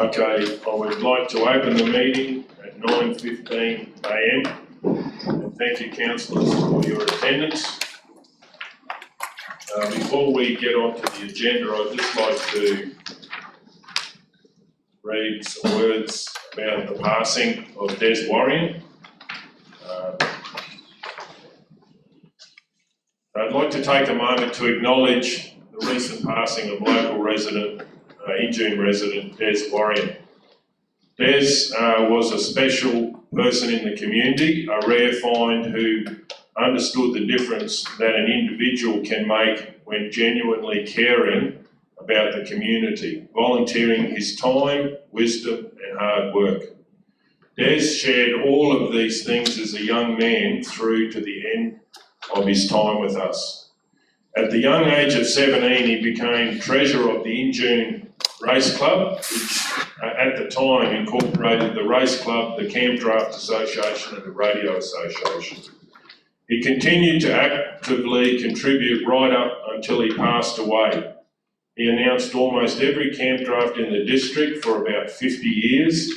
Okay, I would like to open the meeting at 9:15 a.m. and thank you, councillors, for your attendance. Before we get on to the agenda, I'd just like to read some words about the passing of Des Warren. I'd like to take a moment to acknowledge the recent passing of local resident, Injune resident Des Warren. Des was a special person in the community, a rare find who understood the difference that an individual can make when genuinely caring about the community, volunteering his time, wisdom and hard work. Des shared all of these things as a young man through to the end of his time with us. At the young age of 17, he became treasurer of the Injune Race Club, which at the time incorporated the Race Club, the Camp Draft Association and the Radio Association. He continued to actively contribute right up until he passed away. He announced almost every camp draft in the district for about 50 years,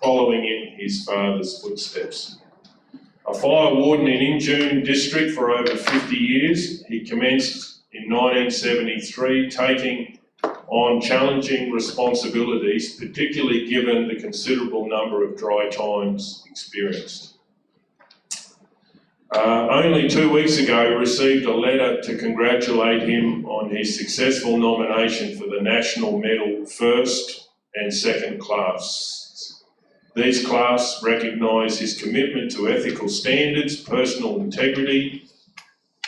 following in his father's footsteps. A fire warden in Injune district for over 50 years, he commenced in 1973, taking on challenging responsibilities, particularly given the considerable number of dry times experienced. Only 2 weeks ago, we received a letter to congratulate him on his successful nomination for the National Medal First and Second Class. These class recognise his commitment to ethical standards, personal integrity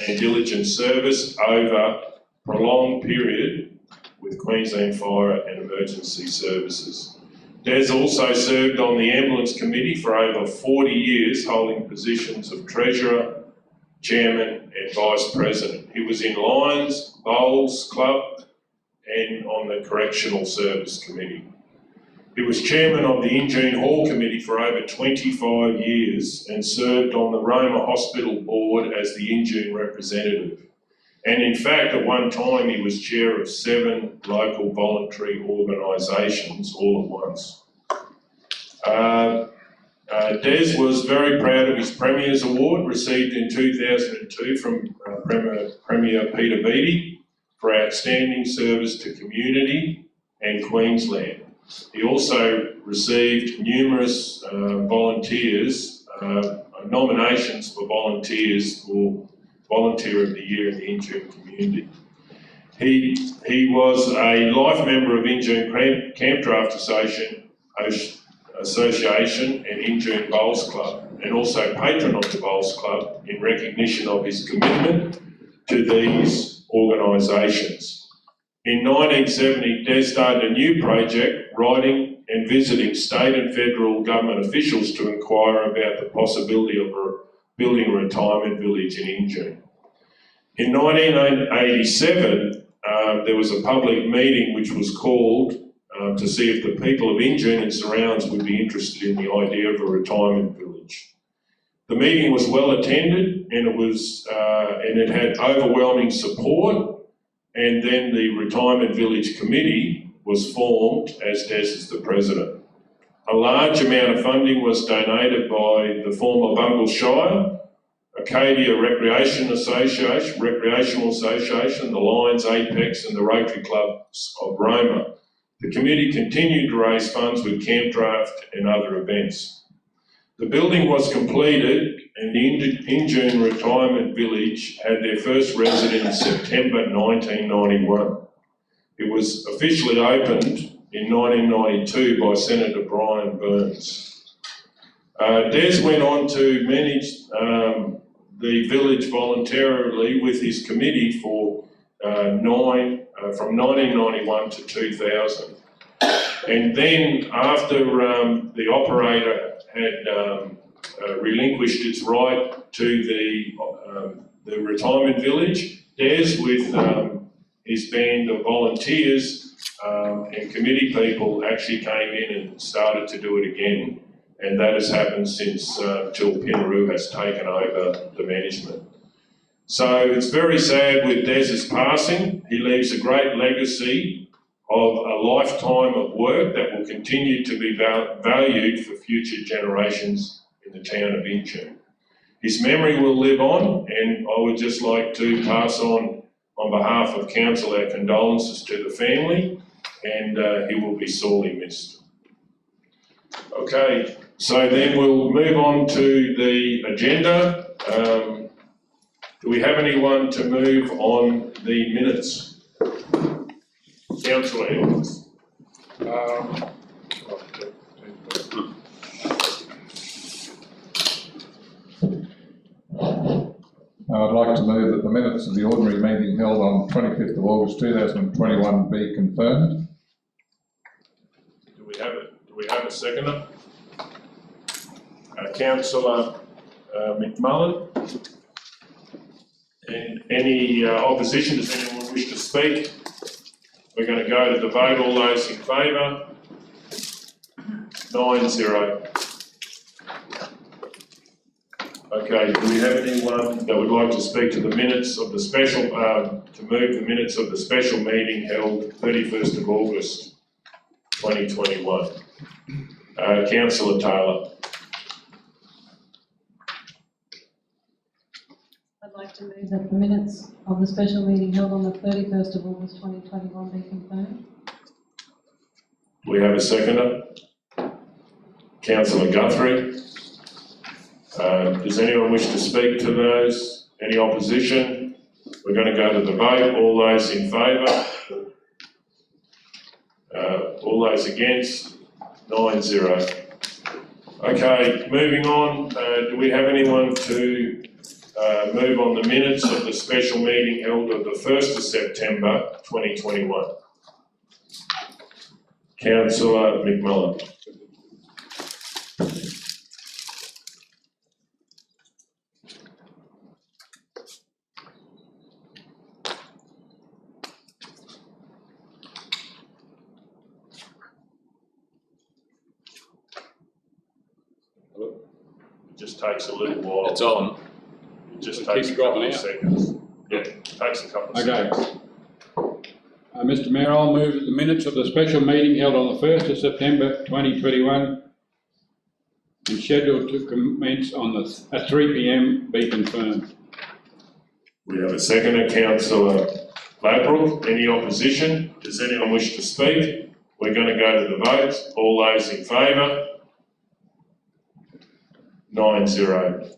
and diligent service over a prolonged period with Queensland Fire and Emergency Services. Des also served on the Ambulance Committee for over 40 years, holding positions of Treasurer, Chairman and Vice President. He was in Lions, Bowls Club and on the Correctional Service Committee. He was Chairman of the Injune Hall Committee for over 25 years and served on the Roma Hospital Board as the Injune representative. And in fact, at one time, he was chair of 7 local voluntary organisations all at once. Des was very proud of his Premier's Award, received in 2002 from Premier Peter Beattie for outstanding service to community and Queensland. He also received numerous nominations for volunteers for Volunteer of the Year in the Injune community. He was a life member of Injune Camp Draft Association and Injune Bowls Club, and also patron of the Bowls Club in recognition of his commitment to these organisations. In 1970, Des started a new project, writing and visiting state and federal government officials to inquire about the possibility of building a retirement village in Injune. In 1987, there was a public meeting which was called to see if the people of Injune and surrounds would be interested in the idea of a retirement village. The meeting was well attended and it had overwhelming support, and then the Retirement Village Committee was formed as Des is the president. A large amount of funding was donated by the former Bungle Shire, Acadia Recreational Association, the Lions, Apex and the Rotary Clubs of Roma. The committee continued to raise funds with camp draft and other events. The building was completed and the Injune Retirement Village had their first resident in September 1991. It was officially opened in 1992 by Senator Brian Burns. Des went on to manage the village voluntarily with his committee for from 1991 to 2000. And then after the operator had relinquished its right to the retirement village, Des with his band of volunteers and committee people actually came in and started to do it again. And that has happened since Jill Pinaroo has taken over the management. So it's very sad with Des's passing. He leaves a great legacy of a lifetime of work that will continue to be valued for future generations in the town of Injune. His memory will live on, and I would just like to pass on behalf of council, our condolences to the family, and he will be sorely missed. Okay, so then we'll move on to the agenda. Do we have anyone to move on the minutes? Councillor Edwards. I'd like to move that the minutes of the ordinary meeting held on 25th of August 2021 be confirmed. Do we have a seconder? Councillor McMullen. And any opposition? Does anyone wish to speak? We're going to go to the vote. All those in favour? 9-0. Okay, do we have anyone that would like to speak to the minutes of the special, to move the minutes of the special meeting held 31st of August 2021? Councillor Taylor. I'd like to move that the minutes of the special meeting held on the 31st of August 2021 be confirmed. Do we have a seconder? Councillor Guthrie. Does anyone wish to speak to those? Any opposition? We're going to go to the vote. All those in favour? All those against? 9-0. Okay, moving on. Do we have anyone to move on the minutes of the special meeting held on the 1st of September 2021? Councillor McMullen. It just takes a little while. It's on. It just takes a couple of seconds. Yeah, it takes a couple of seconds. Mr Mayor, I'll move that the minutes of the special meeting held on the 1st of September 2021 and scheduled to commence at 3 p.m. be confirmed. We have a seconder, Councillor Ladbrook. Any opposition? Does anyone wish to speak? We're going to go to the vote. All those in favour? 9-0.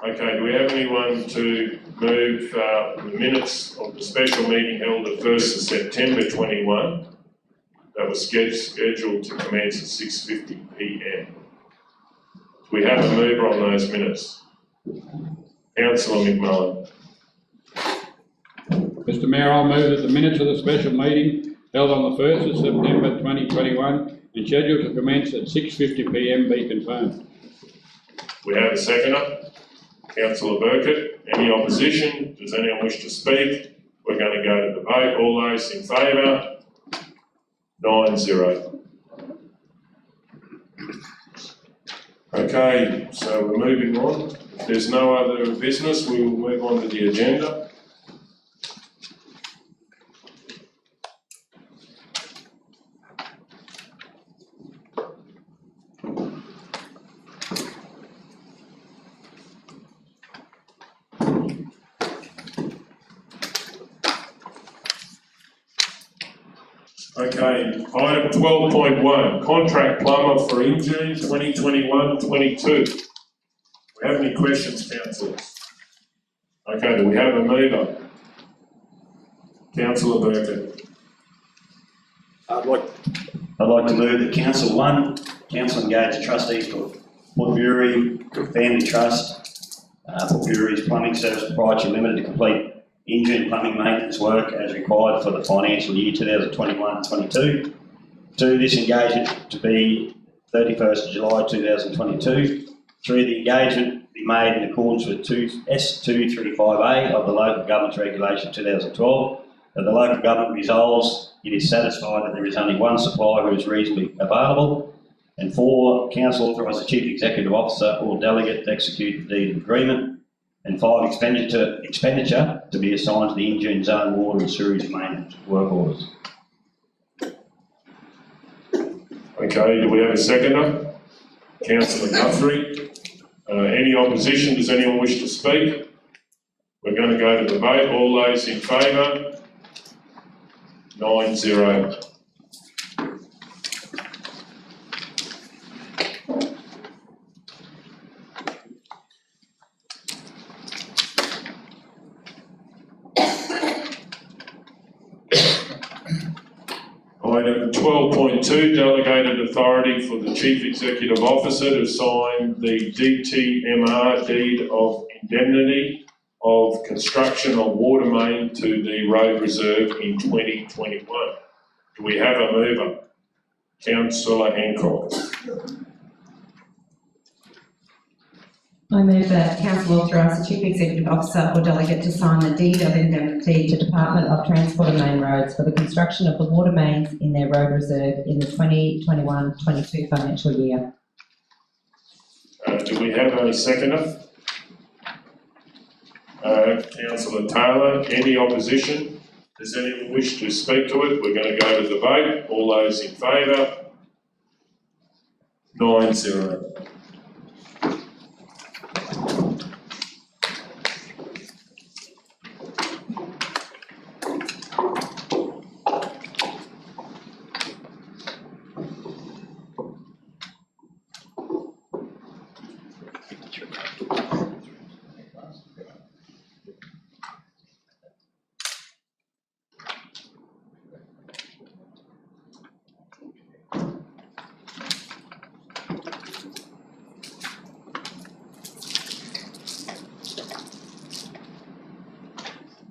Okay, do we have anyone to move the minutes of the special meeting held the 1st of September 21 that was scheduled to commence at 6:50 p.m? Do we have a mover on those minutes? Councillor McMullen. Mr Mayor, I'll move that the minutes of the special meeting held on the 1st of September 2021 and scheduled to commence at 6:50 p.m. be confirmed. We have a seconder. Councillor Burkett. Any opposition? Does anyone wish to speak? We're going to go to the vote. All those in favour? 9-0. Okay, so we're moving on. If there's no other business, we will move on to the agenda. Okay, item 12.1, contract plumber for Injune 2021-22. Do we have any questions, councillors? Okay, do we have a mover? Councillor Burkett. I'd like to move that Council 1, Council engage the trustees for Port Bury Family Trust, Port Bury's Plumbing Service Proprietary Limited to complete Injune plumbing maintenance work as required for the financial year 2021-22. 2, this engagement to be 31st of July 2022. 3, the engagement be made in accordance with S235A of the Local Government's Regulation 2012. That the local government resolves it is satisfied that there is only one supplier who is reasonably available. And 4, Council authorise the Chief Executive Officer or Delegate to execute the deed of agreement. And 5, expenditure to be assigned to the Injune zone water and sewage maintenance work orders. Okay, do we have a seconder? Councillor Guthrie. Any opposition? Does anyone wish to speak? We're going to go to the vote. All those in favour? 9-0. Item 12.2, delegated authority for the Chief Executive Officer to sign the DTMR deed of indemnity of construction of water main to the road reserve in 2021. Do we have a mover? Councillor Hancock. I move that Council authorise the Chief Executive Officer or Delegate to sign the deed of indemnity to Department of Transport and Main Roads for the construction of the water mains in their road reserve in the 2021-22 financial year. Do we have a seconder? Councillor Taylor. Any opposition? Does anyone wish to speak to it? We're going to go to the vote. All those in favour? 9-0.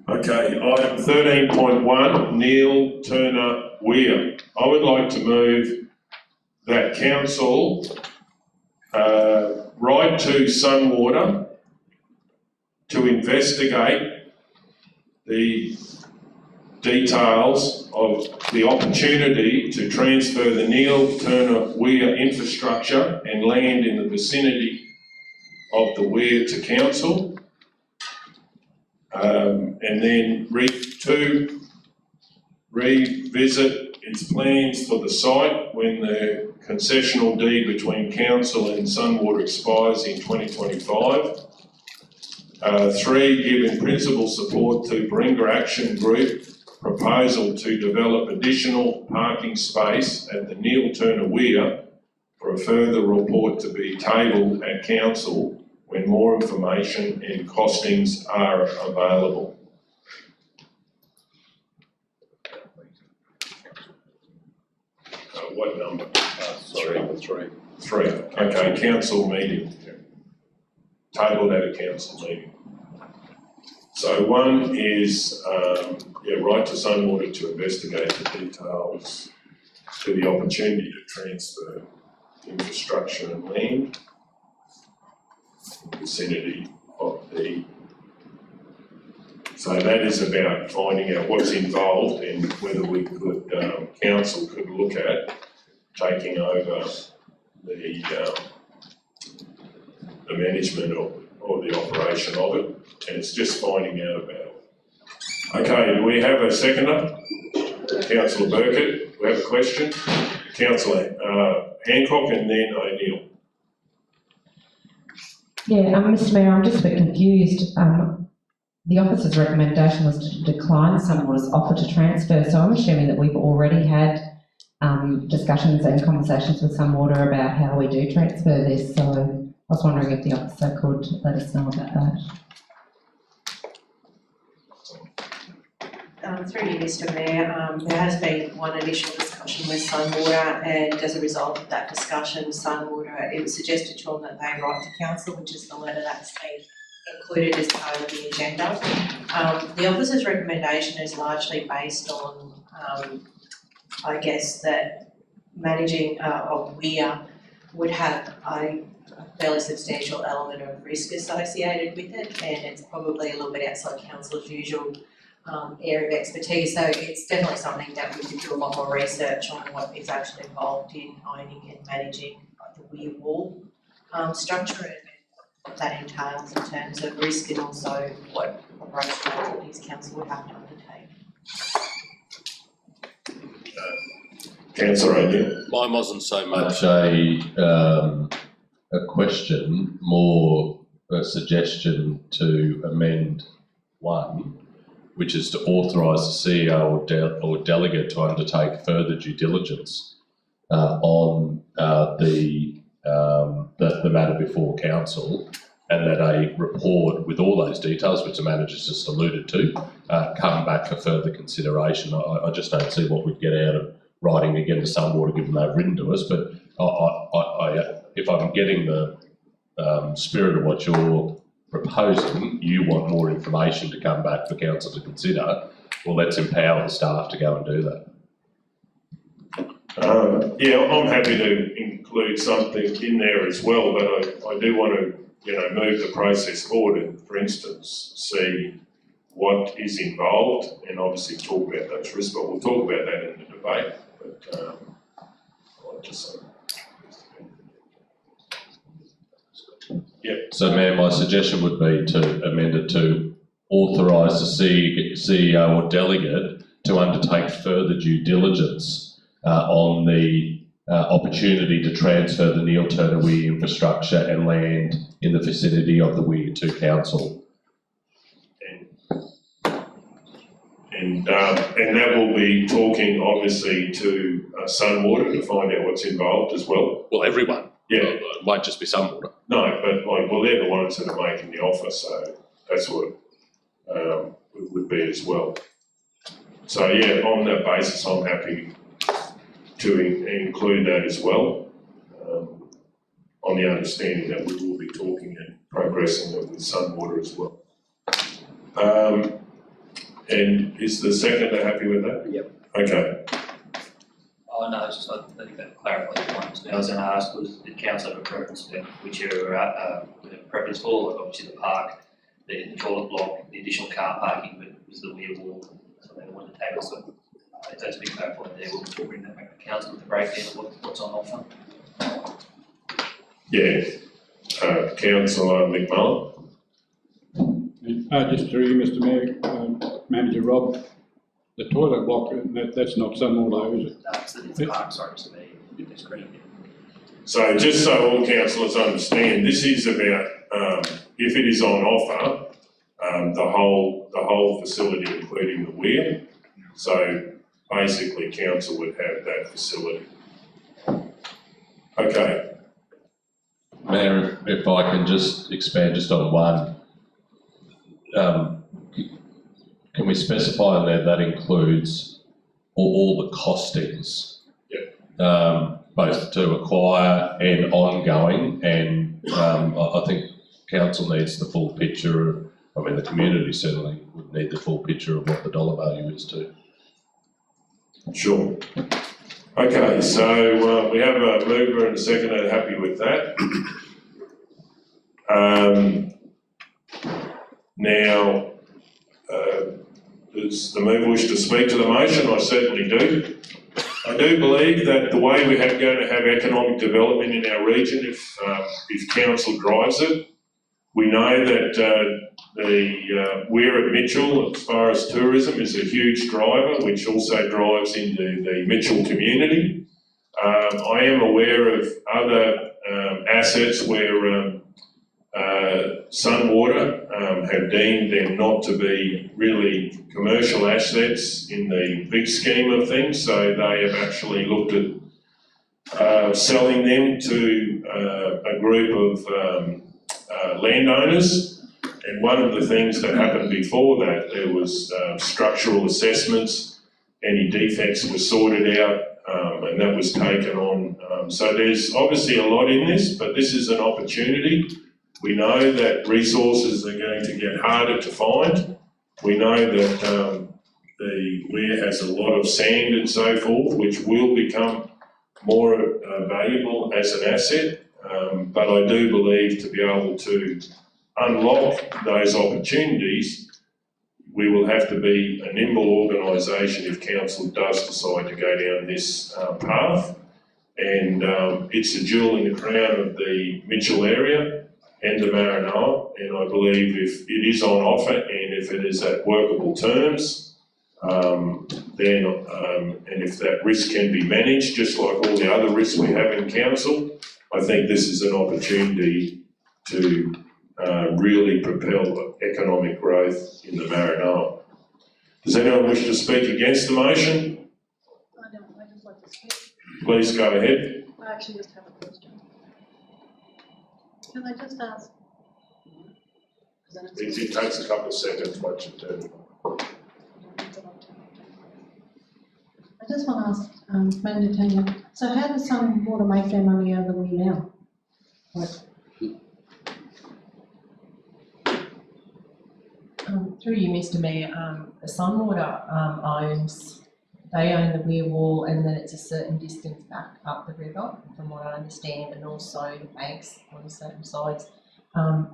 Okay, item 13.1, Neil Turner Weir. I would like to move that council write to Sunwater to investigate the details of the opportunity to transfer the Neil Turner Weir infrastructure and land in the vicinity of the Weir to council. And then revisit its plans for the site when the concessional deed between council and Sunwater expires in 2025. 3, give in principle support to Baringa Action Group proposal to develop additional parking space at the Neil Turner Weir for a further report to be tabled at council when more information and costings are available. What number? Three. 3. Okay, council meeting. Tabled at a council meeting. So 1 is, right to Sunwater to investigate the details to the opportunity to transfer infrastructure and land in the vicinity of the. So that is about finding out what's involved and whether we could, council could look at taking over the management or the operation of it, and it's just finding out about it. Okay, do we have a seconder? Councillor Burkett, do we have a question? Councillor Hancock and then O'Neill. Yeah, Mr Mayor, I'm just a bit confused. The officer's recommendation was to decline Sunwater's offer to transfer, so I'm assuming that we've already had discussions and conversations with Sunwater about how we do transfer this, so I was wondering if the officer could let us know about that. Through you, Mr Mayor, there has been one initial discussion with Sunwater, and as a result of that discussion, Sunwater, it was suggested to them that they write to council, which is the letter that's been included as part of the agenda. The officer's recommendation is largely based on, I guess, that managing of Weir would have a fairly substantial element of risk associated with it, and it's probably a little bit outside council's usual area of expertise. So it's definitely something that we could do a lot more research on what is actually involved in owning and managing the Weir wall structure and that entails in terms of risk and also what operational activities council would have to undertake. Councillor O'Neill. Mine wasn't so much a question, more a suggestion to amend one, which is to authorise the CEO or delegate to undertake further due diligence on the matter before council, and that a report with all those details, which the manager's just alluded to, come back for further consideration. I just don't see what we'd get out of writing again to Sunwater, given they've written to us, but if I'm getting the spirit of what you're proposing, you want more information to come back for council to consider, well, let's empower the staff to go and do that. Yeah, I'm happy to include something in there as well, but I do want to, move the process forward and, for instance, see what is involved and obviously talk about those risks, but we'll talk about that in the debate. But I'll just say. Yeah. So, Mayor, my suggestion would be to amend it to authorise the CEO or delegate to undertake further due diligence on the opportunity to transfer the Neil Turner Weir infrastructure and land in the vicinity of the Weir to council. And that will be talking obviously to Sunwater to find out what's involved as well. Well, everyone. Yeah. It won't just be Sunwater. No, but they're the ones that are making the offer, so that's what it would be as well. So yeah, on that basis, I'm happy to include that as well, on the understanding that we will be talking and progressing it with Sunwater as well. And is the seconder happy with that? Yep. Okay. Oh, no, just I think that clarifies the point. I was going to ask, was the council have a preference for which area, preference for, like obviously the park, the toilet block, the additional car parking, but was the Weir wall, so they wanted to take also. If that's been clarified there, we'll bring that back to council with the breakdown of what's on offer. Yeah. Councillor McMullen. Just through you, Mr Mayor, Manager Rob, the toilet block, that's not Sunwater though, is it? No, it's the park, sorry, it's the screen. So just so all councillors understand, this is about, if it is on offer, the whole facility, including the Weir. So basically council would have that facility. Okay. Mayor, if I can just expand just on one, can we specify in there that includes all the costings? Yep. Both to acquire and ongoing, and I think council needs the full picture of, the community certainly would need the full picture of what the dollar value is too. Sure. Okay, so we have a mover and a seconder happy with that. Now, does the mover wish to speak to the motion? I certainly do. I do believe that the way we're going to have economic development in our region, if council drives it, we know that the Weir at Mitchell, as far as tourism, is a huge driver, which also drives into the Mitchell community. I am aware of other assets where Sunwater have deemed them not to be really commercial assets in the big scheme of things, so they have actually looked at selling them to a group of landowners. And one of the things that happened before that, there was structural assessments, any defects were sorted out, and that was taken on. So there's obviously a lot in this, but this is an opportunity. We know that resources are going to get harder to find. We know that the Weir has a lot of sand and so forth, which will become more valuable as an asset. But I do believe to be able to unlock those opportunities, we will have to be a nimble organisation if council does decide to go down this path. And it's a jewel in the crown of the Mitchell area. and the Maranoa, and I believe if it is on offer and if it is at workable terms, then, and if that risk can be managed, just like all the other risks we have in council, I think this is an opportunity to really propel economic growth in the Maranoa. Does anyone wish to speak against the motion? I don't, I just like to speak. Please go ahead. I actually just have a question. Can I just ask? It takes a couple of seconds once you turn it on. I just want to ask, Madam Tanya, so how does Sun Water make their money out of the Weir now? Like, Through you, Mr Mayor, Sunwater they own the Weir wall, and then it's a certain distance back up the river, from what I understand, and also the banks on certain sides. I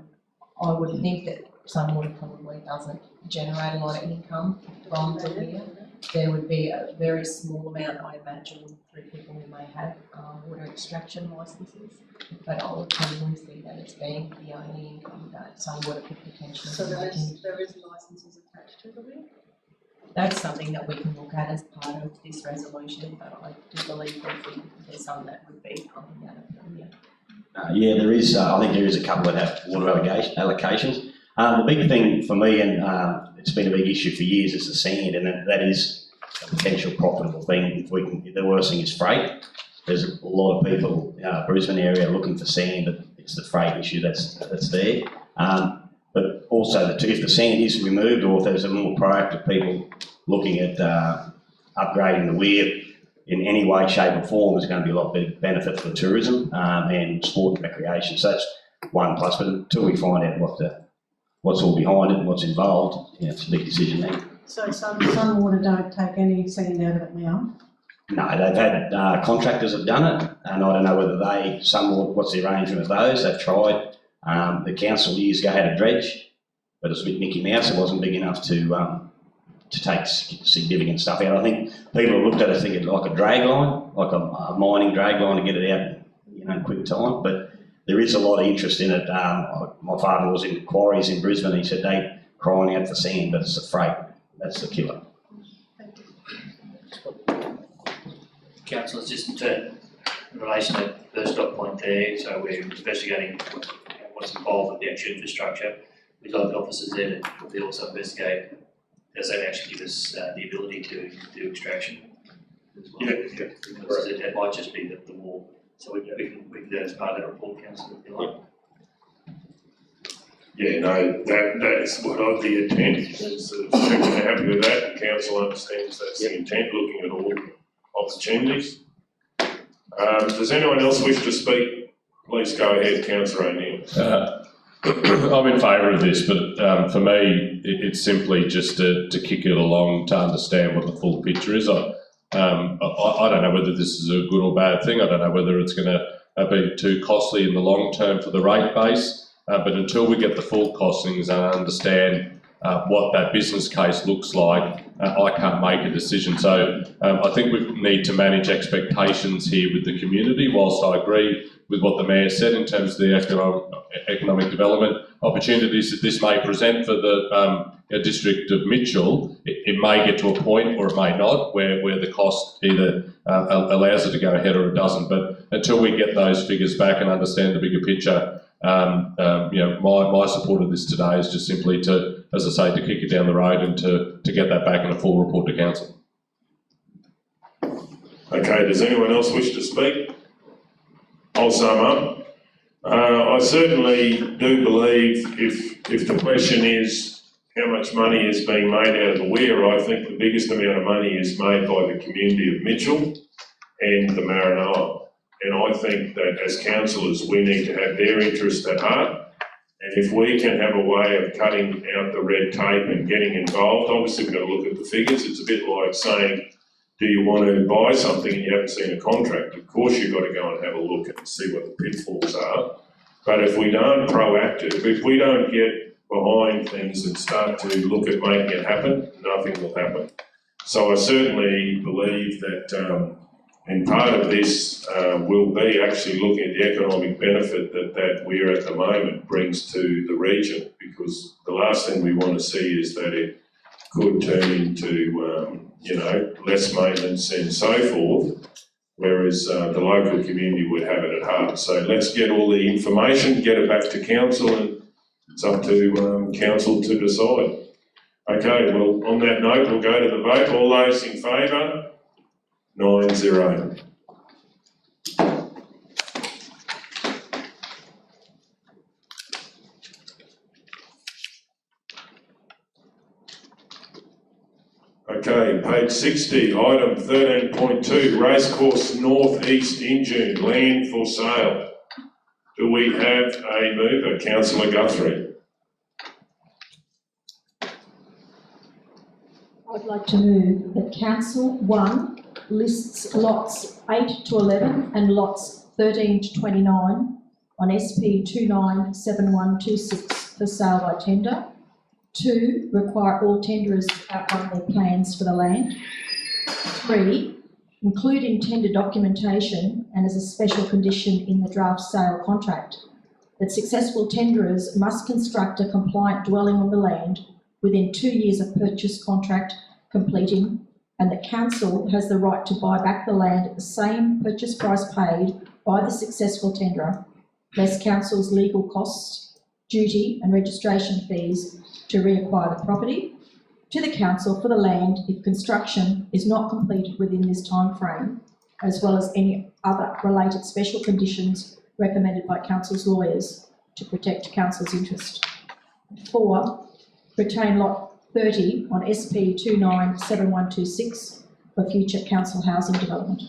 would think that Sunwater probably doesn't generate a lot of income from the Weir. There would be a very small amount, I imagine, through people who may have water extraction licences, but I would probably see that as being the only income that Sunwater could potentially so there make. is licences attached to the Weir? That's something that we can look at as part of this resolution, but I do believe that there's some that would be coming out of them, yeah. Yeah, there is, I think there is a couple that have water allocations. The big thing for me, and it's been a big issue for years, is the sand, and that is a potential profitable thing. If the worst thing is freight. There's a lot of people, Brisbane area, looking for sand, but it's the freight issue that's there. But also, if the sand is removed, or if there's a more proactive people looking at upgrading the Weir in any way, shape or form, there's going to be a lot of benefit for tourism and sport and recreation. So that's one plus, but until we find out what's all behind it and what's involved, it's a big decision then. So Sun Water don't take any sand out of it now? No, they've had contractors have done it, and I don't know whether what's the arrangement of those. They've tried. The council years ago had a dredge, but it was a bit Mickey Mouse. It wasn't big enough to take significant stuff out. I think people have looked at it thinking like a drag line, like a mining drag line to get it out, in quick time. But there is a lot of interest in it. My father was in quarries in Brisbane. He said they crying out for sand, but it's the freight that's the killer. Councillors, just in relation to the first dot point there, so we're investigating what's involved with the actual infrastructure. We'd like the officers there to also investigate, does that actually give us the ability to do extraction as well? Yeah. Because it might just be the wall. So we can do that as part of that report, councillor, if you like. Yeah, no, that is what the intent is. We're happy with that. The council understands that's the intent, looking at all opportunities. Does anyone else wish to speak? Please go ahead, Councillor O'Neill. I'm in favour of this, but for me, it's simply just to kick it along to understand what the full picture is. I don't know whether this is a good or bad thing. I don't know whether it's going to be too costly in the long term for the rate base. But until we get the full costings and understand what that business case looks like, I can't make a decision. So I think we need to manage expectations here with the community. Whilst I agree with what the Mayor said in terms of the economic development opportunities that this may present for the district of Mitchell, it may get to a point, or it may not, where the cost either allows it to go ahead or it doesn't. But until we get those figures back and understand the bigger picture, my support of this today is just simply to, as I say, to kick it down the road and to get that back in a full report to council. Okay, does anyone else wish to speak? I'll sum up. I certainly do believe if the question is how much money is being made out of the Weir, I think the biggest amount of money is made by the community of Mitchell and the Maranoa. And I think that as councillors, we need to have their interest at heart. And if we can have a way of cutting out the red tape and getting involved, obviously we've got to look at the figures. It's a bit like saying, do you want to buy something and you haven't seen a contract? Of course you've got to go and have a look and see what the pitfalls are. But if we don't proactive, if we don't get behind things and start to look at making it happen, nothing will happen. So I certainly believe that And part of this will be actually looking at the economic benefit that Weir at the moment brings to the region, because the last thing we want to see is that it could turn into, less maintenance and so forth, whereas the local community would have it at heart. So let's get all the information, get it back to council, and it's up to council to decide. Okay, well, on that note, we'll go to the vote. All those in favour? 9-0. Okay, page 60, item 13.2, Racecourse North East Injune, land for sale. Do we have a mover? Councillor Guthrie. I'd like to move that Council 1 lists lots 8 to 11 and lots 13 to 29 on SP 297126 for sale by tender. 2, require all tenderers to outline their plans for the land. 3, include in tender documentation and as a special condition in the draft sale contract that successful tenderers must construct a compliant dwelling on the land within 2 years of purchase contract completing, and the council has the right to buy back the land at the same purchase price paid by the successful tenderer, less council's legal costs, duty and registration fees to reacquire the property, to the council for the land if construction is not completed within this time frame, as well as any other related special conditions recommended by council's lawyers to protect council's interest. 4, retain lot 30 on SP 297126 for future council housing development.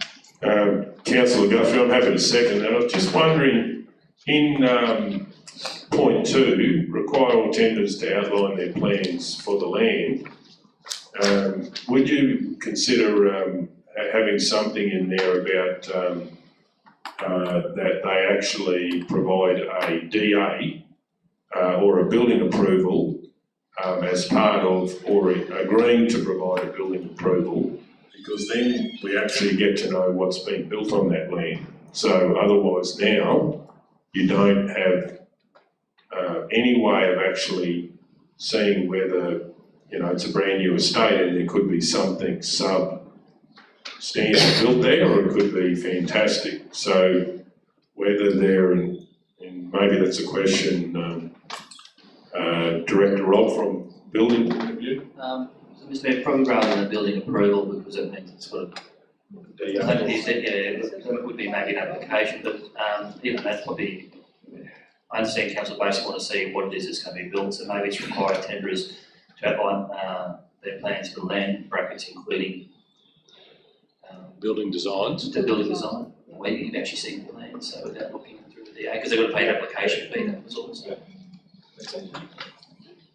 Councillor Guthrie, I'm happy to second that. I was just wondering, in point 2, require all tenders to outline their plans for the land. Would you consider having something in there about that they actually provide a DA or a building approval as part of, or agreeing to provide a building approval, because then we actually get to know what's being built on that land. So otherwise now, you don't have any way of actually seeing whether, it's a brand new estate and there could be something substandard built there, or it could be fantastic. So whether they're, and maybe that's a question Director Rob from building point of view. So Mr. Mayor, probably rather than a building approval, because it means it's got a, it would be maybe an application, but even that's probably, I understand council basically want to see what it is that's going to be built, so maybe it's required tenderers to outline their plans for the land, brackets including Building designs. the building design, where you can actually see the plans, so without looking through the DA, because they've got to pay an application fee, that was all. So.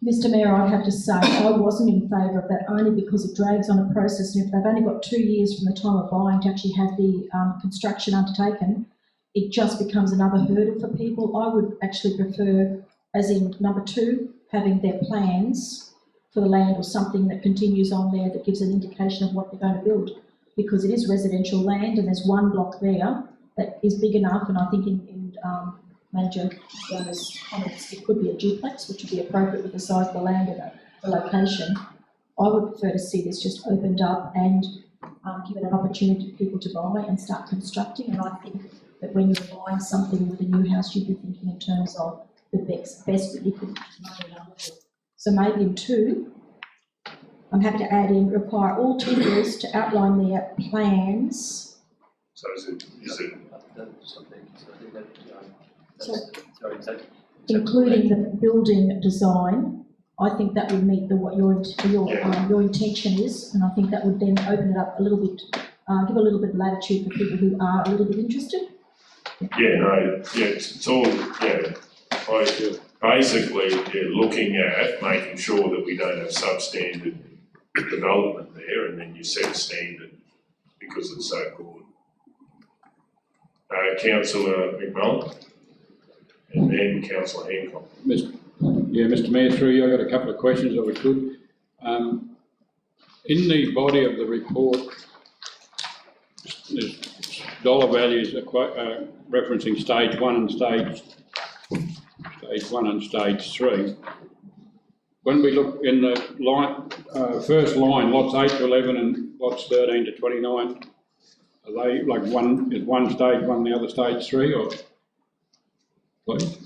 Mr Mayor, I have to say I wasn't in favour of that, only because it drags on a process, and if they've only got 2 years from the time of buying to actually have the construction undertaken, it just becomes another hurdle for people. I would actually prefer, as in number 2, having their plans for the land or something that continues on there that gives an indication of what they're going to build, because it is residential land and there's one block there that is big enough, and I think in Manager Jones' comments, it could be a duplex, which would be appropriate with the size of the land and the location. I would prefer to see this just opened up and given an opportunity for people to buy and start constructing. And I think that when you're buying something with a new house, you'd be thinking in terms of the best that you could money. So maybe in 2, I'm happy to add in require all tenderers to outline their plans. So is it including the building design. I think that would meet what your intention is, and I think that would then open it up a little bit, give a little bit of latitude for people who are a little bit interested. It's all, basically, looking at making sure that we don't have substandard development there, and then you set a standard because it's so good. Councillor McMullen, and then Councillor Hancock. Mr Mayor, through you, I've got a couple of questions if we could. In the body of the report, there's dollar values are quite, referencing stage 1 and stage 3. When we look in the line, first line, lots 8 to 11 and lots 13 to 29, are they like one, is one stage 1 and the other stage 3, or, please?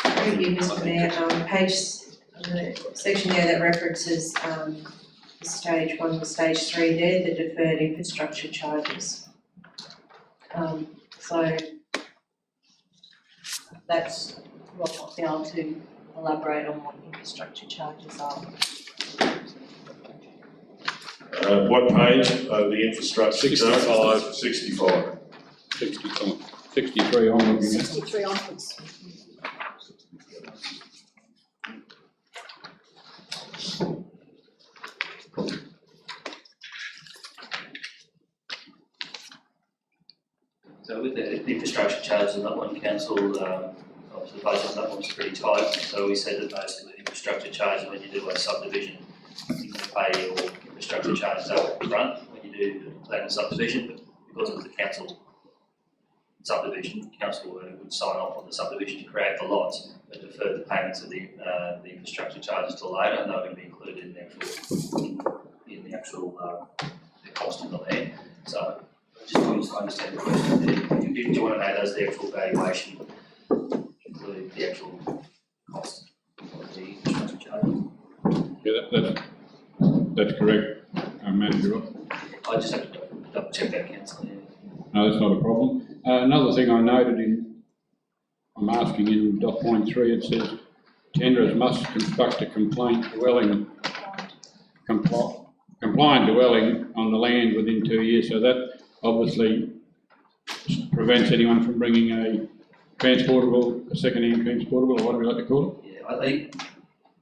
Thank you, Mr Mayor. Section there that references, stage 1 to stage 3 there, the deferred infrastructure charges. So that's what I'll be able to elaborate on what infrastructure charges are. What page are the infrastructure charges? 65. 63 onwards. 63 onwards. So with the infrastructure charges on that one, council, obviously the budget on that one's pretty tight, so we said that basically the infrastructure charges when you do a subdivision, you can pay your infrastructure charges up front when you do the plan and subdivision, but because of the council subdivision, council would sign off on the subdivision to create the lots, but defer the payments of the infrastructure charges till later, and they're going to be included in the actual the cost of the land. So I just wanted to understand the question there. Do you want to know those the actual valuation, include the actual cost of the infrastructure charges? Yeah, that's correct, Manager Ross. I just have to double check that, councillor. No, that's not a problem. Another thing I noted I'm asking in dot point 3, it says tenderers must construct a compliant dwelling on the land within 2 years. So that obviously prevents anyone from bringing a second-hand transportable, or whatever you like to call it. Yeah, I think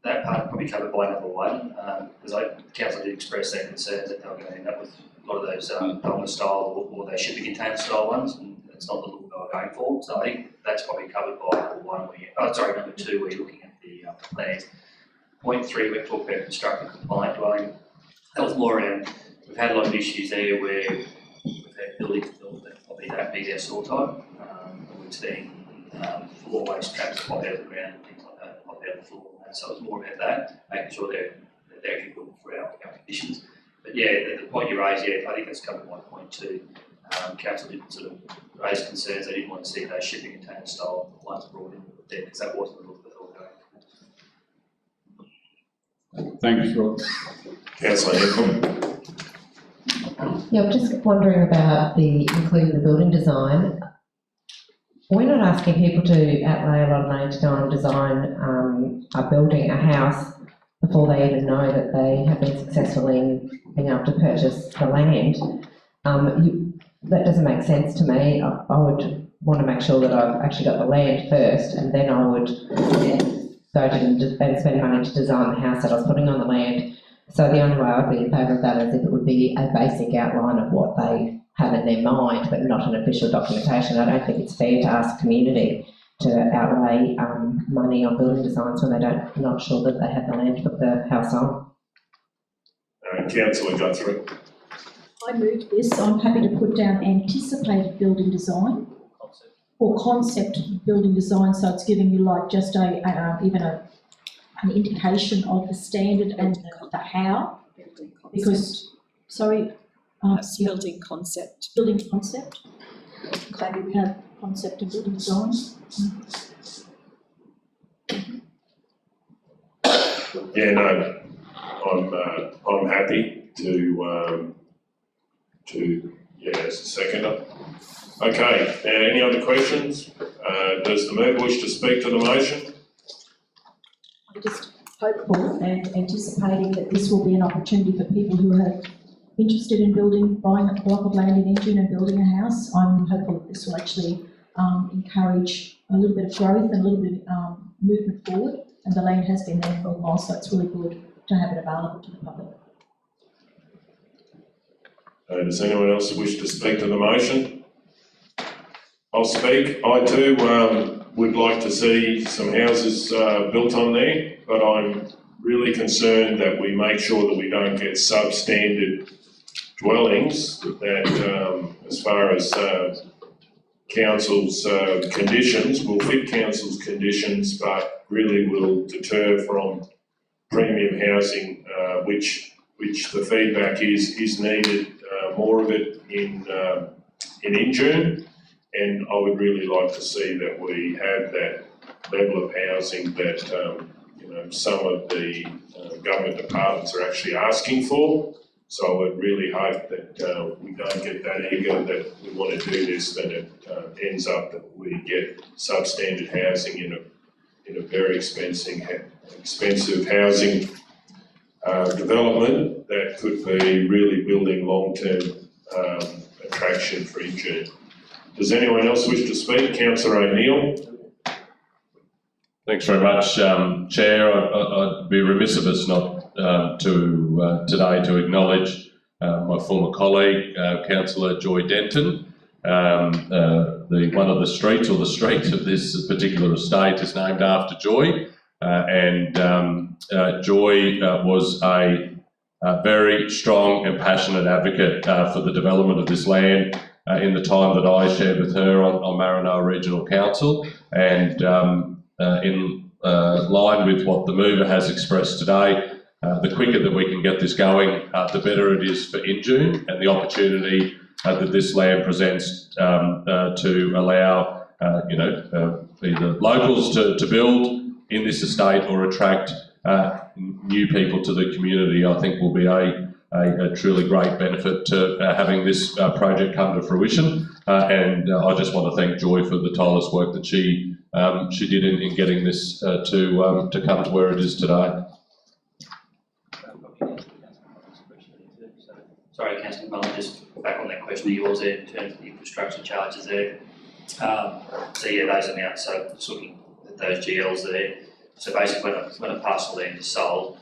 that part probably covered by number 1, because council did express their concerns that they were going to end up with a lot of those Plumber style or those shipping container style ones, and that's not the look they were going for. So I think that's probably covered by number 1. Number 2, where you're looking at the plans. Point 3, we've talked about constructing compliant dwelling. That was more around, we've had a lot of issues there where we've had buildings built that probably don't meet our soil type. We've seen floor waste traps pop out of the ground and things like that, pop out of the floor. So it's more about that, making sure they're actually built for our conditions. But yeah, the point you raised, yeah, I think that's covered by point 2. Council did sort of raise concerns. They didn't want to see those shipping container style ones brought in there because that wasn't the look that they were going for. Thanks, Rob. Councillor Hickman. Yeah, I'm just wondering about including the building design. We're not asking people to outlay a lot of money to go and design a building, a house, before they even know that they have been successful in being able to purchase the land. That doesn't make sense to me. I would want to make sure that I've actually got the land first, and then I would go to and spend money to design the house that I was putting on the land. So the only way I'd be in favour of that is if it would be a basic outline of what they have in their mind, but not an official documentation. I don't think it's fair to ask community to outlay money on building designs when they're not sure that they have the land to put the house on. Councillor Guthrie. I moved this. I'm happy to put down anticipated building design or concept building design, so it's giving you like just an indication of the standard and the how. Because, sorry, building concept. Building concept. Maybe we have concept of building design. Yeah, no, I'm happy to as a seconder. Okay, any other questions? Does the member wish to speak to the motion? I'm just hopeful and anticipating that this will be an opportunity for people who are interested in buying a block of land in Injune and building a house. I'm hopeful that this will actually encourage a little bit of growth and a little bit of movement forward. And the land has been there for a while, so it's really good to have it available to the public. Does anyone else wish to speak to the motion? I'll speak. I too would like to see some houses built on there, but I'm really concerned that we make sure that we don't get substandard dwellings that, as far as council's conditions, will fit council's conditions, but really will deter from premium housing, which the feedback is needed, more of it in Injune. And I would really like to see that we have that level of housing that, some of the government departments are actually asking for. So I would really hope that we don't get that eager that we want to do this, then it ends up that we get substandard housing in a very expensive housing development that could be really building long-term attraction for Injune. Does anyone else wish to speak? Councillor O'Neill. Thanks very much, Chair. I'd be remiss of us not today to acknowledge my former colleague, Councillor Joy Denton. One of the streets, or the street of this particular estate, is named after Joy, and Joy was a very strong and passionate advocate for the development of this land in the time that I shared with her on Maranoa Regional Council, and in line with what the mover has expressed today, the quicker that we can get this going, the better it is for Injune and the opportunity that this land presents to allow, either locals to build in this estate or attract new people to the community. I think will be a truly great benefit to having this project come to fruition. And I just want to thank Joy for the tireless work that she did in getting this to come to where it is today. Sorry, Councillor Mullen, just back on that question of yours there in terms of the infrastructure charges there. So yeah, those amounts, so just looking at those GLs there. So basically when a parcel land is sold,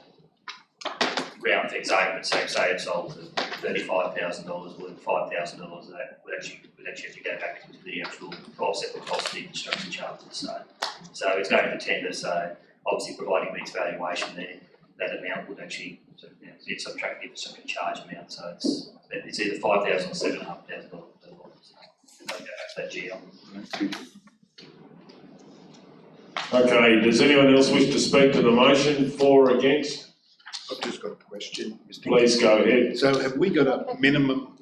round things over, but say it's sold for $35,000 or $5,000, that would actually have to go back into the actual offset the cost of the construction charges. So it's going to tender, so obviously providing meets valuation there, that amount would actually get subtracted into some charge amount. So it's either $5,000 or $7,500 that GL. Okay, does anyone else wish to speak to the motion, for or against? I've just got a question, Mr. Please go ahead. So have we got a minimum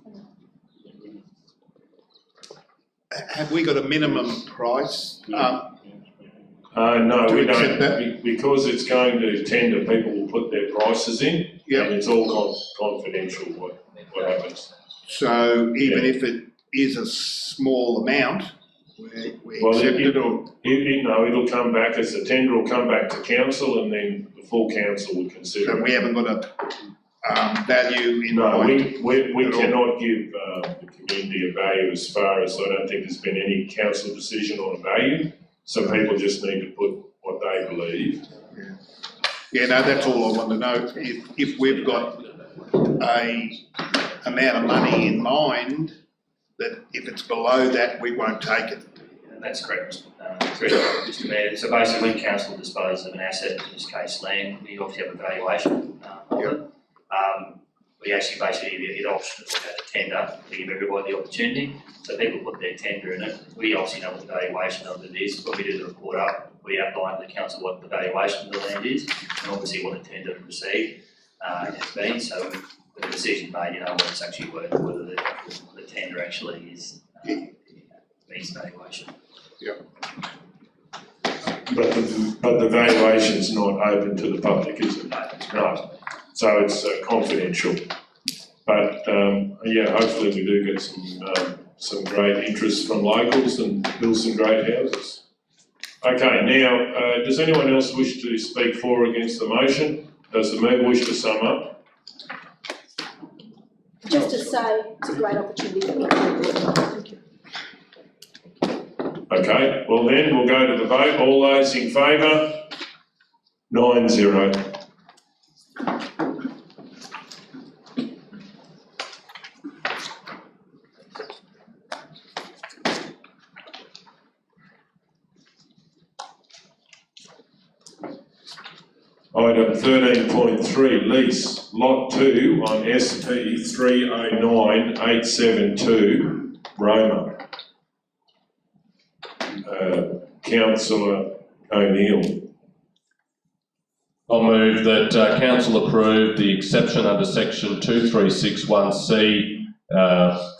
price? No, we don't. That? Because it's going to tender, people will put their prices in, and it's all confidential what happens. So even if it is a small amount, we accept it, or? It'll come back as the tender will come back to council, and then the full council will consider. So we haven't got a value in mind? No, we cannot give the community a value as far as, I don't think there's been any council decision on a value. So people just need to put what they believe. Yeah, no, that's all I want to know. If we've got a amount of money in mind, that if it's below that, we won't take it. That's correct, Mr. Mayor. So basically, when council disposes of an asset, in this case land, we obviously have a valuation of it. We actually basically get option to look at a tender to give everybody the opportunity. So people put their tender in it. We obviously know what the valuation of it is. When we do the report up, we outline to the council what the valuation of the land is, and obviously what a tender to proceed has been. So with the decision made, what it's actually worth, whether the tender actually is meets valuation. Yeah. But the valuation's not open to the public, is it? No. So it's confidential. But hopefully we do get some great interest from locals and build some great houses. Okay, now, does anyone else wish to speak for or against the motion? Does the mover wish to sum up? Just to say, it's a great opportunity for me to thank you. Okay, well then, we'll go to the vote. All those in favour? 9-0. Item 13.3, lease, lot 2 on SP 309872, Roma. Councillor O'Neill. I'll move that council approve the exception under section 2361C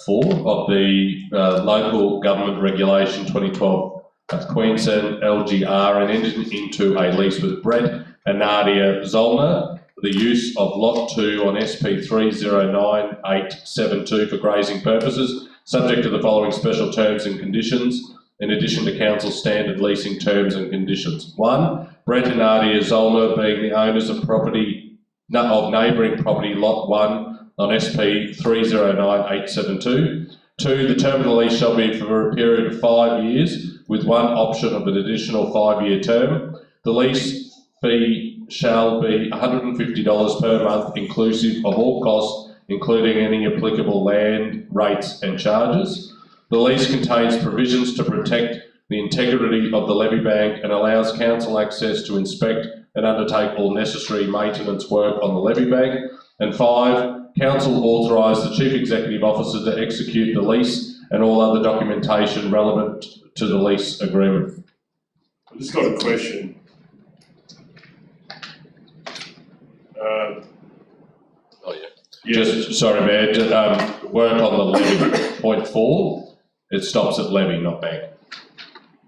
4 of the Local Government Regulation 2012 Queensland LGR and entered into a lease with Brett and Nadia Zollner for the use of lot 2 on SP 309872 for grazing purposes, subject to the following special terms and conditions, in addition to council standard leasing terms and conditions. 1. Brett and Nadia Zollner being the owners of neighbouring property lot 1 on SP 309872. 2. The term of the lease shall be for a period of 5 years with one option of an additional 5-year term. The lease fee shall be $150 per month inclusive of all costs, including any applicable land, rates and charges. The lease contains provisions to protect the integrity of the levy bank and allows council access to inspect and undertake all necessary maintenance work on the levy bank. And 5, council authorise the Chief Executive Officer to execute the lease and all other documentation relevant to the lease agreement. I've just got a question. Just, sorry Mayor, work on the levy, point 4, it stops at levy, not bank.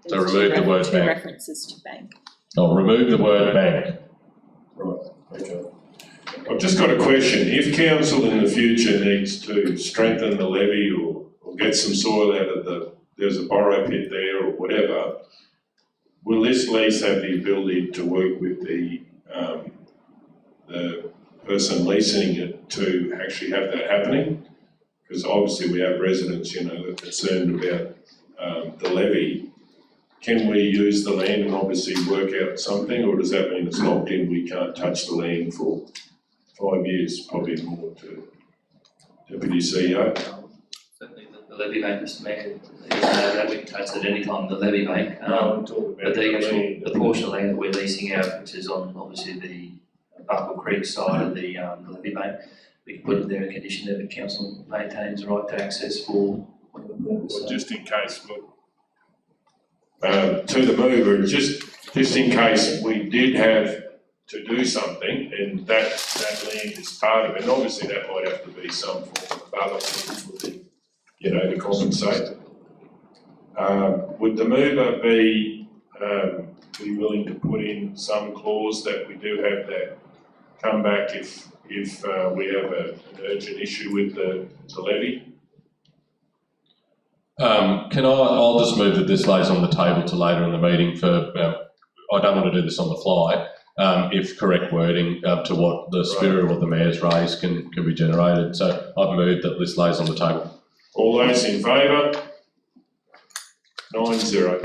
So remove the word bank. References to bank. Oh, remove the word bank. Right, okay. I've just got a question. If council in the future needs to strengthen the levy or get some soil out of there's a borrow pit there or whatever, will this lease have the ability to work with the person leasing it to actually have that happening? Because obviously we have residents, that are concerned about the levy. Can we use the land and obviously work out something, or does that mean it's locked in, we can't touch the land for 5 years, probably more to Deputy CEO? Certainly the levy bank, Mr Mayor, that we can touch at any time, the levy bank. But the portion of land that we're leasing out, which is on obviously the Buckle Creek side of the levy bank, we can put it there a condition that the council maintains the right to access for whatever purpose. Well, just in case, to the mover, just in case we did have to do something and that land is part of it, and obviously that might have to be some form of other for the, to compensate. Would the mover be willing to put in some clause that we do have that come back if we have an urgent issue with the levy? I'll just move that this lays on the table to later in the meeting for, I don't want to do this on the fly, if correct wording to what the spirit of what the Mayor's raised can be generated. So I've moved that this lays on the table. All those in favour? 9-0.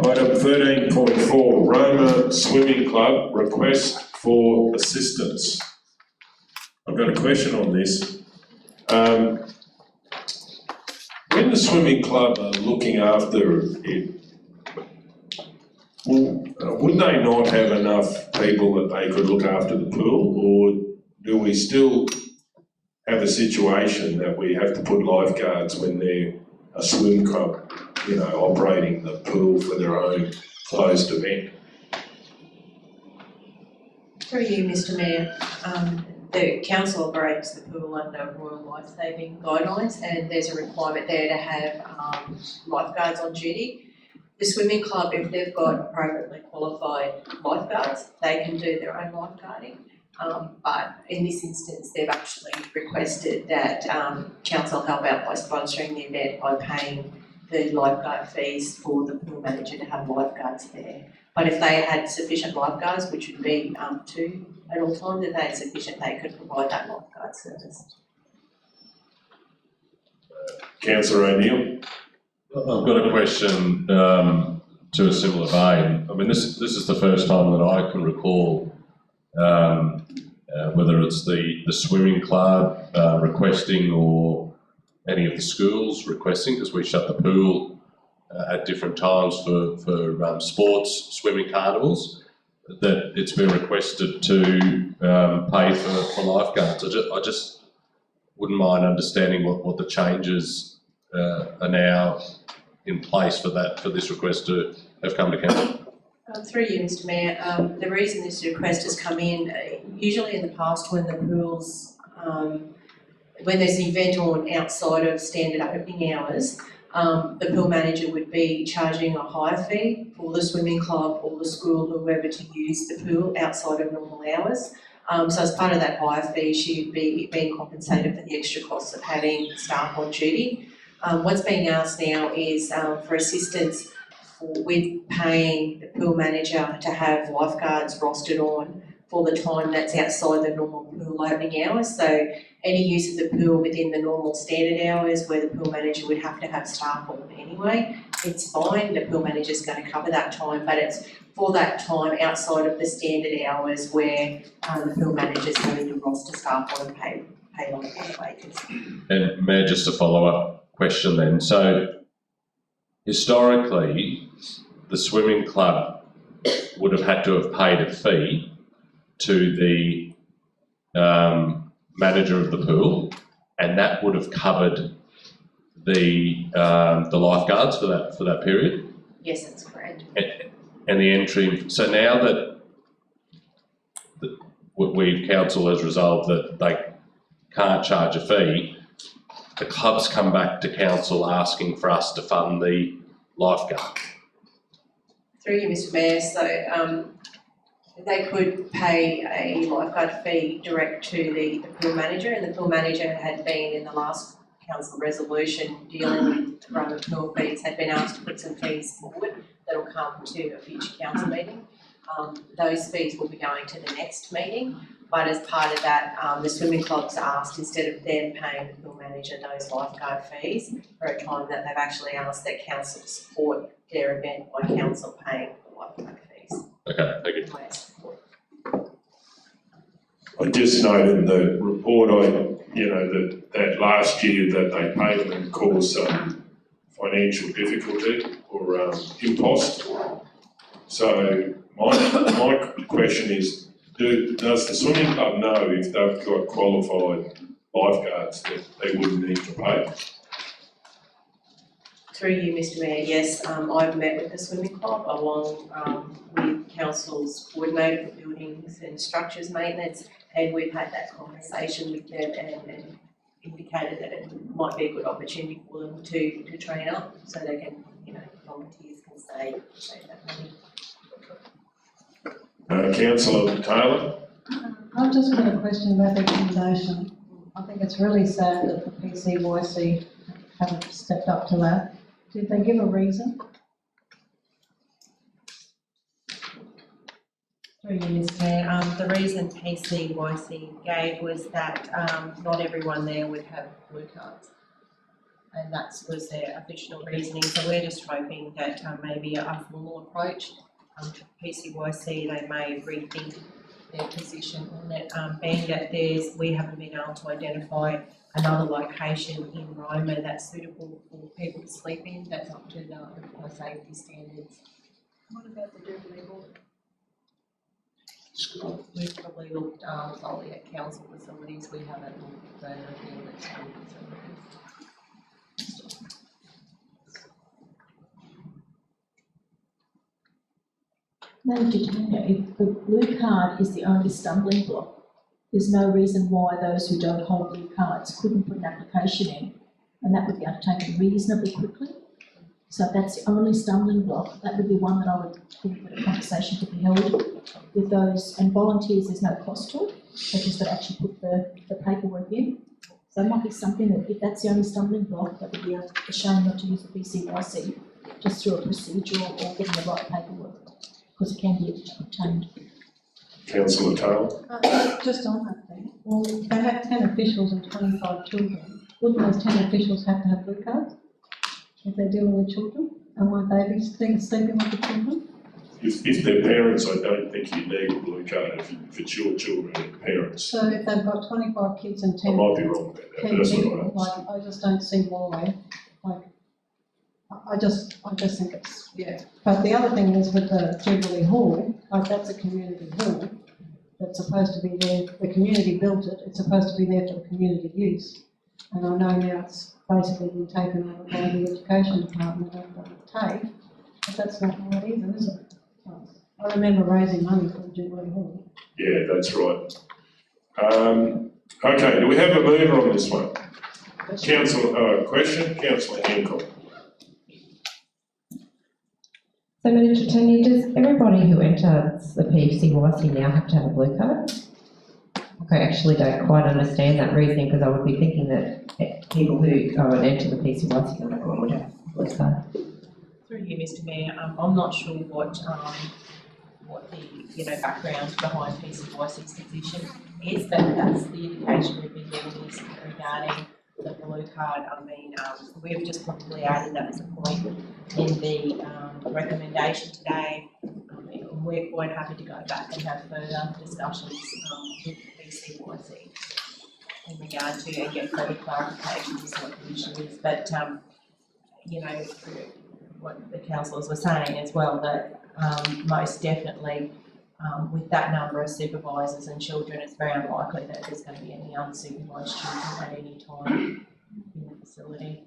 Item 13.4, Roma Swimming Club request for assistance. I've got a question on this. When the swimming club are looking after it, would they not have enough people that they could look after the pool, or do we still have a situation that we have to put lifeguards when they're a swim club, operating the pool for their own closed event? Through you, Mr Mayor, the council operates the pool under Royal Lifesaving Guidelines, and there's a requirement there to have lifeguards on duty. The swimming club, if they've got appropriately qualified lifeguards, they can do their own lifeguarding. But in this instance, they've actually requested that council help out by sponsoring the event by paying the lifeguard fees for the pool manager to have lifeguards there. But if they had sufficient lifeguards, which would be 2 at all times, if they had sufficient, they could provide that lifeguard service. Councillor O'Neill. I've got a question to a similar vein. I mean, this is the first time that I can recall whether it's the swimming club requesting or any of the schools requesting, because we shut the pool at different times for sports, swimming carnivals, that it's been requested to pay for lifeguards. I just wouldn't mind understanding what the changes are now in place for this request to have come to council. Through you, Mr Mayor, the reason this request has come in, usually in the past when the pools, when there's an event on outside of standard opening hours, the pool manager would be charging a higher fee for the swimming club or the school, whoever, to use the pool outside of normal hours. So as part of that higher fee, she would be being compensated for the extra costs of having staff on duty. What's being asked now is for assistance with paying the pool manager to have lifeguards rostered on for the time that's outside the normal pool opening hours. So any use of the pool within the normal standard hours where the pool manager would have to have staff on anyway, it's fine, the pool manager's going to cover that time, but it's for that time outside of the standard hours where the pool manager's having to roster staff on and pay on a vacancy. And Mayor, just a follow-up question then. So historically, the swimming club would have had to have paid a fee to the manager of the pool, and that would have covered the lifeguards for that period. Yes, that's correct. And the entry. So now that council has resolved that they can't charge a fee, the clubs come back to council asking for us to fund the lifeguard. Through you, Mr Mayor, so they could pay a lifeguard fee direct to the pool manager, and the pool manager had been in the last council resolution dealing with Roma pool fees, had been asked to put some fees forward that'll come to a future council meeting. Those fees will be going to the next meeting, but as part of that, the swimming clubs asked, instead of them paying the pool manager those lifeguard fees for a time, that they've actually asked that council support their event by council paying the lifeguard fees. Okay, thank you. I just noted in the report, that last year that they paid them and caused some financial difficulty or impost. So my question is, does the swimming club know if they've got qualified lifeguards that they wouldn't need to pay? Through you, Mr Mayor, yes, I've met with the swimming club along with council's coordinator for buildings and structures maintenance, and we've had that conversation with them and indicated that it might be a good opportunity for them to train up so they can, volunteers can save that money. Councillor Taylor? I've just got a question about the accommodation. I think it's really sad that the PCYC haven't stepped up to that. Did they give a reason? Through you, Mr Mayor, the reason PCYC gave was that not everyone there would have blue cards, and that was their official reasoning. So we're just hoping that maybe a formal approach to PCYC, they may rethink their position on it, being that we haven't been able to identify another location in Roma that's suitable for people to sleep in, that's up to the fire safety standards. What about the Deferred board? We've probably looked solely at council facilities, we haven't looked further afield at school facilities. Madam Detainer, if the blue card is the only stumbling block, there's no reason why those who don't hold blue cards couldn't put an application in, and that would be undertaken reasonably quickly. So if that's the only stumbling block, that would be one that I would think that a conversation could be held with those, and volunteers, there's no cost to it, they just got to actually put the paperwork in. So it might be something that, if that's the only stumbling block, that would be a shame not to use the PCYC just through a procedure or getting the right paperwork, because it can be obtained. Councillor Taylor? Just on that thing, well, they have 10 officials and 25 children. Wouldn't those 10 officials have to have blue cards if they're dealing with children? And won't they be sleeping with the children? if they're parents, I don't think you need a blue card if it's your children and parents. So if they've got 25 kids and I 10 might be wrong about that, 10 but that's what I people, understand. like, I just don't see why, like, I just think it's, yeah. But the other thing is with the Jubilee Hall, like, that's a community hall that's supposed to be there, the community built it, it's supposed to be there for community use. And I know now it's basically been taken over by the education department of the TAFE, but that's not right either, is it? I remember raising money for the Jubilee Hall. Yeah, that's right. Okay, do we have a mover on this one? Question, Councillor Hancock. So, Manager Tony, does everybody who enters the PCYC now have to have a blue card? I actually don't quite understand that reasoning, because I would be thinking that people who go and enter the PCYC would have a blue card. Through you, Mr Mayor, I'm not sure what the background behind PCYC's position is, but that's the indication we've been getting is regarding the blue card. I mean, we've just probably added that as a point in the recommendation today. We're quite happy to go back and have further discussions with PCYC in regard to and get further clarification as to what the issue is. But what the councillors were saying as well, that most definitely with that number of supervisors and children, it's very unlikely that there's going to be any unsupervised children at any time in the facility.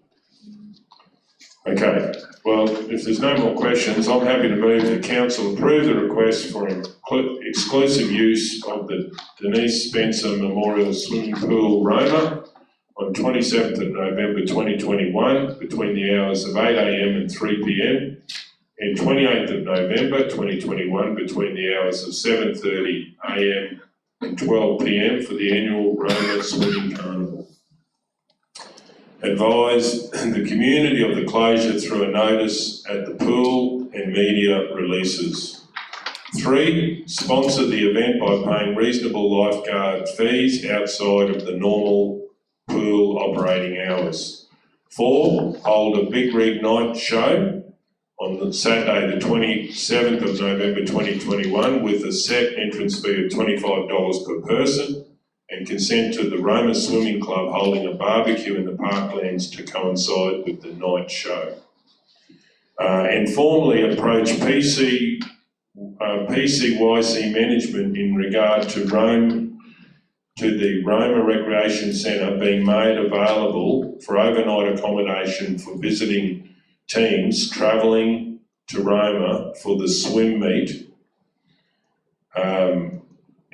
Okay, well, if there's no more questions, I'm happy to move the council approve the request for exclusive use of the Denise Spencer Memorial Swimming Pool, Roma, on 27th of November 2021 between the hours of 8 AM and 3 PM, and 28th of November 2021 between the hours of 7:30 AM and 12 PM for the annual Roma Swimming Carnival. Advise the community of the closure through a notice at the pool and media releases. 3, sponsor the event by paying reasonable lifeguard fees outside of the normal pool operating hours. 4, hold a big rig night show on the Saturday the 27th of November 2021 with a set entrance fee of $25 per person, and consent to the Roma Swimming Club holding a barbecue in the parklands to coincide with the night show. And formally approach PCYC management in regard to the Roma Recreation Centre being made available for overnight accommodation for visiting teams travelling to Roma for the swim meet,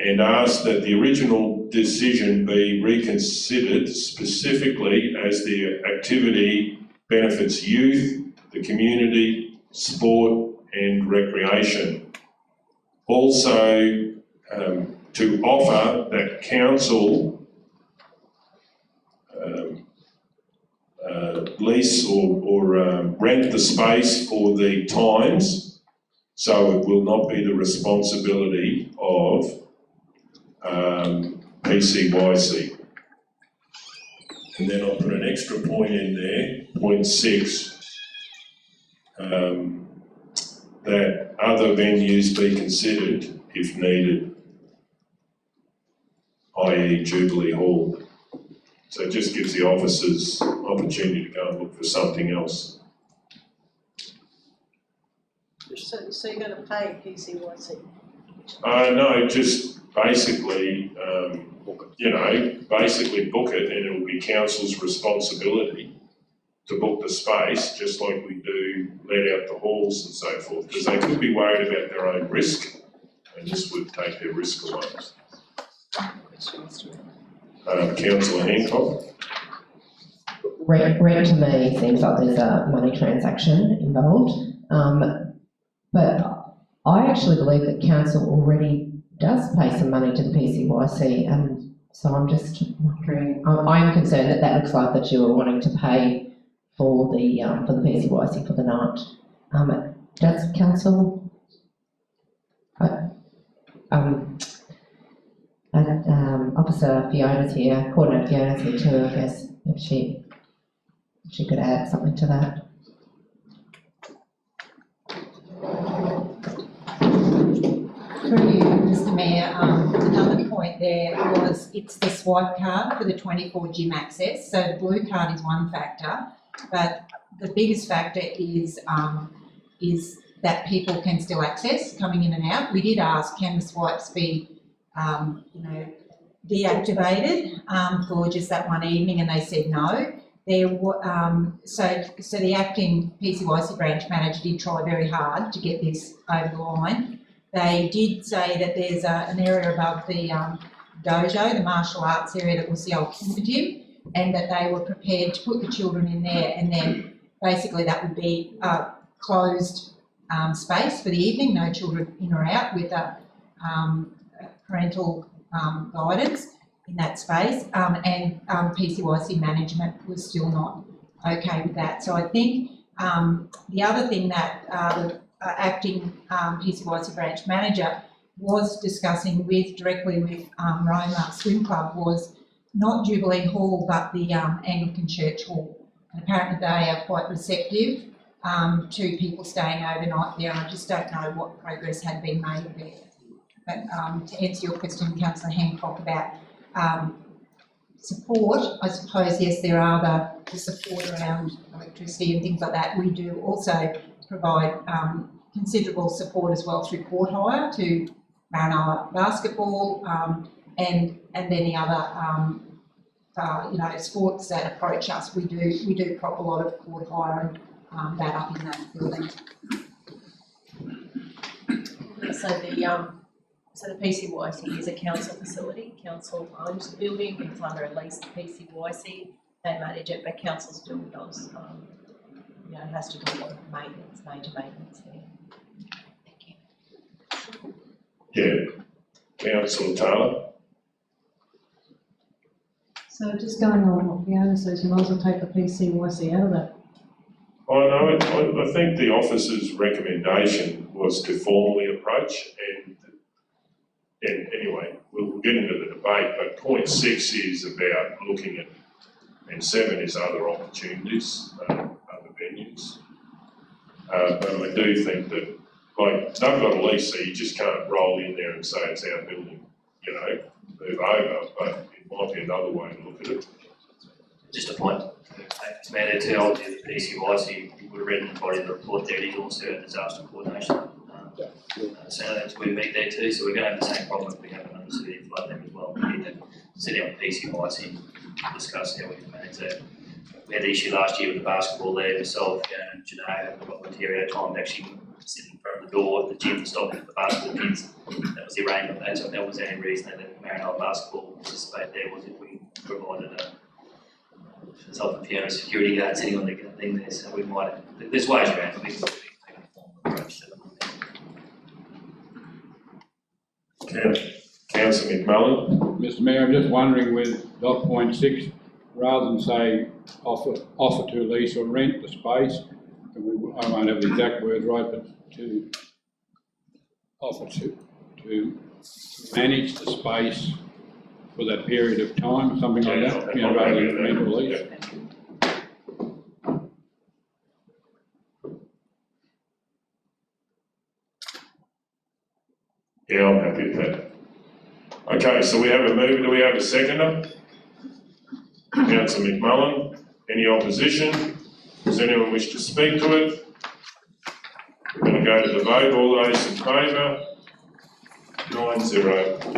and ask that the original decision be reconsidered specifically as the activity benefits youth, the community, sport and recreation. Also, to offer that council lease or rent the space for the times, so it will not be the responsibility of PCYC. And then I'll put an extra point in there, point 6, that other venues be considered if needed, i.e. Jubilee Hall. So it just gives the officers opportunity to go and look for something else. So you're going to pay PCYC? No, just basically, basically book it, and it will be council's responsibility to book the space, just like we do let out the halls and so forth, because they could be worried about their own risk, and this would take their risk away. Councillor Hancock. Rent to me seems like there's a money transaction involved, but I actually believe that council already does pay some money to the PCYC, and so I'm just wondering, I'm concerned that that looks like that you're wanting to pay for the PCYC for the night. Does council, Officer Fiona's here, Coordinator Fiona's here too, I guess, if she could add something to that. through you, Mr Mayor, another point there was it's the swipe card for the 24 gym access. So the blue card is one factor, but the biggest factor is that people can still access coming in and out. We did ask, can the swipes be, deactivated for just that one evening, and they said no. So the acting PCYC branch manager did try very hard to get this over the line. They did say that there's an area above the dojo, the martial arts area that was the old Kimber gym, and that they were prepared to put the children in there, and then basically that would be a closed space for the evening, no children in or out, with a parental guidance in that space, and PCYC management was still not okay with that. So I think the other thing that the acting PCYC branch manager was discussing directly with Roma Swim Club was not Jubilee Hall but the Anglican Church Hall. And apparently they are quite receptive to people staying overnight there. I just don't know what progress had been made there. But to answer your question, Councillor Hancock, about support, I suppose, yes, there are the support around electricity and things like that. We do also provide considerable support as well through court hire to Maranoa basketball and any other sports that approach us. We do prop a lot of court hire and that up in that building. So the PCYC is a council facility. Council owns the building. It's under a lease to PCYC. They manage it, but council still does, has to do a lot of maintenance, major maintenance there. Thank you. Yeah. Councillor Taylor. So just going on what the owner says, you might as well take the PCYC out of that. I think the officer's recommendation was to formally approach, and anyway, we'll get into the debate, but point 6 is about looking at, and 7 is other opportunities, other venues. But I do think that, like, they've got a lease, so you just can't roll in there and say it's our building, move over, but it might be another way to look at it. Just a point. It's matter to tell the PCYC, you would have read in the body of the report there, it is also a disaster coordination. So that's we meet there too, so we're going to have the same problem if we have another severe flood there as well. We need to sit down with PCYC and discuss how we can manage that. We had the issue last year with the basketball there, myself and Janae had a volunteer time to actually sit in front of the door of the gym and stop the basketball kids. That was the arrangement, and so that was the only reason that Maranoa basketball participate there was if we provided a self-contained security guard sitting on the thing there, so we might, there's ways around, but we can take a formal approach to them. Councillor McMullen. Mr Mayor, I'm just wondering with dot point 6, rather than say offer to lease or rent the space, I won't have the exact words right, but to offer to manage the space for that period of time, something like that, rather than rent or lease. Yeah, I'm happy with that. Okay, so we have a mover. Do we have a seconder? Councillor McMullen. Any opposition? Does anyone wish to speak to it? We're going to go to the vote. All those in favour? 9-0.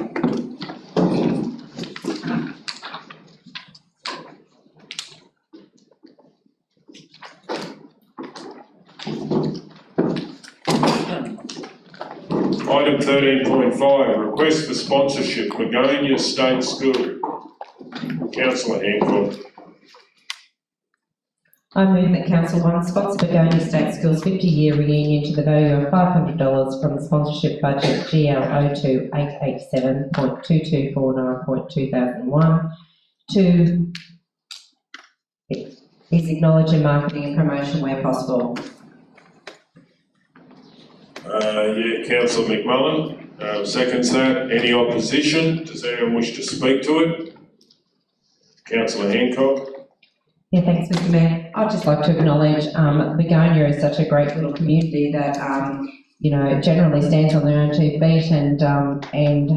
Item 13.5, request for sponsorship, Begonia State School. Councillor Hancock. I move that Council 1 sponsor Begonia State School's 50-year reunion to the value of $500 from the sponsorship budget GL 02887.2249.2001 to is acknowledged in marketing and promotion where possible. Councillor McMullen seconds that. Any opposition? Does anyone wish to speak to it? Councillor Hancock. Yeah, thanks, Mr Mayor. I'd just like to acknowledge Begonia is such a great little community that you know, generally stands on their own 2 feet and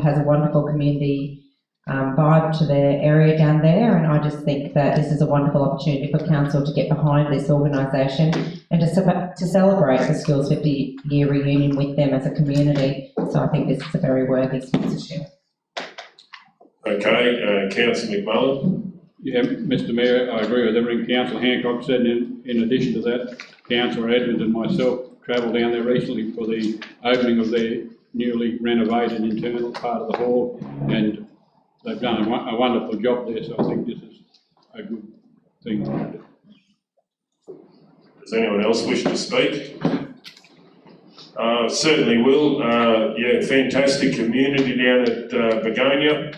has a wonderful community vibe to their area down there. And I just think that this is a wonderful opportunity for council to get behind this organisation and to celebrate the school's 50-year reunion with them as a community. So I think this is a very worthy sponsorship. Okay, Councillor McMullen. Yeah, Mr Mayor, I agree with everything Councillor Hancock said. In addition to that, Councillor Edmonds and myself travelled down there recently for the opening of their newly renovated internal part of the hall, and they've done a wonderful job there, so I think this is a good thing. Does anyone else wish to speak? Certainly will. Yeah, fantastic community down at Begonia.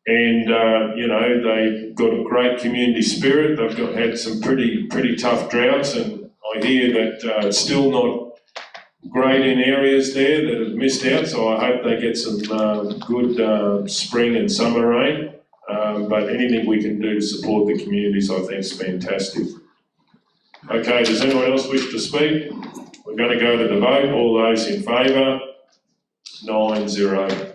And, you know, they've got a great community spirit. They've had some pretty tough droughts, and I hear that it's still not great in areas there that have missed out, so I hope they get some good spring and summer rain. But anything we can do to support the communities I think is fantastic. Okay, does anyone else wish to speak? We're going to go to the vote. All those in favour? 9-0.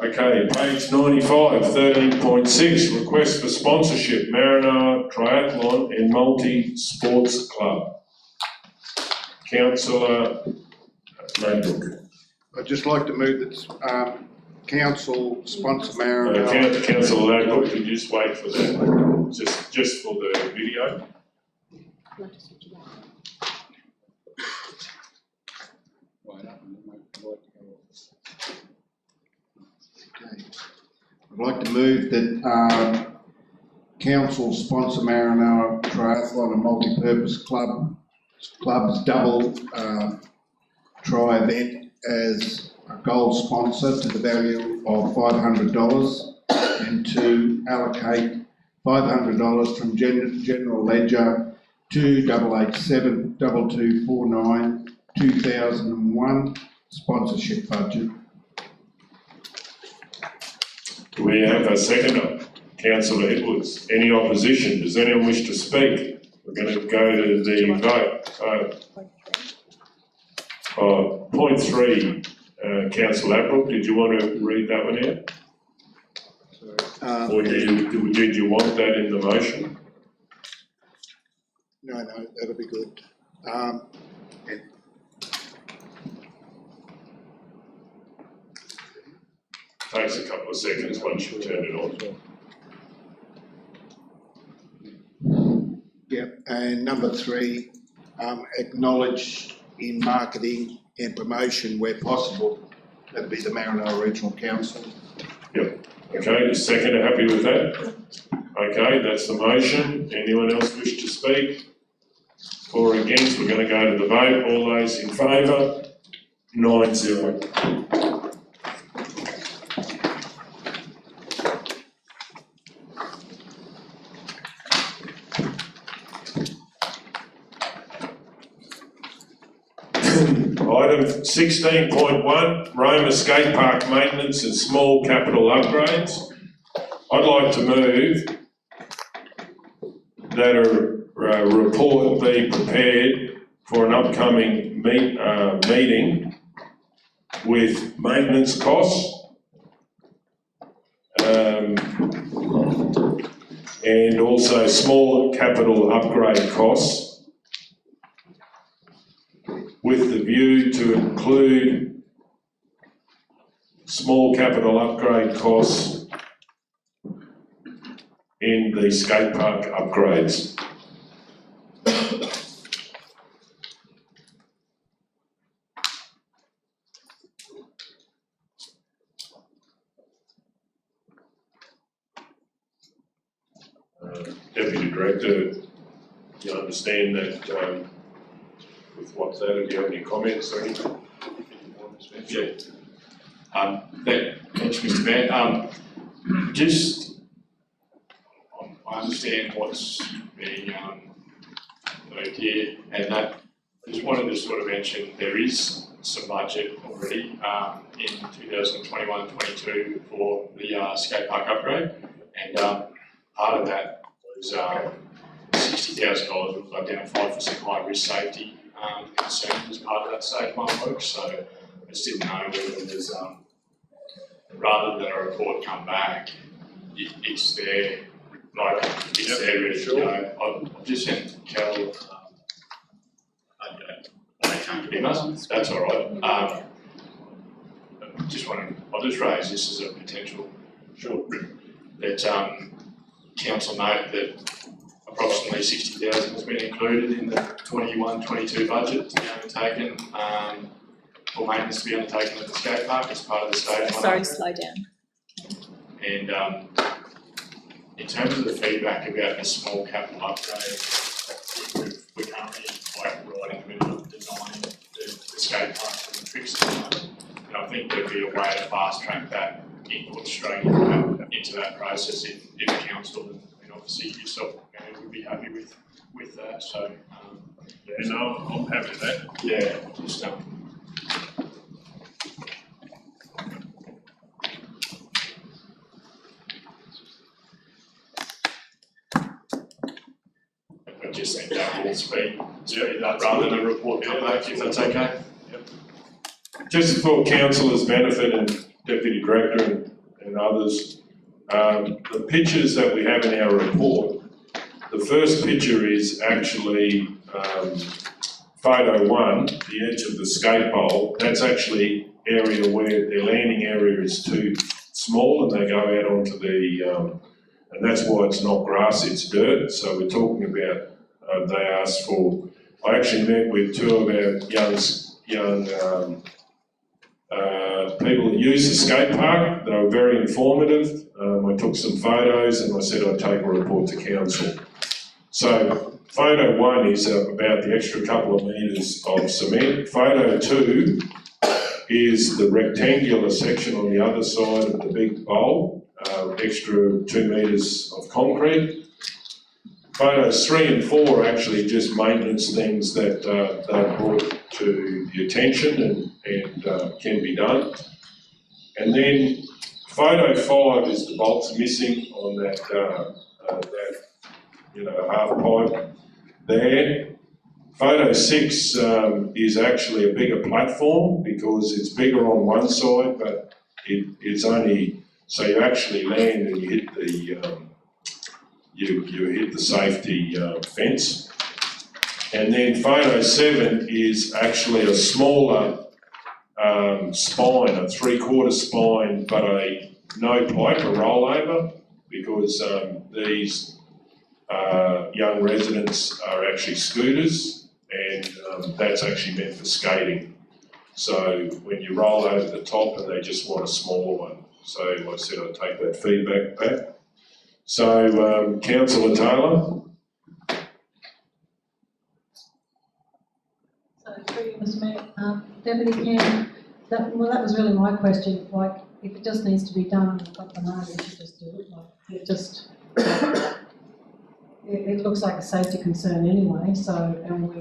Okay, page 95, 13.6, request for sponsorship, Maranoa Triathlon and Multi-Sports Club. Councillor Ladbrook. I'd just like to move that council sponsor Maranoa. Councillor Ladbrook, could you just wait for that, just for the video? I'd like to move that council sponsor Maranoa Triathlon and Multi-Purpose Club's double tri event as a gold sponsor to the value of $500, and to allocate $500 from General Ledger to 887224 2001 sponsorship budget. Do we have a seconder? Councillor Edwards. Any opposition? Does anyone wish to speak? We're going to go to the vote. Point 3, Councillor Ladbrook, did you want to read that one out? Or did you want that in the motion? No, that'll be good. Takes a couple of seconds once you turn it on. Yep, and number 3, acknowledge in marketing and promotion where possible. That'd be the Maranoa Regional Council. Yep. Okay, the seconder happy with that? Okay, that's the motion. Anyone else wish to speak? For or against? We're going to go to the vote. All those in favour? 9-0. Item 16.1, Roma Skate Park Maintenance and Small Capital Upgrades. I'd like to move that a report be prepared for an upcoming meeting with maintenance costs and also small capital upgrade costs, with the view to include small capital upgrade costs in the skate park upgrades. Deputy Director, you understand that with what's added, do you have any comments or anything? Yeah. Thanks, Mr. Mayor. Just, I understand what's being moved here, and that I just wanted to sort of mention there is some budget already in 2021-22 for the skate park upgrade, and part of that was $60,000 was identified for some high risk safety concerned as part of that stage one work, so I just didn't know whether there's, rather than a report come back, it's there, like, it's there ready to go. I've just sent Kel, I can't give us, that's all right. I'll just raise this as a potential that council note that approximately 60,000 has been included in the 21-22 budget to be undertaken, for maintenance to be undertaken at the skate park as part of the stage one. Sorry, slow down. And in terms of the feedback about the small capital upgrade, we're currently right in the middle of designing the skate park and the tricks at the moment. And I think there'd be a way to fast track that input straight into that process if council and obviously yourself would be happy with that. So yeah, no, I'm happy with that. Yeah, just I just think that will speed that rather than a report come back, if that's okay. Just for councillors' benefit and Deputy Director and others, the pictures that we have in our report, the first picture is actually photo 1, the edge of the skate bowl. That's actually area where their landing area is too small and they go out onto the, and that's why it's not grass, it's dirt. So we're talking about, they asked for, I actually met with 2 of our young people that use the skate park. They were very informative. I took some photos and I said I'd take a report to council. So photo 1 is about the extra couple of metres of cement. Photo 2 is the rectangular section on the other side of the big bowl, extra 2 metres of concrete. Photos 3 and 4 are actually just maintenance things that they brought to the attention and can be done. And then photo 5 is the bolts missing on that half pipe there. Photo 6 is actually a bigger platform because it's bigger on one side, but it's only, so you actually land and you hit the you hit the safety fence. And then photo 7 is actually a smaller spine, a 3/4 spine, but a no pipe, a rollover, because these young residents are actually scooters, and that's actually meant for skating. So when you roll over the top and they just want a smaller one. So I said I'd take that feedback back. So Councillor Taylor. So through you, Mr. Mayor, Deputy Cam, that was really my question. Like, if it just needs to be done, we've got the money, we should just do it. Like, it just, it looks like a safety concern anyway. So, and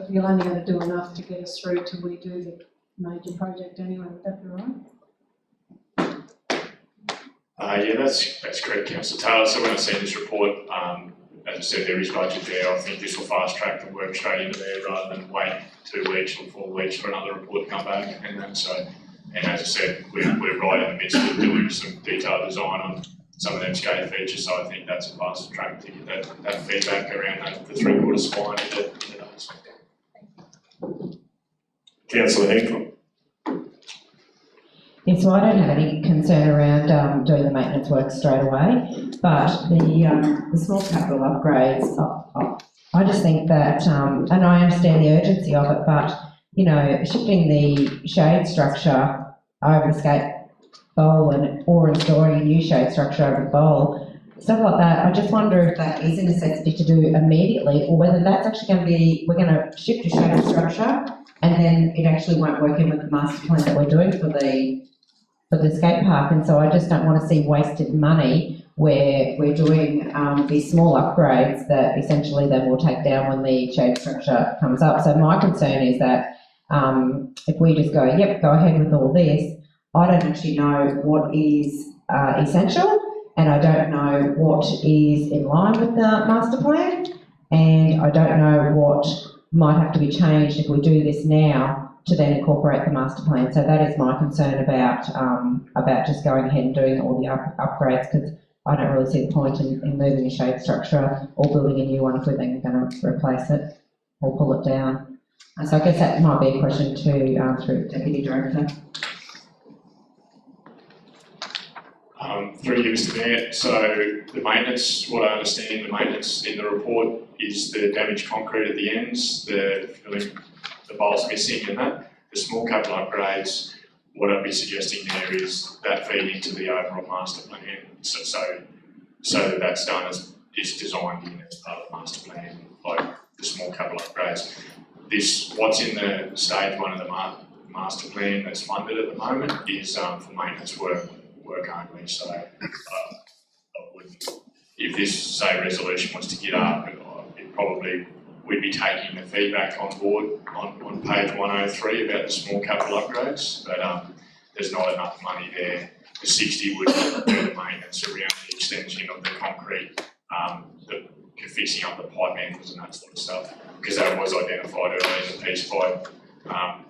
you're only going to do enough to get us through till we do the major project anyway. Would that be right? Yeah, that's correct, Councillor Taylor. So when I see this report, as I said, there is budget there. I think this will fast track the work straight into there rather than wait 2 weeks or 4 weeks for another report to come back. And as I said, we're right in the midst of doing some detailed design on some of them skating features. So I think that's a fast track to get that feedback around the 3/4 spine into those. Councillor Hinkle. Yeah, so I don't have any concern around doing the maintenance work straight away, but the small capital upgrades, I just think that, and I understand the urgency of it, but, shifting the shade structure over the skate bowl or installing a new shade structure over the bowl, stuff like that, I just wonder if that is a necessity to do immediately, or whether that's actually going to be, we're going to shift the shade structure and then it actually won't work in with the master plan that we're doing for the skate park. And so I just don't want to see wasted money where we're doing these small upgrades that essentially then we'll take down when the shade structure comes up. So my concern is that if we just go, yep, go ahead with all this, I don't actually know what is essential, and I don't know what is in line with the master plan, and I don't know what might have to be changed if we do this now to then incorporate the master plan. So that is my concern about just going ahead and doing all the upgrades, because I don't really see the point in moving a shade structure or building a new one if we're then going to replace it or pull it down. So I guess that might be a question to through Deputy Director. Through you, Mr. Mayor, so the maintenance, what I understand, the maintenance in the report is the damaged concrete at the ends, the bowls missing and that. The small capital upgrades, what I'd be suggesting there is that feed into the overall master plan, so that that's done as, is designed in as part of the master plan, like the small capital upgrades. This, what's in the stage one of the master plan that's funded at the moment is for maintenance work only, so I wouldn't, if this, say, resolution was to get up, it probably, we'd be taking the feedback on board on page 103 about the small capital upgrades, but there's not enough money there. The 60 would do the maintenance around the extension of the concrete, fixing up the pipe ankles and that sort of stuff, because that was identified earlier in the piece by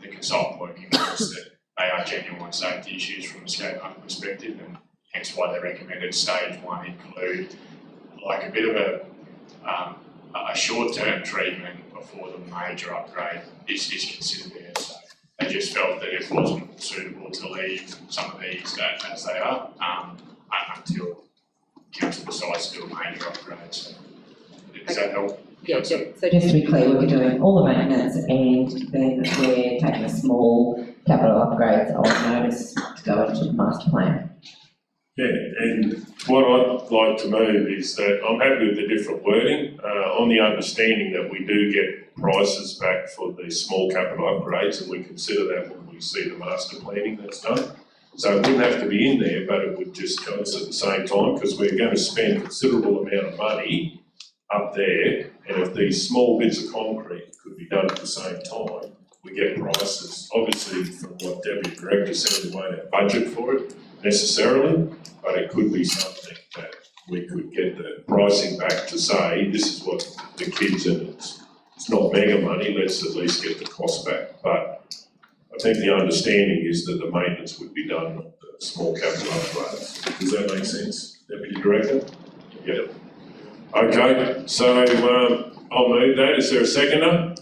the consultant working with us that they are genuine safety issues from a skate park perspective, and hence why they recommended stage one include like a bit of a short-term treatment before the major upgrade is considered there. So they just felt that it wasn't suitable to leave some of these as they are until council decides to do a major upgrade. So does that help? Yeah, so just to be clear, we're doing all the maintenance and then we're taking a small capital upgrades on notice to go into the master plan. Yeah, and what I'd like to move is that I'm happy with the different wording, on the understanding that we do get prices back for the small capital upgrades, and we consider that when we see the master planning that's done. So it wouldn't have to be in there, but it would just tell us at the same time, because we're going to spend a considerable amount of money up there, and if these small bits of concrete could be done at the same time, we get prices. Obviously, from what Deputy Director said, we won't have budget for it necessarily, but it could be something that we could get the pricing back to say, this is what the kids, and it's not mega money, let's at least get the cost back. But I think the understanding is that the maintenance would be done on the small capital upgrades. Does that make sense, Deputy Director? Yeah. Okay, so I'll move that. Is there a seconder?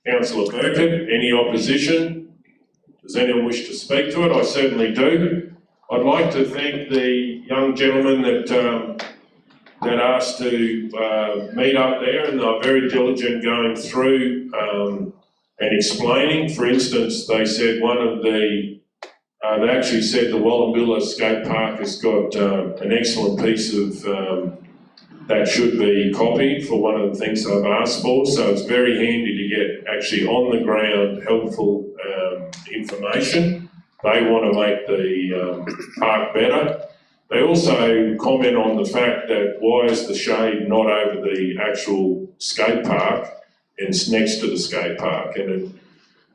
Councillor Burkett, any opposition? Does anyone wish to speak to it? I certainly do. I'd like to thank the young gentleman that asked to meet up there, and they're very diligent going through and explaining. For instance, they said one of the, they actually said the Wallumbilla Skate Park has got an excellent piece of that should be copied for one of the things I've asked for, so it's very handy to get actually on the ground helpful information. They want to make the park better. They also comment on the fact that why is the shade not over the actual skate park and it's next to the skate park, and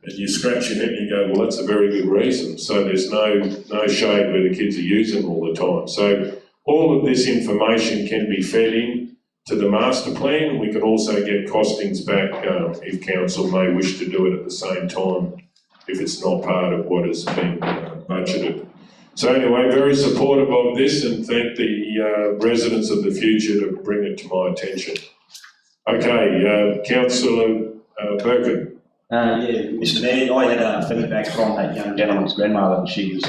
you scratch your head and you go, well, that's a very good reason. So there's no shade where the kids are using all the time. So all of this information can be fed in to the master plan. We can also get costings back if council may wish to do it at the same time if it's not part of what has been budgeted. So anyway, very supportive of this, and thank the residents of the future to bring it to my attention. Okay, Councillor Burkett. Yeah, Mr. Mayor, I had feedback from that young gentleman's grandmother, and she was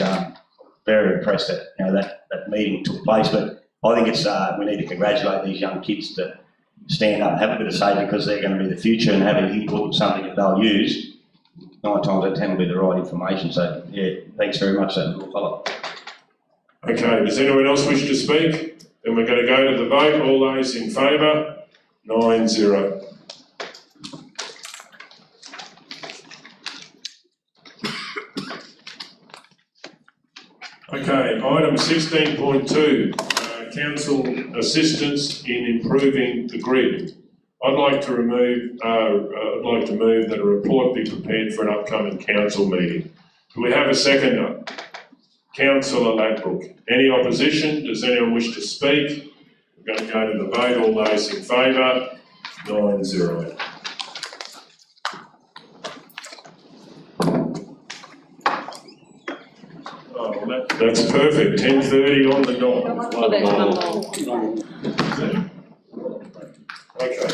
very impressed that that meeting took place. But I think it's we need to congratulate these young kids to stand up and have a bit of say, because they're going to be the future, and having input in something that they'll use 9 times out of 10 will be the right information. So yeah, thanks very much, that little fellow. Okay, does anyone else wish to speak? Then we're going to go to the vote. All those in favour? 9-0. Okay, item 16.2, council assistance in improving the grid. I'd like to move that a report be prepared for an upcoming council meeting. Do we have a seconder? Councillor Ladbrook. Any opposition? Does anyone wish to speak? We're going to go to the vote. All those in favour? 9-0. That's perfect, 10:30 on the dot. Well, there's one more. Okay.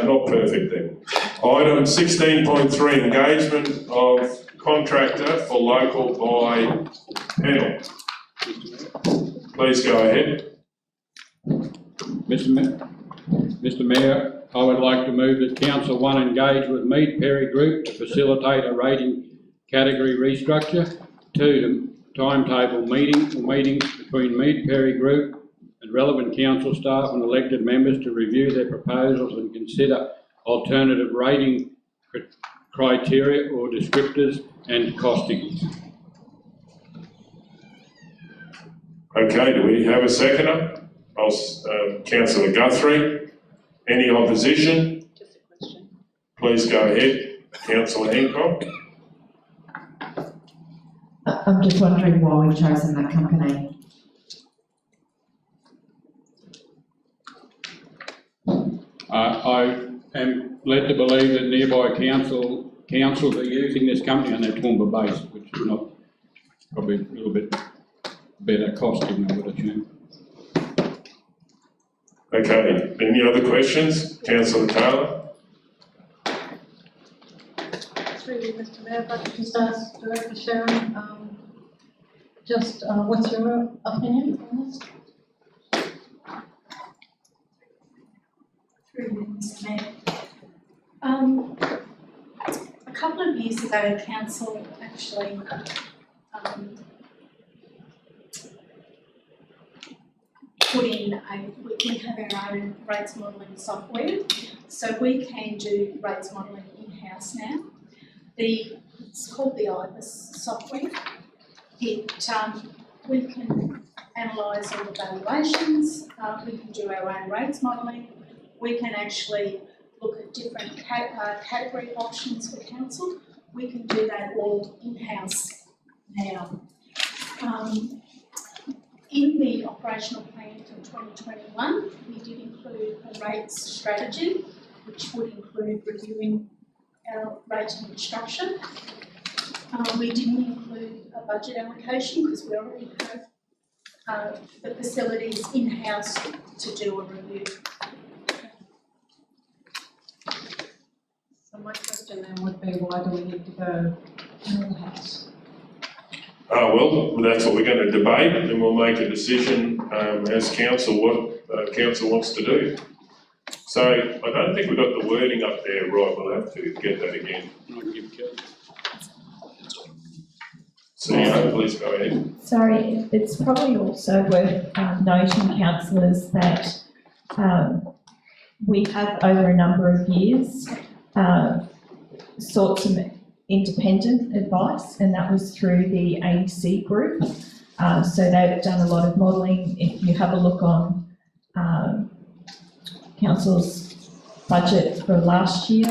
Not perfect then. Item 16.3, engagement of contractor for local buy panel. Please go ahead. Mr Mayor, I would like to move that Council 1 engage with Mead Perry Group to facilitate a rating category restructure. 2, timetable meetings between Mead Perry Group and relevant council staff and elected members to review their proposals and consider alternative rating criteria or descriptors and costings. Okay, do we have a seconder? Councillor Guthrie. Any opposition? Just a question. Please go ahead. Councillor Hancock. I'm just wondering why we've chosen that company. I am led to believe that nearby councils are using this company on their Toowoomba base, which is not probably a little bit better costing, I would assume. Okay, any other questions? Councillor Taylor? Through you, Mr Mayor, if I could just ask Director Sharon, what's your opinion on this? Through you, Mr Mayor. A couple of years ago, Council actually put in we have our own rates modelling software, so we can do rates modelling in-house now. It's called the IBIS software. We can analyse all the valuations, we can do our own rates modelling, we can actually look at different category options for council. We can do that all in-house now. In the operational plan for 2021, we did include a rates strategy, which would include reviewing our rating structure. We didn't include a budget allocation because we already have the facilities in-house to do a review. So my question then would be, why do we need to go in-house? Well, that's what we're going to debate, and we'll make a decision as council what council wants to do. So I don't think we've got the wording up there right. We'll have to get that again. CEO, please go ahead. Sorry, it's probably also worth noting, councillors, that we have over a number of years sought some independent advice, and that was through the AEC group. So they've done a lot of modelling. If you have a look on council's budget for last year,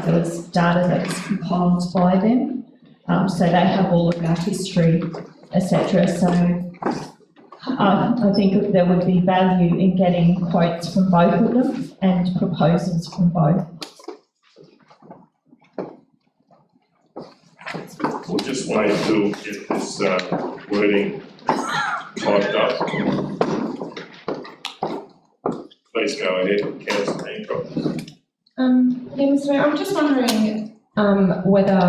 there was data that was compiled by them. So they have all of our history, etc. So I think there would be value in getting quotes from both of them and proposals from both. We'll just wait until we get this wording typed up. Please go ahead, Councillor Hancock. Yeah, Mr Mayor, I'm just wondering whether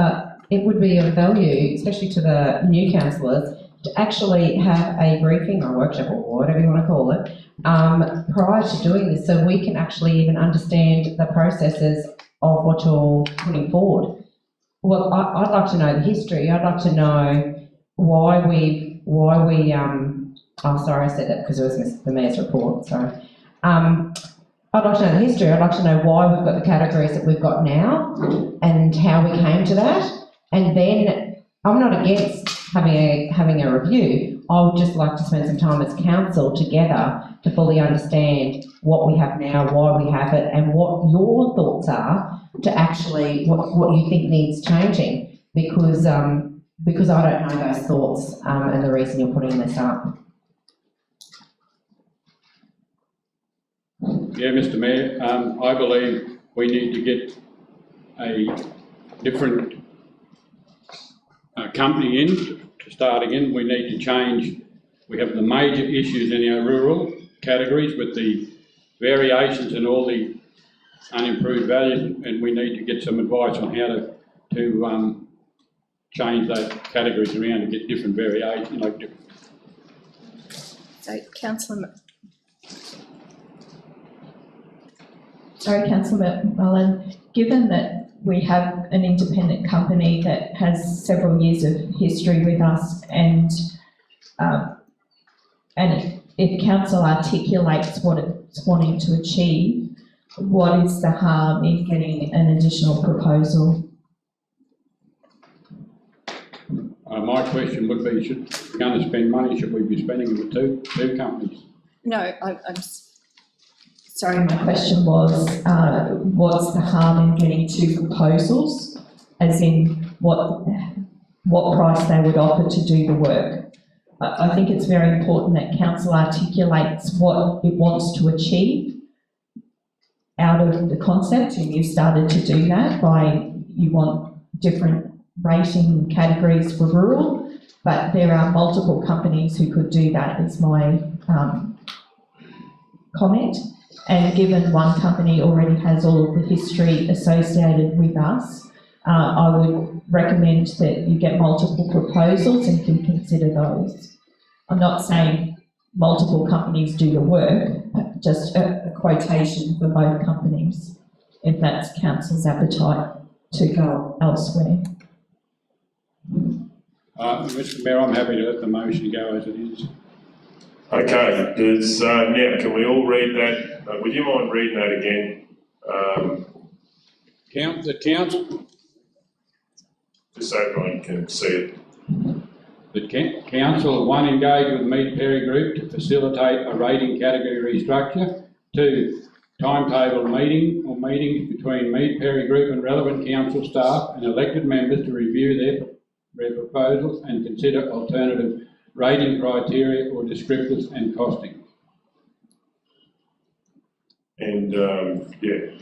it would be of value, especially to the new councillors, to actually have a briefing or workshop or whatever you want to call it, prior to doing this, so we can actually even understand the processes of what you're putting forward. Well, I'd like to know the history. I'd like to know why we, oh, sorry, I said that because it was the Mayor's report, sorry. I'd like to know the history. I'd like to know why we've got the categories that we've got now and how we came to that. And then I'm not against having a review. I would just like to spend some time as council together to fully understand what we have now, why we have it, and what your thoughts are to actually what you think needs changing, because I don't know those thoughts and the reason you're putting this up. Yeah, Mr Mayor, I believe we need to get a different company in to start again, we need to change, we have the major issues in our rural categories with the variations and all the unimproved values, and we need to get some advice on how to change those categories around to get different variation, like different. So Councillor Mullen, given that we have an independent company that has several years of history with us, and if council articulates what it's wanting to achieve, what is the harm in getting an additional proposal? My question would be, should we're going to spend money, should we be spending it with two companies? No, I'm Sorry, my question was, what's the harm in getting two proposals, as in what price they would offer to do the work? I think it's very important that council articulates what it wants to achieve out of the concept, and you've started to do that by, you want different rating categories for rural, but there are multiple companies who could do that, is my comment. And given one company already has all of the history associated with us, I would recommend that you get multiple proposals and can consider those. I'm not saying multiple companies do the work, just a quotation for both companies, if that's council's appetite to go elsewhere. Mr. Mayor, I'm happy to let the motion go as it is. Okay, now can we all read that? Would you mind reading that again? The council. Just so everyone can see it. The council, 1, engage with Mead Perry Group to facilitate a rating category restructure. 2, timetable meetings between Mead Perry Group and relevant council staff and elected members to review their proposals and consider alternative rating criteria or descriptors and costing. And,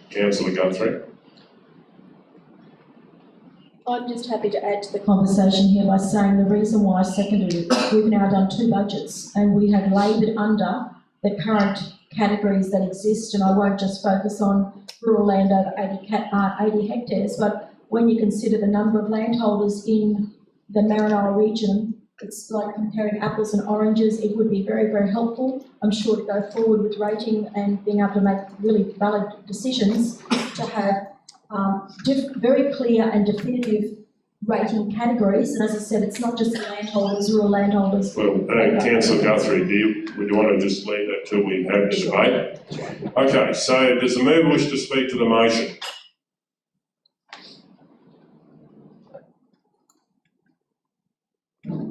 Councillor Guthrie. I'm just happy to add to the conversation here by saying the reason why I seconded it, we've now done 2 budgets and we have laboured under the current categories that exist, and I won't just focus on rural land over 80 hectares, but when you consider the number of landholders in the Maranoa region, it's like comparing apples and oranges. It would be very, very helpful, I'm sure, to go forward with rating and being able to make really valid decisions, to have very clear and definitive rating categories. And as I said, it's not just landholders, rural landholders. Well, Councillor Guthrie, would you want to just leave that till we have the debate? Okay, so does the mover wish to speak to the motion?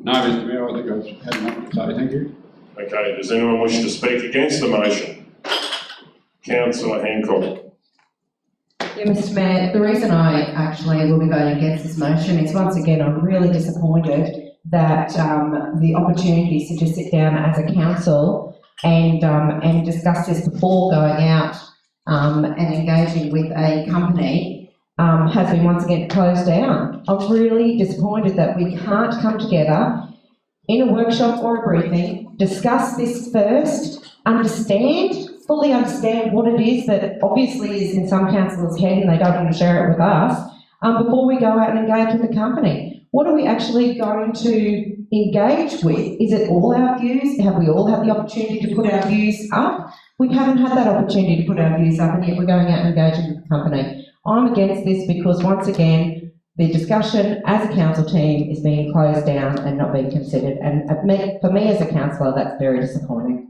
No, Mr. Mayor, I think I've had enough to say, thank you. Okay, does anyone wish to speak against the motion? Councillor Hancock. Yeah, Mr. Mayor, the reason I actually will be voting against this motion is, once again, I'm really disappointed that the opportunities to just sit down as a council and discuss this before going out and engaging with a company has been once again closed down. I'm really disappointed that we can't come together in a workshop or a briefing, discuss this first, fully understand what it is that obviously is in some councillors' head and they don't want to share it with us, before we go out and engage with the company. What are we actually going to engage with? Is it all our views? Have we all had the opportunity to put our views up? We haven't had that opportunity to put our views up, and yet we're going out and engaging with the company. I'm against this because, once again, the discussion as a council team is being closed down and not being considered, and for me as a councillor, that's very disappointing.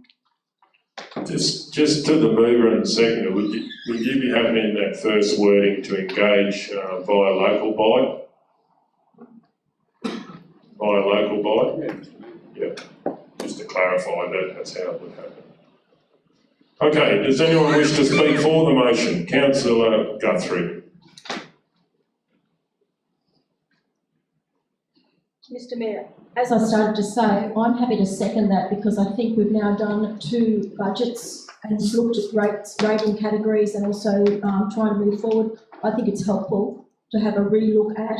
Just to the mover and seconder, would you be happy in that first wording to engage via local buy? Via local buy? Yeah. Just to clarify that's how it would happen. Okay, does anyone wish to speak for the motion? Councillor Guthrie. Mr. Mayor, as I started to say, I'm happy to second that because I think we've now done 2 budgets and looked at rating categories and also trying to move forward. I think it's helpful to have a re-look at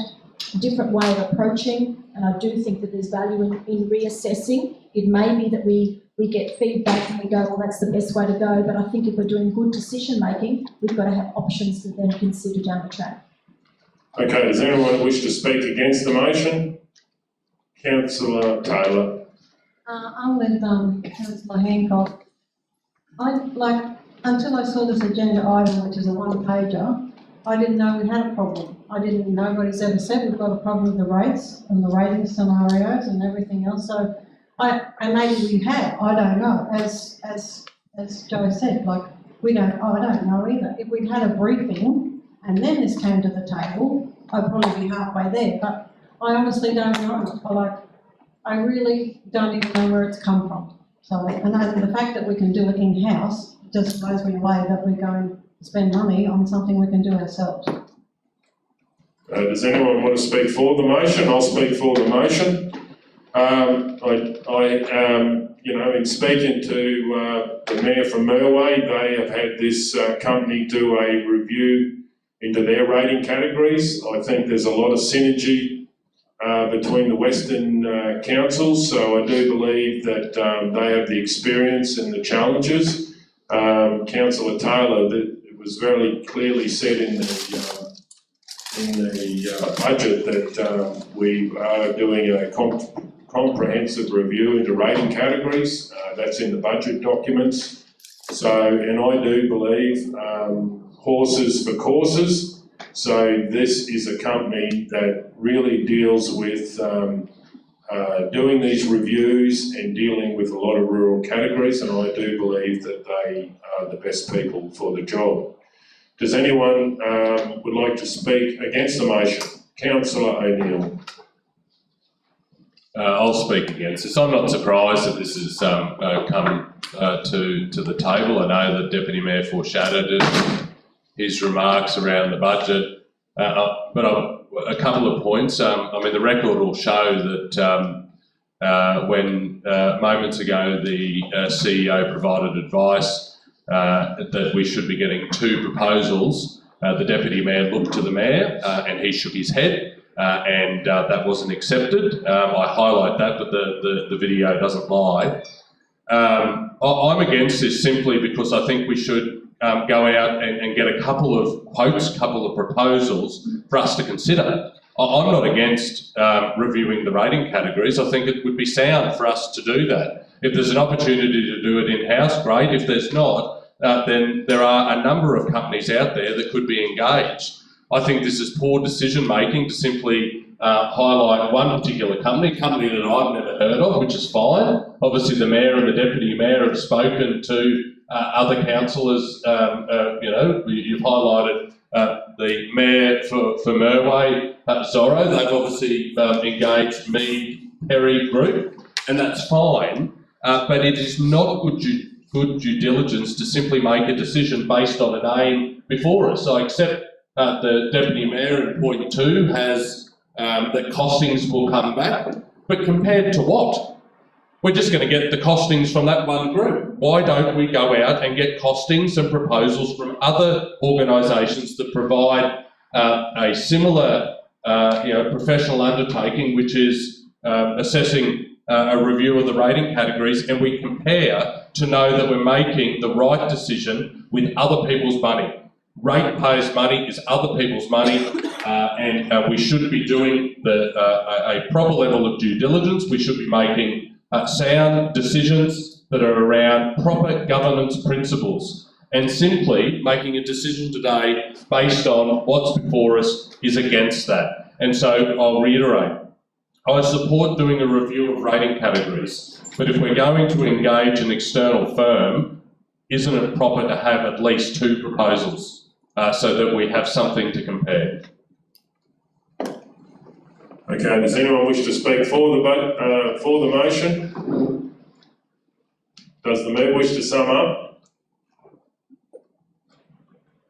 a different way of approaching and I do think that there's value in reassessing. It may be that we get feedback and we go, well, that's the best way to go, but I think if we're doing good decision making, we've got to have options to then consider down the track. Okay, does anyone wish to speak against the motion? Councillor Taylor. I'm with Councillor Hancock. Until I saw this agenda item, which is a one-pager, I didn't know we had a problem. Nobody's ever said we've got a problem with the rates and the rating scenarios and everything else. So, and maybe we have. I don't know. As Joe said, I don't know either. If we'd had a briefing and then this came to the table, I'd probably be halfway there. But I honestly don't know. I really don't even know where it's come from. So, and the fact that we can do it in-house just blows me away that we're going to spend money on something we can do ourselves. Does anyone want to speak for the motion? I'll speak for the motion. In speaking to the Mayor from Merway, they have had this company do a review into their rating categories. I think there's a lot of synergy between the Western councils, so I do believe that they have the experience and the challenges. Councillor Taylor, it was very clearly said in the budget that we are doing a comprehensive review into rating categories. That's in the budget documents. So, and I do believe horses for courses. So this is a company that really deals with doing these reviews and dealing with a lot of rural categories, and I do believe that they are the best people for the job. Does anyone would like to speak against the motion? Councillor O'Neill. I'll speak against this. I'm not surprised that this has come to the table. I know the Deputy Mayor foreshadowed his remarks around the budget, but a couple of points. The record will show that when moments ago the CEO provided advice that we should be getting 2 proposals, the Deputy Mayor looked to the Mayor and he shook his head. And that wasn't accepted. I highlight that, but the video doesn't lie. I'm against this simply because I think we should go out and get a couple of quotes, couple of proposals for us to consider. I'm not against reviewing the rating categories. I think it would be sound for us to do that. If there's an opportunity to do it in-house, great. If there's not, then there are a number of companies out there that could be engaged. I think this is poor decision-making to simply highlight one particular company that I've never heard of, which is fine. Obviously, the Mayor and the Deputy Mayor have spoken to other councillors. You've highlighted the Mayor for Merway, Zorro. They've obviously engaged me, Perry Group, and that's fine. But it is not good due diligence to simply make a decision based on a name before us. I accept the Deputy Mayor in point 2 has that costings will come back, but compared to what? We're just going to get the costings from that one group. Why don't we go out and get costings and proposals from other organisations that provide a similar professional undertaking, which is assessing a review of the rating categories, and we compare to know that we're making the right decision with other people's money. Ratepayers' money is other people's money, and we should be doing a proper level of due diligence. We should be making sound decisions that are around proper governance principles, and simply making a decision today based on what's before us is against that. And so I'll reiterate, I support doing a review of rating categories, but if we're going to engage an external firm, isn't it proper to have at least 2 proposals? So that we have something to compare. Okay, does anyone wish to speak for the motion? Does the Mayor wish to sum up?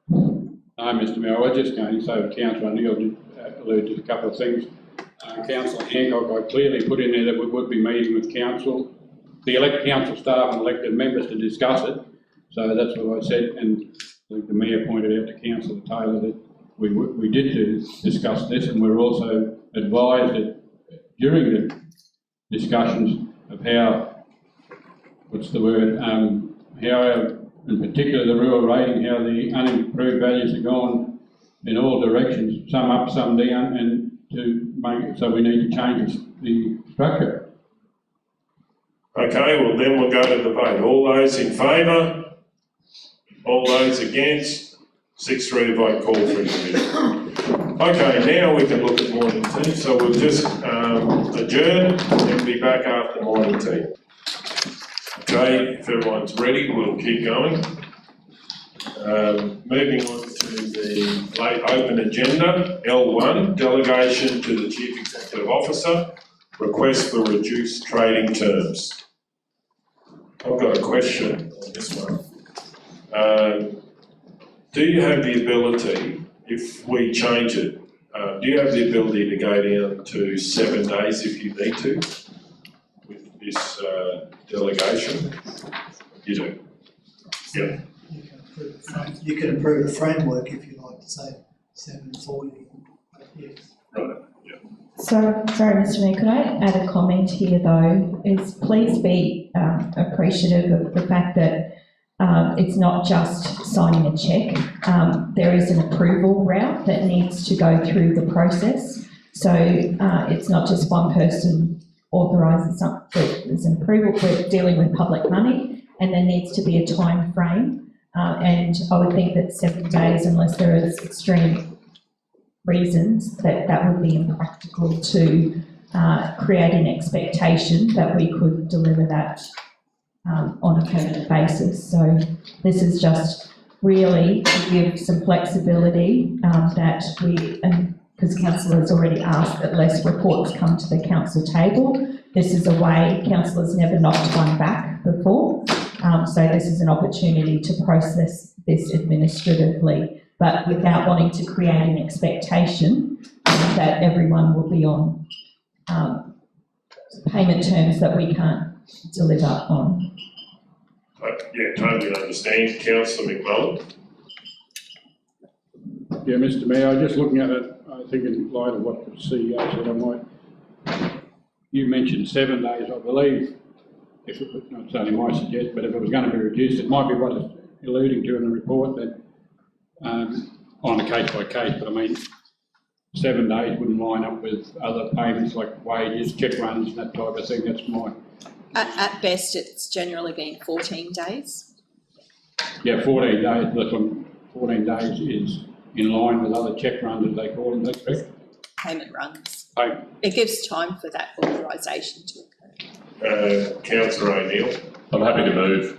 No, Mr Mayor, I was just going to say to Councillor O'Neill did allude to a couple of things. Councillor Hancock, I clearly put in there that we would be meeting with council, the council staff and elected members to discuss it. So that's what I said, and I think the Mayor pointed out to Councillor Taylor that we did discuss this, and we're also advised that during the discussions of how, how, in particular the rural rating, how the unimproved values are gone in all directions, some up, some down, and to make it so we need to change the structure. Okay, well then we'll go to the vote. All those in favour? All those against? 6-3 vote call for division. Okay, now we can look at morning tea, so we'll just adjourn and be back after morning tea. Okay, if everyone's ready, we'll keep going. Moving on to the late open agenda, L1, delegation to the Chief Executive Officer, request for reduced trading terms. I've got a question on this one. Do you have the ability, if we change it, do you have the ability to go down to 7 days if you need to with this delegation? You do? Yeah. You can approve a framework if you like to say 740, but yes. Right, yeah. Sorry, Mr. Mayor, could I add a comment here though? Is please be appreciative of the fact that it's not just signing a cheque. There is an approval route that needs to go through the process. So it's not just one person authorising something. There's an approval. We're dealing with public money, and there needs to be a time frame. And I would think that 7 days, unless there is extreme reasons, that would be impractical to create an expectation that we could deliver that on a permanent basis. So this is just really to give some flexibility that we, and because council has already asked that less reports come to the council table. This is a way council has never knocked one back before. So this is an opportunity to process this administratively, but without wanting to create an expectation that everyone will be on payment terms that we can't deliver on. Yeah, totally understand. Councillor McMullen? Yeah, Mr. Mayor, I'm just looking at it, I think in light of what the CEO said, you mentioned 7 days, I believe. If it was, not only my suggestion, but if it was going to be reduced, it might be what it's alluding to in the report that on a case by case, but I mean, 7 days wouldn't line up with other payments like wages, check runs and that type of thing. That's my... At best, it's generally been 14 days. Yeah, 14 days, that's what 14 days is in line with other check runs as they call them, that's correct? Payment runs. Payment. It gives time for that authorisation to occur. Councillor O'Neill? I'm happy to move.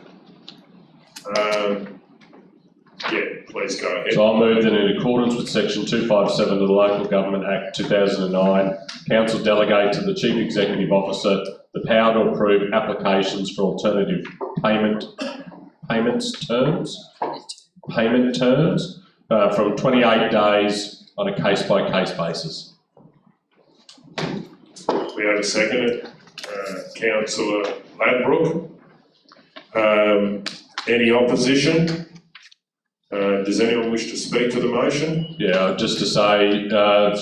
Yeah, please go ahead. So I'll move that in accordance with section 257 of the Local Government Act 2009, Council delegate to the Chief Executive Officer the power to approve applications for alternative payment terms from 28 days on a case-by-case basis. We have a second. Councillor Ladbrook. Any opposition? Does anyone wish to speak to the motion? Yeah, just to say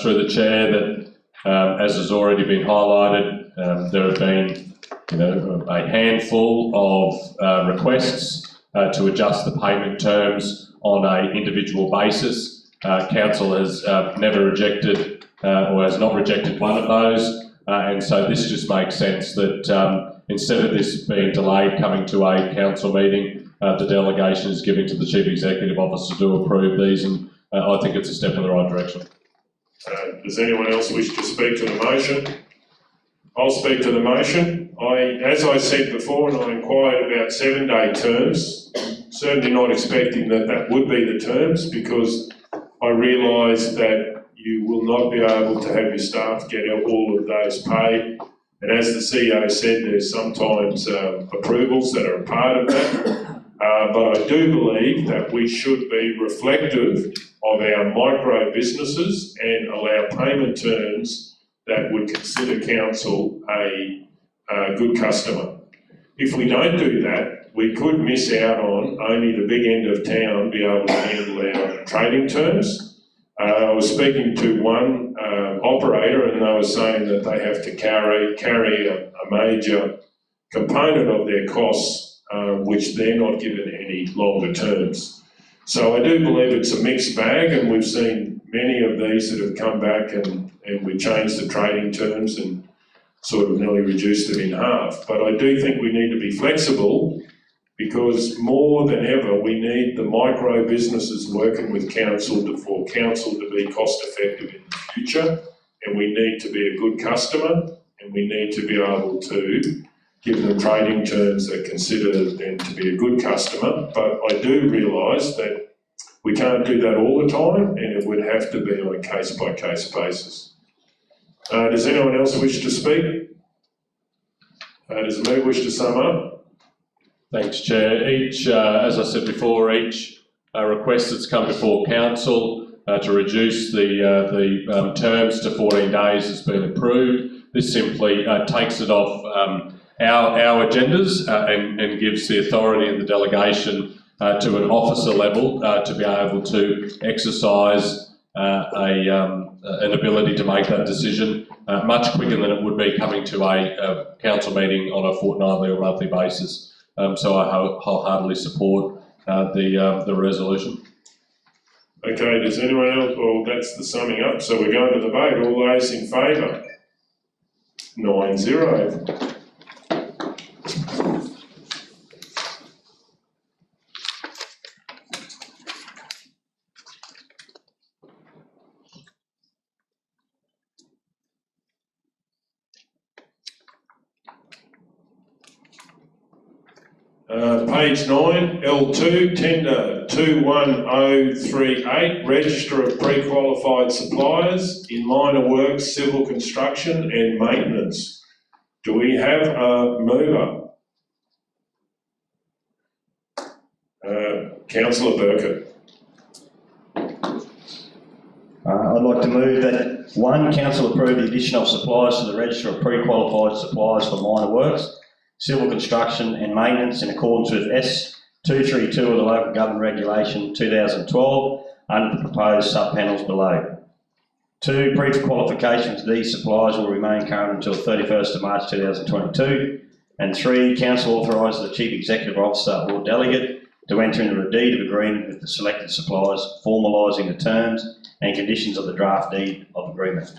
through the chair that as has already been highlighted, there have been a handful of requests to adjust the payment terms on an individual basis. Council has never rejected or has not rejected one of those. And so this just makes sense that instead of this being delayed coming to a council meeting, the delegation is given to the Chief Executive Officer to approve these, and I think it's a step in the right direction. Does anyone else wish to speak to the motion? I'll speak to the motion. As I said before, and I inquired about 7-day terms, certainly not expecting that would be the terms, because I realise that you will not be able to have your staff get all of those paid. And as the CEO said, there's sometimes approvals that are a part of that. But I do believe that we should be reflective of our micro businesses and allow payment terms that would consider council a good customer. If we don't do that, we could miss out on only the big end of town be able to handle our trading terms. I was speaking to one operator, and they were saying that they have to carry a major component of their costs, which they're not given any longer terms. So I do believe it's a mixed bag, and we've seen many of these that have come back and we changed the trading terms and sort of nearly reduced them in half. But I do think we need to be flexible, because more than ever we need the micro businesses working with council for council to be cost effective in the future, and we need to be a good customer, and we need to be able to give them trading terms that consider them to be a good customer. But I do realise that we can't do that all the time, and it would have to be on a case-by-case basis. Does anyone else wish to speak? Does the mayor wish to sum up? Thanks, Chair. Each, as I said before, each request that's come before council to reduce the terms to 14 days has been approved. This simply takes it off our agendas and gives the authority and the delegation to an officer level to be able to exercise an ability to make that decision much quicker than it would be coming to a council meeting on a fortnightly or monthly basis. So I wholeheartedly support the resolution. Okay, does anyone else? Well, that's the summing up. So we're going to the vote. All those in favour? 9-0. Page 9, L2, tender 21038, register of pre-qualified suppliers in minor works, civil construction and maintenance. Do we have a mover? Councillor Burkett. I'd like to move that 1, council approve the addition of suppliers to the register of pre-qualified suppliers for minor works, civil construction and maintenance in accordance with S232 of the Local Government Regulation 2012 under the proposed sub-panels below. 2, pre-qualifications of these suppliers will remain current until 31st of March 2022. And 3, council authorises the Chief Executive Officer or Delegate to enter into a deed of agreement with the selected suppliers, formalising the terms and conditions of the draft deed of agreement.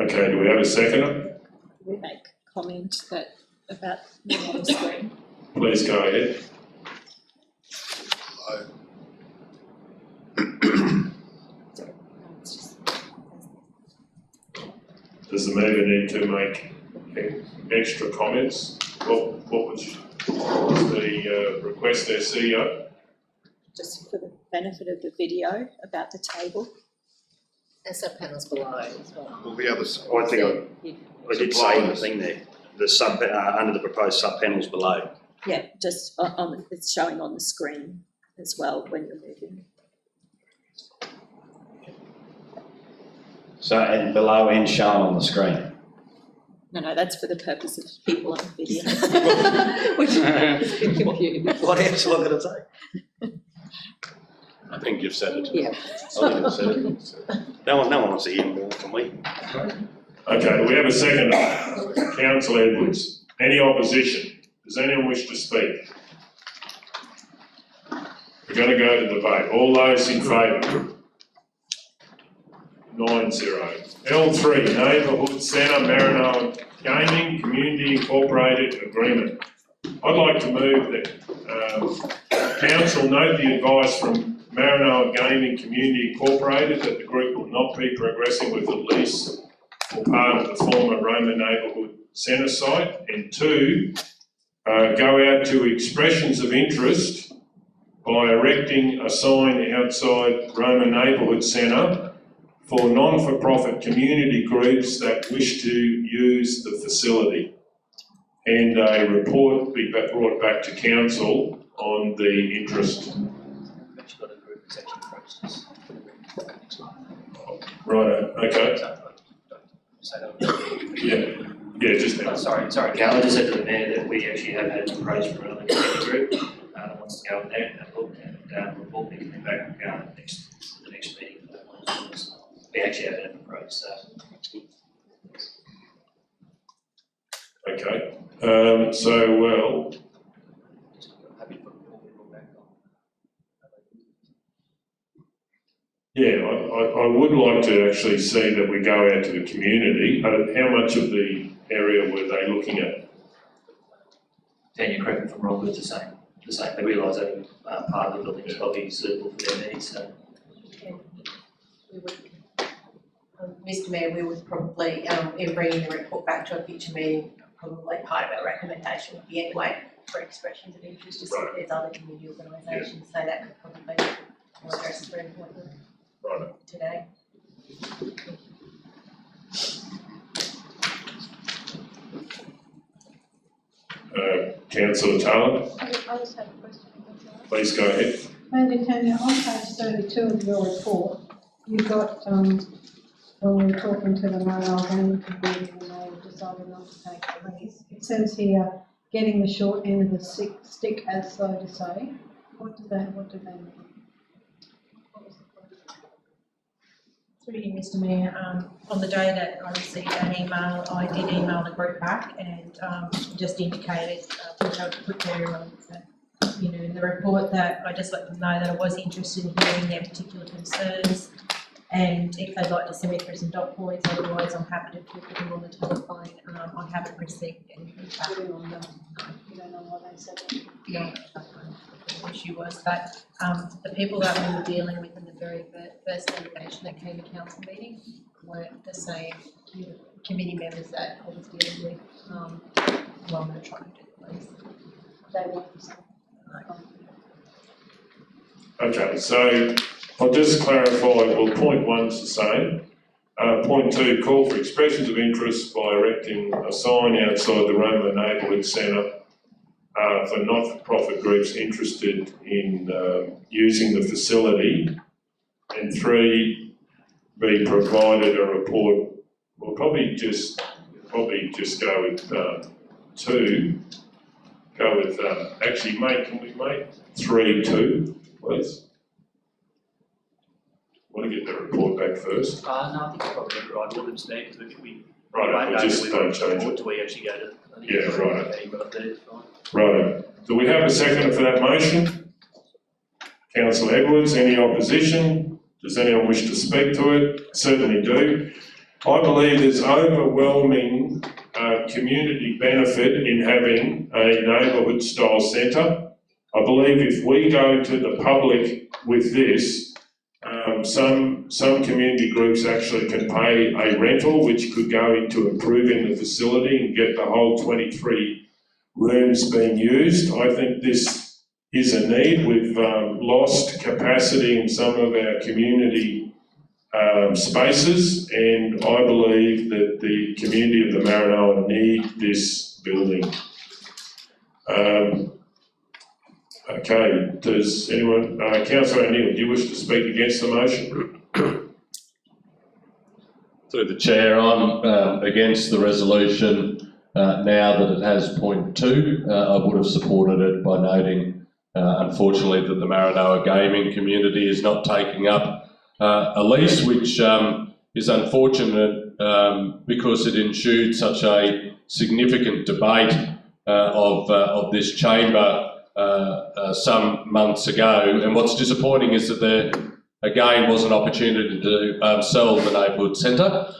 Okay, do we have a seconder? We make comment that about the on the screen. Please go ahead. Does the mover need to make extra comments? What was the request there, CEO? Just for the benefit of the video about the table. And sub-panels below as well. Well, the other I think I did say in the thing there, the under the proposed sub-panels below. Yeah, just on it's showing on the screen as well when you're moving. So, and below and shown on the screen. No, that's for the purpose of people on video. Which is confused. What else am I going to say? I think you've said it. Yeah. I think I've said it. No one wants to hear more from me. Okay, we have a second. Councillor Edwards. Any opposition? Does anyone wish to speak? We're going to go to the vote. All those in favour? 9-0. L3, Neighbourhood Centre Maranoa Gaming Community Incorporated Agreement. I'd like to move that Council note the advice from Maranoa Gaming Community Incorporated that the group will not be progressing with the lease for part of the former Roma Neighbourhood Centre site, and 2, go out to expressions of interest by erecting a sign outside Roma Neighbourhood Centre for non-for-profit community groups that wish to use the facility, and a report be brought back to council on the interest. Right, okay. Yeah, just now. Sorry, Cal, I just said to the mayor that we actually have had an approach from another community group. wants to go in there and have a look and report, we can come back the next meeting for that one as well. So we actually have an approach, so. Okay, well, yeah, I would like to actually see that we go out to the community. How much of the area were they looking at? Tanya, correct me if I'm wrong, but it's the same. They realise that part of the building is probably suitable for their needs, so. We would, Mr Mayor, we would probably, in bringing the report back to a future meeting, probably part of our recommendation would be anyway for expressions of interest to see if there's other community organisations, so that could probably be addressed very importantly today. Councillor Taylor, I just have a question. please go ahead. Mainly Tanya, on page 32 of your report, you've got, when we were talking to the Maranoa Gaming Committee and they decided not to take the lease, it says here, getting the short end of the stick, as so to say. What do they mean? Through you, Mr Mayor, on the day that I received that email, I did email the group back and just indicated, put there on, in the report that I just let them know that I was interested in hearing their particular concerns, and if they'd like to send me through some dot points, otherwise I'm happy to talk with them on the telephone. I haven't received any feedback. You don't know why they said that? No, the issue was, but the people that we were dealing with in the very first delegation that came to council meeting weren't the same committee members that I was dealing with while we were trying to do the lease. They weren't the same. Okay, so I'll just clarify, well, point 1's the same. Point 2, call for expressions of interest by erecting a sign outside the Roma Neighbourhood Centre for not-for-profit groups interested in using the facility. And 3, be provided a report. We'll probably just go with 2. Go with, actually, mate, can we make 3 2, please? Want to get the report back first? No, I think it's probably the right order to because we Right, we'll just don't change it. Do we actually go to? I think Yeah, it's right. Right. Do we have a second for that motion? Councillor Edwards, any opposition? Does anyone wish to speak to it? Certainly do. I believe there's overwhelming community benefit in having a neighbourhood style centre. I believe if we go to the public with this, some community groups actually can pay a rental which could go into improving the facility and get the whole 23 rooms being used. I think this is a need. We've lost capacity in some of our community spaces, and I believe that the community of the Maranoa need this building. Okay, does anyone, Councillor O'Neill, do you wish to speak against the motion? Through the Chair, I'm against the resolution now that it has point 2. I would have supported it by noting, unfortunately, that the Maranoa gaming community is not taking up a lease, which is unfortunate because it ensued such a significant debate of this chamber some months ago. And what's disappointing is that there, again, was an opportunity to sell the neighbourhood centre,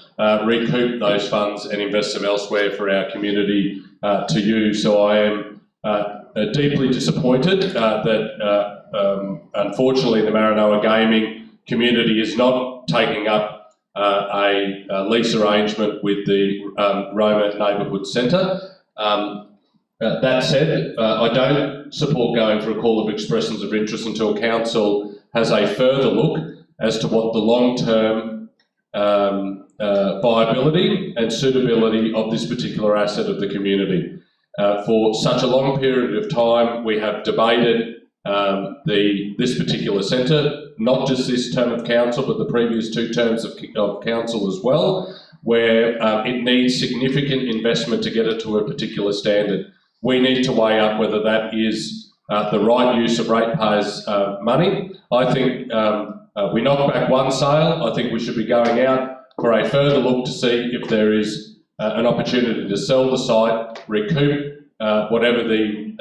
recoup those funds and invest them elsewhere for our community to use. So I am deeply disappointed that unfortunately the Maranoa gaming community is not taking up a lease arrangement with the Roma Neighbourhood Centre. That said, I don't support going for a call of expressions of interest until Council has a further look as to what the long-term viability and suitability of this particular asset of the community. For such a long period of time, we have debated this particular centre, not just this term of council, but the previous 2 terms of council as well, where it needs significant investment to get it to a particular standard. We need to weigh up whether that is the right use of ratepayers' money. I think we knocked back one sale. I think we should be going out for a further look to see if there is an opportunity to sell the site, recoup whatever the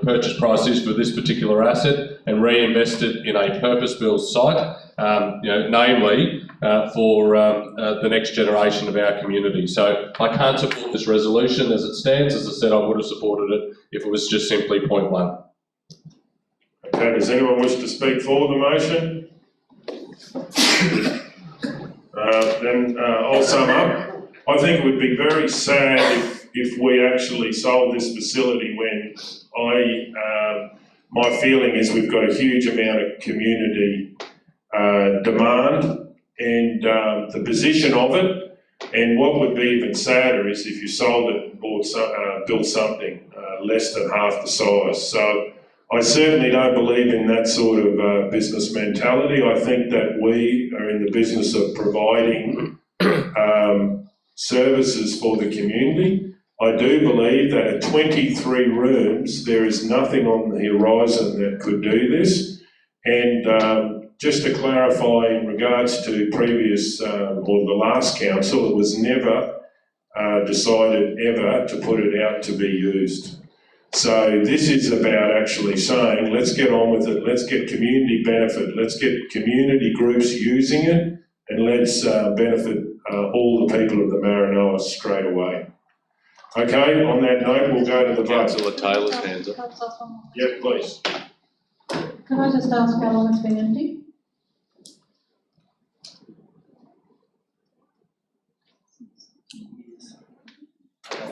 purchase price is for this particular asset, and reinvest it in a purpose-built site, namely for the next generation of our community. So I can't support this resolution as it stands. As I said, I would have supported it if it was just simply point one. Okay, does anyone wish to speak for the motion? Then I'll sum up. I think it would be very sad if we actually sold this facility when my feeling is we've got a huge amount of community demand and the position of it. And what would be even sadder is if you sold it and built something less than half the size. So I certainly don't believe in that sort of business mentality. I think that we are in the business of providing services for the community. I do believe that at 23 rooms, there is nothing on the horizon that could do this. And just to clarify in regards to previous, or the last council, it was never decided ever to put it out to be used. So this is about actually saying, let's get on with it, let's get community benefit, let's get community groups using it, and let's benefit all the people of the Maranoa straight away. Okay, on that note, we'll go to the vote. Councillor Taylor's hands up. Yep, please. Can I just ask how long it's been empty?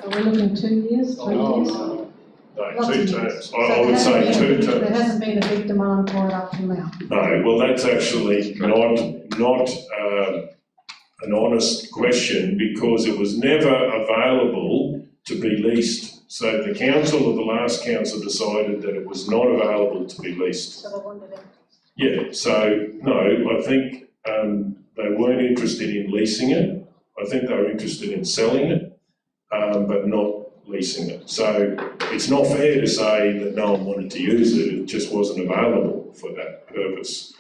Are we looking 2 years, 3 years? No, Lots 2 of terms. So I would say 2 terms. There hasn't been a big demand for it up till now. No, well, that's actually not an honest question, because it was never available to be leased. So the council of the last council decided that it was not available to be leased. So they wanted it. Yeah, so no, I think they weren't interested in leasing it. I think they were interested in selling it, but not leasing it. So it's not fair to say that no one wanted to use it, it just wasn't available for that purpose.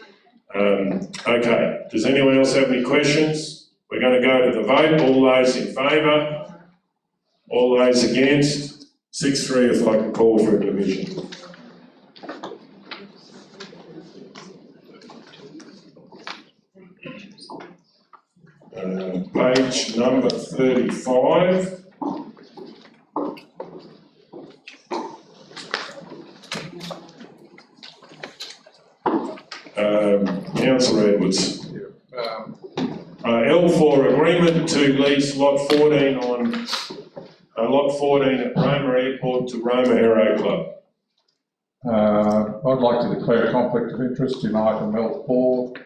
Okay, does anyone else have any questions? We're going to go to the vote. All those in favour? All those against? 6-3 if I can call for a division. Page number 35. Councillor Edwards. L4, agreement to lease lot 14 on lot 14 at Roma Airport to Roma Aero Club. I'd like to declare a conflict of interest in item L4.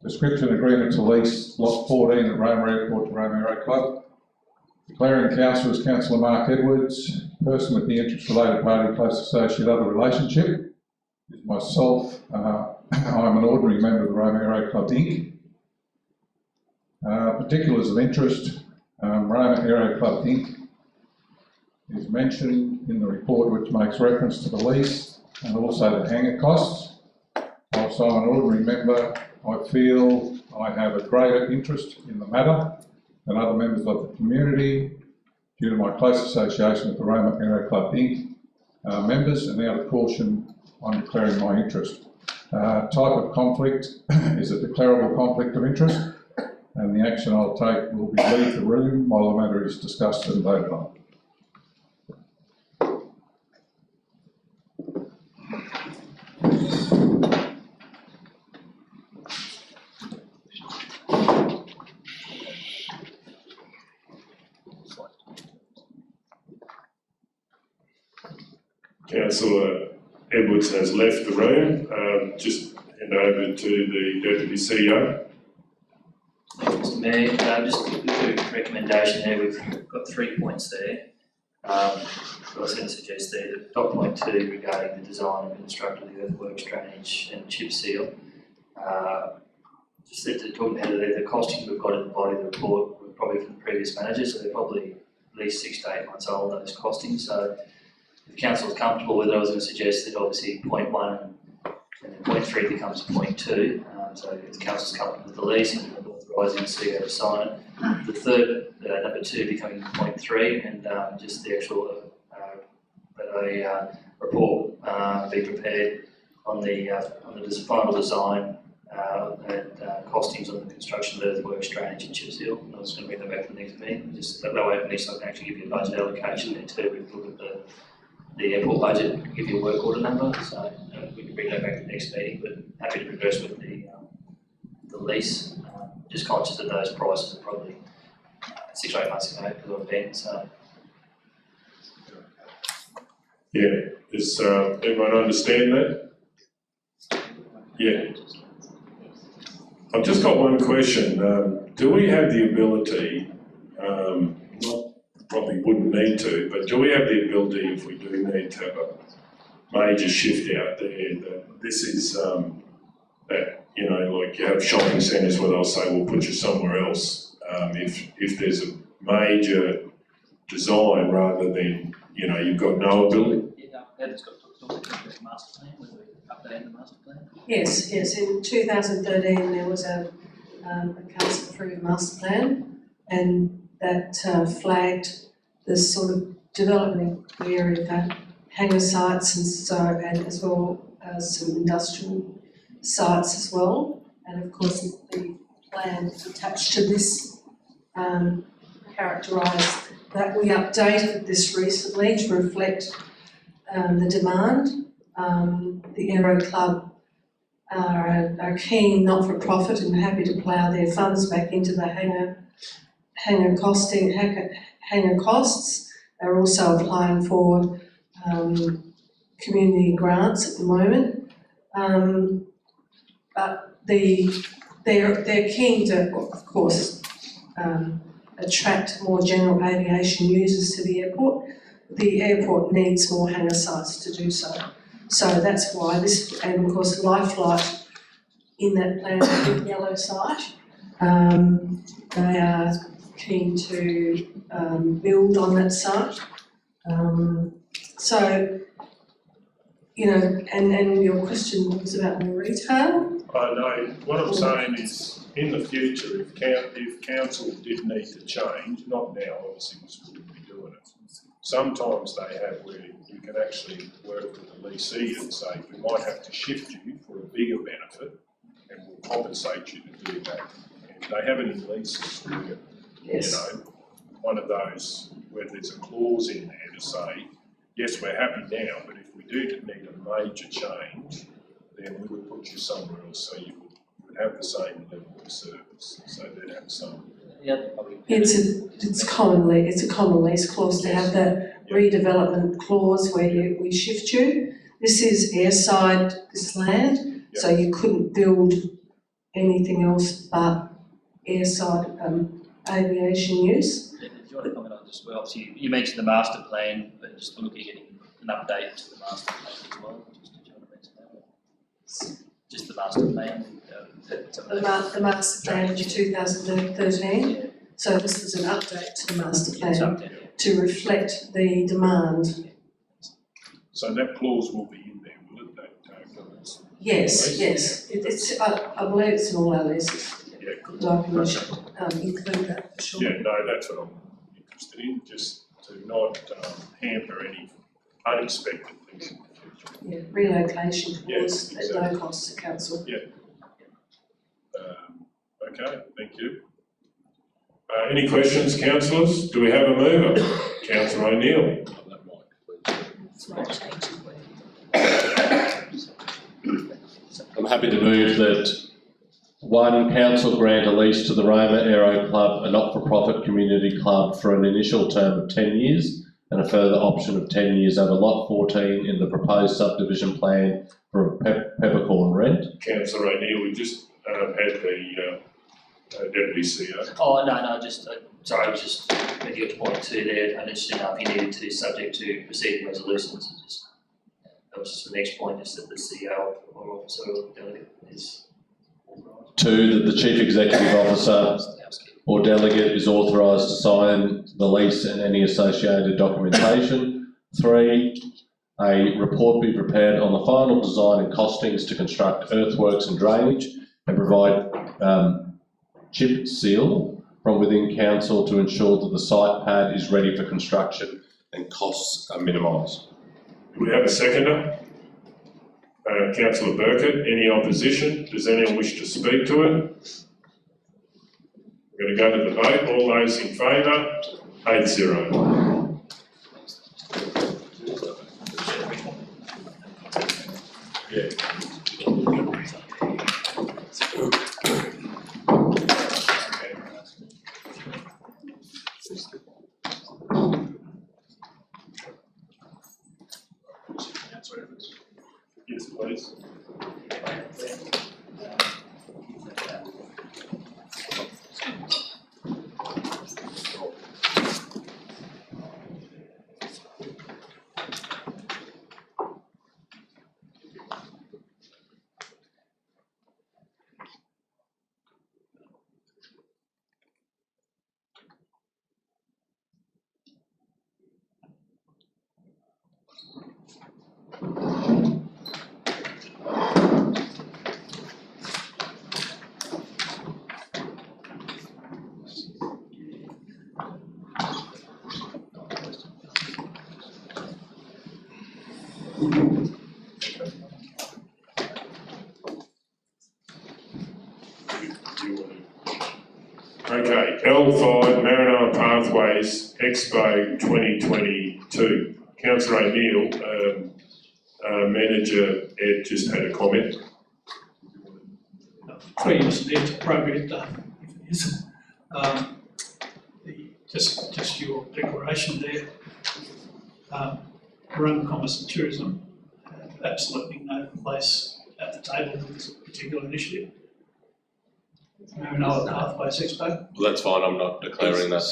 Description agreement to lease lot 14 at Roma Airport to Roma Aero Club. Declaring councillor as Councillor Mark Edwards, person with the interest related party, close associate, other relationship is myself. I'm an ordinary member of the Roma Aero Club Inc. Particulars of interest, Roma Aero Club Inc. is mentioned in the report, which makes reference to the lease and also the hangar costs. Whilst I'm an ordinary member, I feel I have a greater interest in the matter than other members of the community due to my close association with the Roma Aero Club Inc. Members, and out of caution, I'm declaring my interest. Type of conflict is a declarable conflict of interest, and the action I'll take will be leave the room while the matter is discussed and voted on. Councillor Edwards has left the room. Just hand over to the Deputy CEO. Mr Mayor, just a quick recommendation there. We've got 3 points there. I was going to suggest there that dot point 2 regarding the design and construct of the earthworks, drainage and chip seal. Just that talking about the costings we've got in the body of the report were probably from the previous manager, so they're probably at least 6 to 8 months old, those costings. So if council is comfortable with it, I was going to suggest that obviously point 1 and then point 3 becomes point 2. So if the council is comfortable with the lease and authorising the CEO to sign it, the third, number 2 becoming point 3, and just the actual report be prepared on the final design and costings on the construction of earthworks, drainage and chip seal. And I was going to bring that back to the next meeting, just that way at least I can actually give you a budget allocation there too. We can look at the airport budget, give you a work order number, so we can bring that back to the next meeting, but happy to progress with the lease. Just conscious that those prices are probably 6 or 8 months ago because I've been, so. Yeah, does everyone understand that? Yeah. I've just got one question. Do we have the ability, probably wouldn't need to, but do we have the ability, if we do need to have a major shift out there, that this is, that, you know, like you have shopping centres where they'll say, we'll put you somewhere else, if there's a major design rather than, you know, you've got no ability? Yeah, that's got to talk about the master plan, whether we update the master plan. Yes, in 2013 there was a council approved master plan, and that flagged the sort of development area of hangar sites and as well as some industrial sites as well. And of course the plan attached to this characterised that. We updated this recently to reflect the demand. The Aero Club are keen, not-for-profit, and happy to plough their funds back into the hangar costs. They're also applying for community grants at the moment, but they're keen to, of course, attract more general aviation users to the airport. The airport needs more hangar sites to do so. So that's why this, and of course Lifelight in that plan, the yellow site, they are keen to build on that site. So, you know, and your question was about more retail. I know, what I'm saying is, in the future, if council did need to change, not now, obviously we wouldn't be doing it. Sometimes they have where you can actually work with the leasee and say, we might have to shift you for a bigger benefit and we'll compensate you to do that. And they have it in leases where, Yes. you know, one of those where there's a clause in there to say, yes, we're happy now, but if we do need a major change, then we would put you somewhere else so you would have the same level of service. So they'd have some. It's a common lease clause to have that redevelopment clause where we shift you. This is airside, this land, so you couldn't build anything else but airside aviation use. Do you want to comment on this? Well, obviously you mentioned the master plan, but just looking at getting an update to the master plan as well. Did you want to mention that? Just the master plan. The master plan of 2013. Yeah. So this was an update to the master plan to reflect the demand. So that clause will be in there, will it? That governs. Yes, yes. It's I believe it's in all our leases. Yeah, good. Documents include that for sure. Yeah, no, that's what I'm interested in, just to not hamper any unexpected things in the future. Yeah, relocation clause Yes, at no cost to council. Yeah. Okay, thank you. Any questions, councillors? Do we have a mover? Councillor O'Neill. I'm happy to move that one, council grant a lease to the Roma Aero Club, a not-for-profit community club, for an initial term of 10 years and a further option of 10 years over lot 14 in the proposed subdivision plan for a peppercorn rent. Councillor O'Neill, we just had the Deputy CEO. Oh, no, just, sorry, I was just, when you got to point 2 there, I'm interested enough, you needed to, subject to proceeding resolutions, and just, that was just the next point, is that the CEO or officer or delegate is authorised. 2, that the chief executive officer or delegate is authorised to sign the lease and any associated documentation. 3, a report be prepared on the final design and costings to construct earthworks and drainage and provide chip seal from within council to ensure that the site pad is ready for construction and costs are minimised. Do we have a seconder? Councillor Burkett, any opposition? Does anyone wish to speak to it? We're going to go to the vote. All those in favour? 8-0. Yeah. Yes, please. Okay, L5 Maranoa Pathways Expo 2022. Councillor O'Neill, Manager Ed just had a comment. Previously, it's appropriate, if it is. Just your declaration there. Roma Commerce and Tourism have absolutely no place at the table with this particular initiative. Maranoa Pathways Expo. Well, that's fine, I'm not declaring that.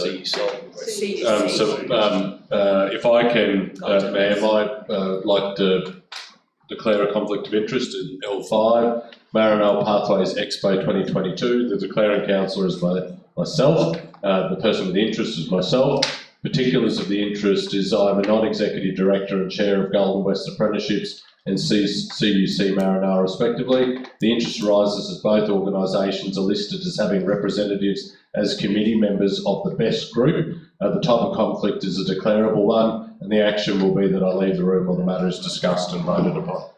If I can, ma'am, I'd like to declare a conflict of interest in L5, Maranoa Pathways Expo 2022. The declaring councillor is myself, the person with the interest is myself. Particulars of the interest is I'm a non-executive director and chair of Golden West Apprenticeships and CUC Maranoa respectively. The interest arises as both organisations are listed as having representatives as committee members of the best group. The type of conflict is a declarable one, and the action will be that I leave the room while the matter is discussed and voted upon.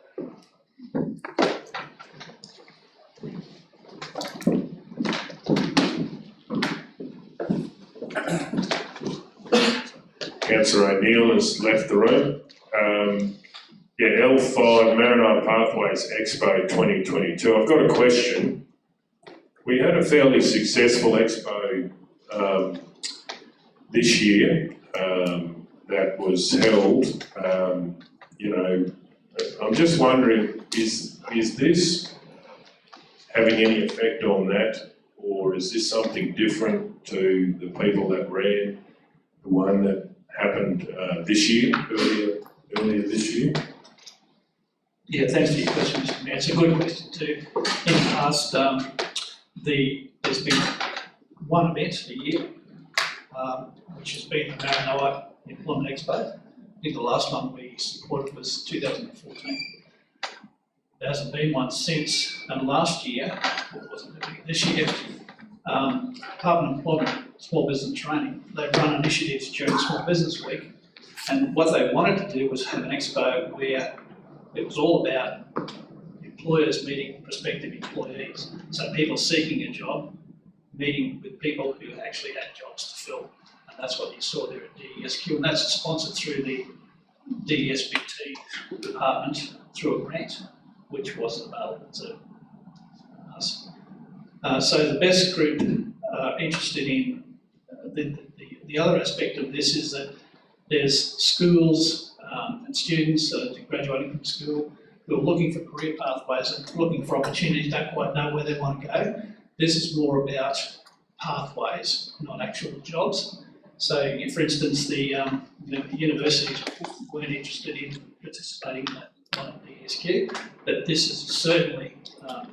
Councillor O'Neill has left the room. L5 Maranoa Pathways Expo 2022. I've got a question. We had a fairly successful expo this year that was held. I'm just wondering, is this having any effect on that, or is this something different to the people that ran the one that happened this year, earlier this year? Yeah, thanks for your question, Mr. Mayor. It's a good question too. In the past, there's been one event a year, which has been the Maranoa Employment Expo. I think the last one we supported was 2014. There hasn't been one since, and last year, or wasn't it this year, Department of Employment, Small Business Training, they run initiatives during Small Business Week, and what they wanted to do was have an expo where it was all about employers meeting prospective employees. So people seeking a job, meeting with people who actually had jobs to fill. And that's what you saw there at DESQ. And that's sponsored through the DESBT department through a grant, which wasn't available to us. So the best group interested in the other aspect of this is that there's schools and students graduating from school who are looking for career pathways and looking for opportunities, don't quite know where they want to go. This is more about pathways, not actual jobs. So, for instance, the universities weren't interested in participating in that one at the DSQ, but this is certainly an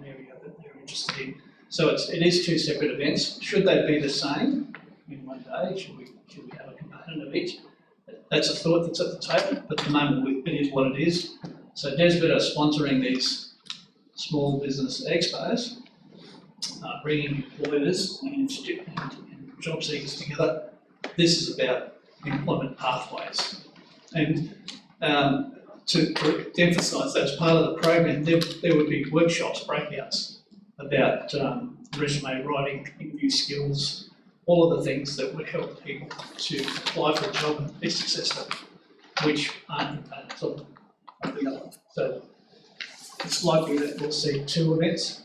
area that they're interested in. So it is two separate events. Should they be the same in one day? Should we have a component of each? that's a thought that's at the table, but at the moment it is what it is. So Desbit are sponsoring these small business expos, bringing employers and job seekers together. This is about employment pathways. And to emphasise that as part of the program, there would be workshops, breakouts about resume writing, interview skills, all of the things that would help people to apply for a job and be successful, which aren't components of the other. So it's likely that we'll see 2 events,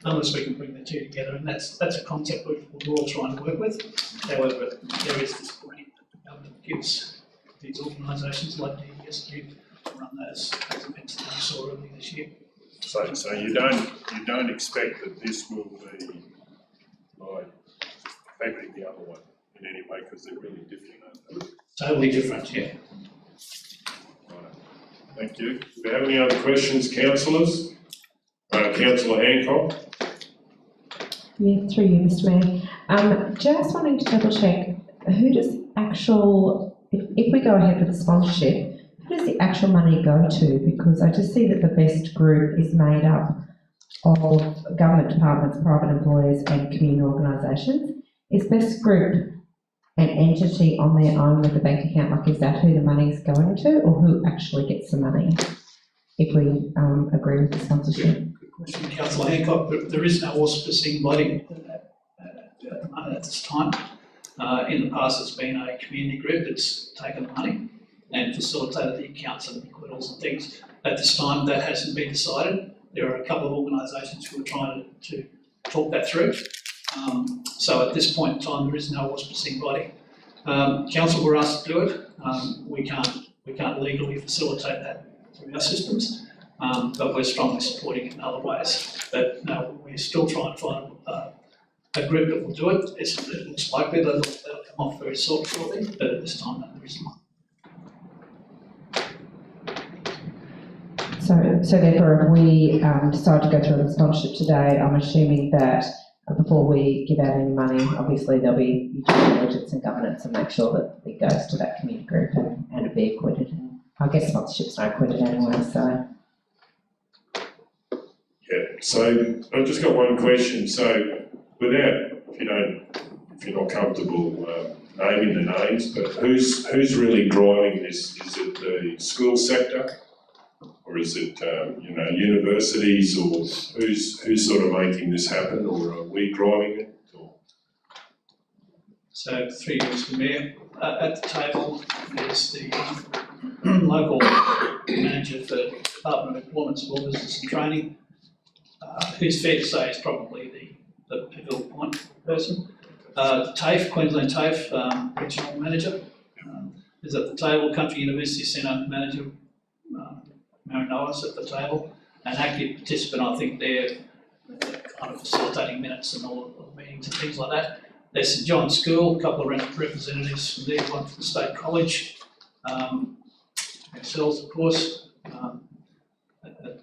unless we can bring the 2 together, and that's a concept we're all trying to work with. However, there is this grant that the government gives these organisations like DTMR to run those events that you saw earlier this year. So you don't expect that this will be like maybe the other one in any way, because they're really different, aren't they? Totally different, yeah. Right. Thank you. Do we have any other questions, councillors? Councillor Hancock. Yeah, through you, Mr. Mayor. Just wanting to double check, who does if we go ahead with the sponsorship, who does the actual money go to? Because I just see that the BEST group is made up of government departments, private employers and community organisations. Is BEST group an entity on their own with a bank account? Like, is that who the money is going to, or who actually gets the money if we agree with the sponsorship? Good question, Councillor Hancock. There is no auspicing body at the moment at this time. In the past, it's been a community group that's taken the money and facilitated the accounts and liquidators and things. At this time, that hasn't been decided. There are a couple of organisations who are trying to talk that through. So at this point in time, there is no auspicing body. Council were asked to do it. We can't legally facilitate that through our systems, but we're strongly supporting it in other ways. But no, we're still trying to find a group that will do it. It looks likely that'll come off very shortly, but at this time, no, there isn't one. So therefore, if we decide to go through the sponsorship today, I'm assuming that before we give out any money, obviously there'll be due diligence and governance and make sure that it goes to that community group and it be acquitted. And I guess sponsorships are acquitted anyway, so. Yeah, so I've just got one question. So without, if you're not comfortable naming the names, but who's really driving this? Is it the school sector? Or is it, universities, or who's sort of making this happen, or are we driving it? Or? So, through you, Mr. Mayor, at the table is the local manager for the Department of Employment, Small Business and Training, who's fair to say is probably the pivotal point person. TAFE, Queensland TAFE, regional manager, is at the table. Country University Centre manager, Maranoa's at the table, an active participant. I think they're kind of facilitating minutes and all of the meetings and things like that. There's St John's School, a couple of representatives from there, one from the State College, ourselves, of course, and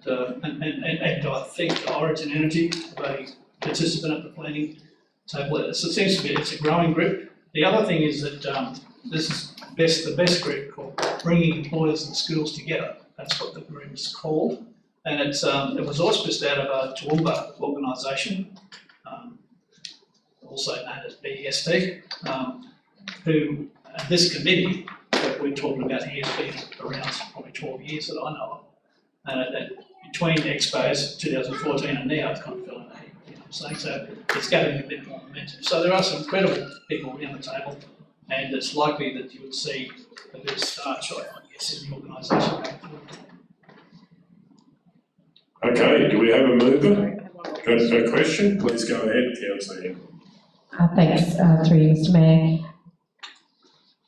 I think Origin Energy, a participant at the planning table. So it seems to be it's a growing group. The other thing is that this is the best group called Bringing Employers and Schools Together. That's what the group is called, and it was auspiced out of a Toowoomba organisation, also known as BEST, who this committee that we're talking about here has been around probably 12 years that I know of, and between expos 2014 and now it's kind of filling the heat, you know what I'm saying? So it's gathering a bit more momentum. So there are some incredible people around the table, and it's likely that you would see a bit of starch, I guess, in the organisation going forward. Okay, do we have a mover? Got a question? Please go ahead, Councillor. Thanks, through you, Mr. Mayor.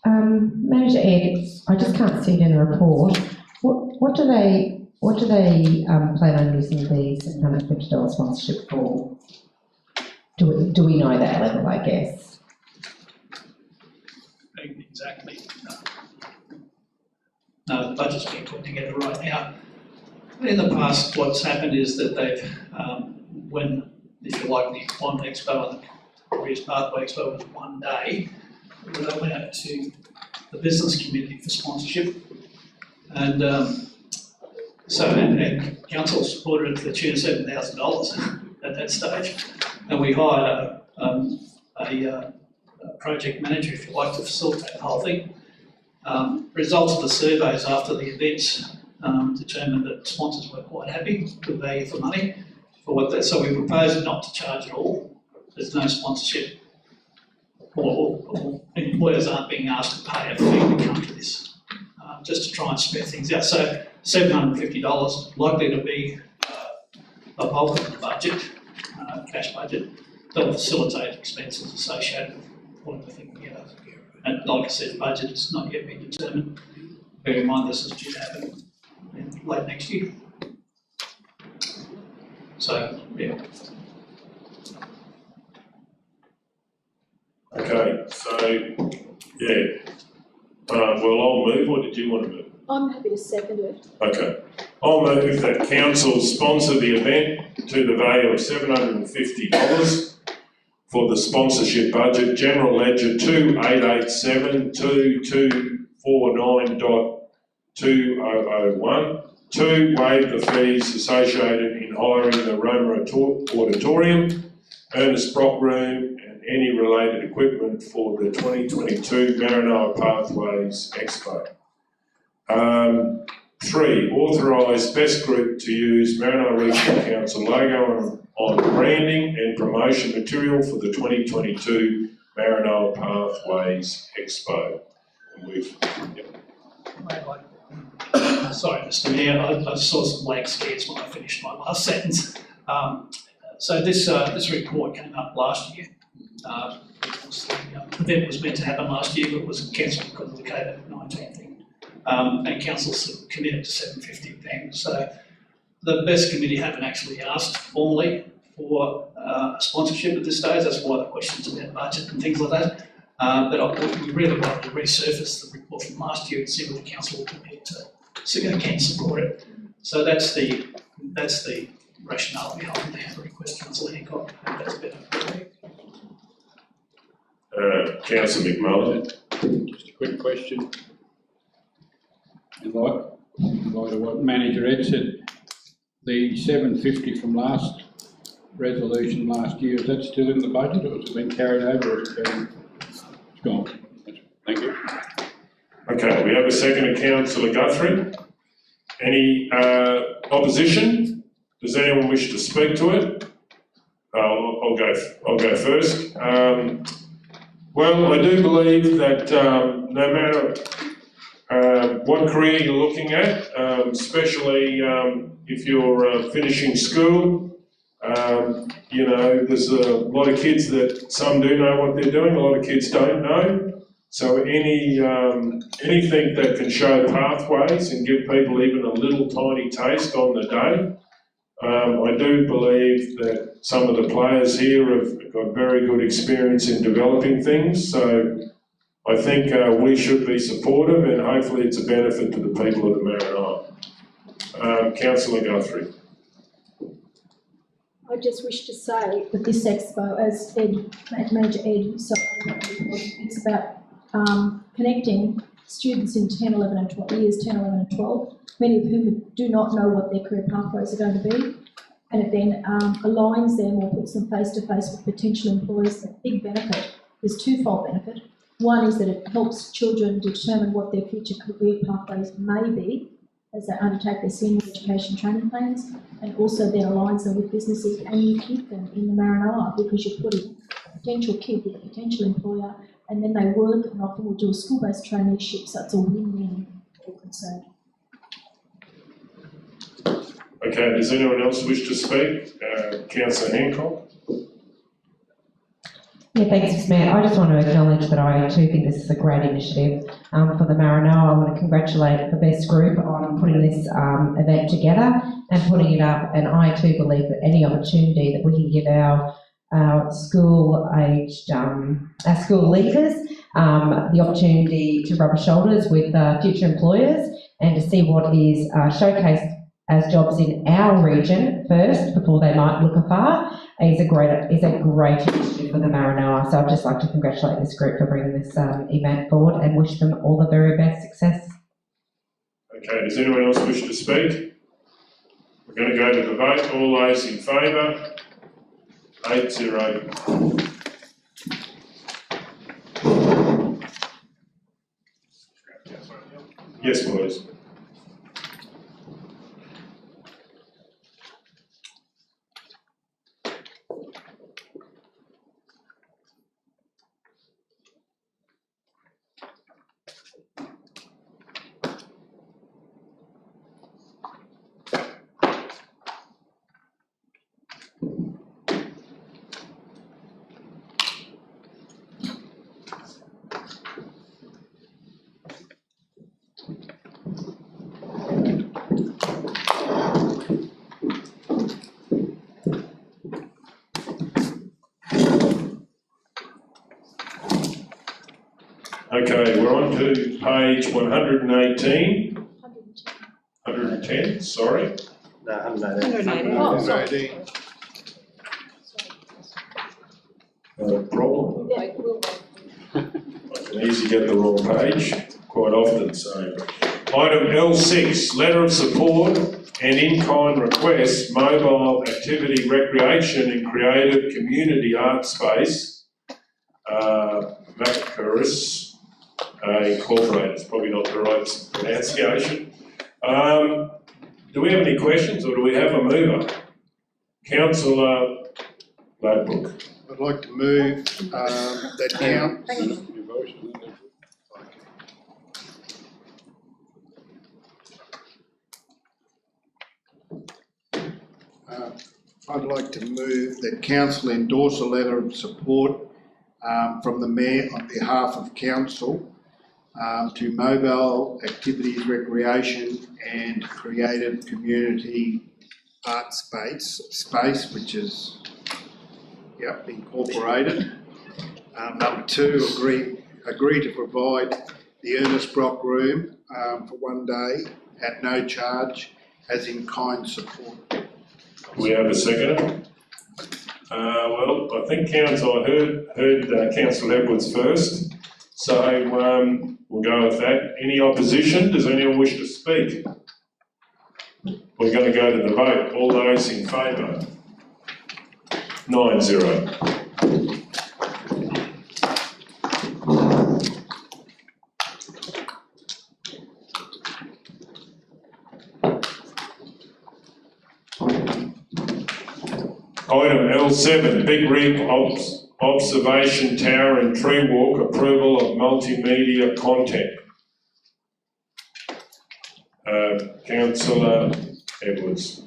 Manager Ed, I just can't see it in the report. What do they plan on using the $650 sponsorship for? Do we know that level, I guess? Exactly. No, the budget's being put together right now. In the past, what's happened is that they've, when, if you like, the Employment Expo and the Careers Pathway Expo was one day, that went out to the business community for sponsorship. And and council supported it to the tune of $7,000 at that stage. And we hired a project manager, if you like, to facilitate the whole thing. Results of the surveys after the events determined that sponsors were quite happy with value for money for what that. So we proposed not to charge at all. There's no sponsorship, or employers aren't being asked to pay a fee to come to this, just to try and spread things out. So $750 likely to be a bulk of the budget, cash budget, that will facilitate expenses associated with putting the thing together. And like I said, the budget has not yet been determined. Bear in mind this is due to happen in late next year. So, yeah. Okay, so, yeah. Well, I'll move, or did you want to move? I'm happy to second it. Okay. I'll move that council sponsor the event to the value of $750 for the sponsorship budget, General Ledger 28722449.2001. 2, waive the fees associated in hiring the Roma Auditorium, Ernest Brock Room, and any related equipment for the 2022 Maranoa Pathways Expo. 3, authorise Best Group to use Maranoa Regional Council logo on branding and promotion material for the 2022 Maranoa Pathways Expo. And Sorry, Mr. Mayor, I saw some blank scares when I finished my last sentence. So this report came up last year. The event was meant to happen last year, but was cancelled because of the COVID-19 thing. And council's committed to £750. So the Best Committee haven't actually asked formally for sponsorship at this stage. That's why the questions about budget and things like that. But we really wanted to resurface the report from last year and see whether the council will commit to can support it. So that's the rationale behind the request, Councillor Hancock. That's better. Councillor McMullen. Just a quick question. In light of what Manager Ed said, the $750 from last resolution last year, is that still in the budget, or has it been carried over, or it's gone? Thank you. Okay, we have a second of Councillor Guthrie. Any opposition? Does anyone wish to speak to it? I'll go first. Well, I do believe that no matter what career you're looking at, especially if you're finishing school, you know, there's a lot of kids that some do know what they're doing, a lot of kids don't know. So anything that can show pathways and give people even a little tiny taste on the day, I do believe that some of the players here have got very good experience in developing things. So I think we should be supportive, and hopefully it's a benefit to the people of the Maranoa. Councillor Guthrie. I just wish to say that this expo, as Manager Ed, it's about connecting students in 10, 11 and 12 years, 10, 11 and 12, many of whom do not know what their career pathways are going to be, and it then aligns them or puts them face to face with potential employers. A big benefit. There's twofold benefit. One is that it helps children determine what their future career pathways may be as they undertake their senior education training plans, and also then aligns them with businesses, and you keep them in the Maranoa because you're putting a potential kid with a potential employer, and then they work and often will do a school-based traineeship, so it's a win-win for all concerned. Okay, does anyone else wish to speak? Councillor Hancock. Yeah, thanks, Mr. Mayor. I just want to acknowledge that I too think this is a great initiative for the Maranoa. I want to congratulate the Best Group on putting this event together and putting it up, and I too believe that any opportunity that we can give our school-aged, our school leavers the opportunity to rub shoulders with future employers and to see what is showcased as jobs in our region first before they might look afar is a great initiative for the Maranoa. So I'd just like to congratulate this group for bringing this event forward and wish them all the very best success. Okay, does anyone else wish to speak? We're going to go to the vote. All those in favour? 8-0. Yes, please. Okay, we're on to page 118. 110, sorry. No, 118. 118. No problem. I can easily get the wrong page quite often, so. Item L6, letter of support and in-kind request, mobile activity, recreation and creative community art space, Racecourse Incorporated, it's probably not the right pronunciation. Do we have any questions or do we have a mover? Councillor Ladbrook. I'd like to move that I'd like to move that council endorse a letter of support from the Mayor on behalf of council to mobile activities, recreation and creative community art space, which is incorporated. Number 2, agree to provide the Ernest Brock room for one day at no charge as in kind support. We have a seconder. Well, I think Council, I heard Councillor Edwards first, so we'll go with that. Any opposition? Does anyone wish to speak? We're going to go to the vote. All those in favour? 9-0. Item L7, Big Rig Observation Tower and Tree Walk, approval of multimedia content. Councillor Edwards.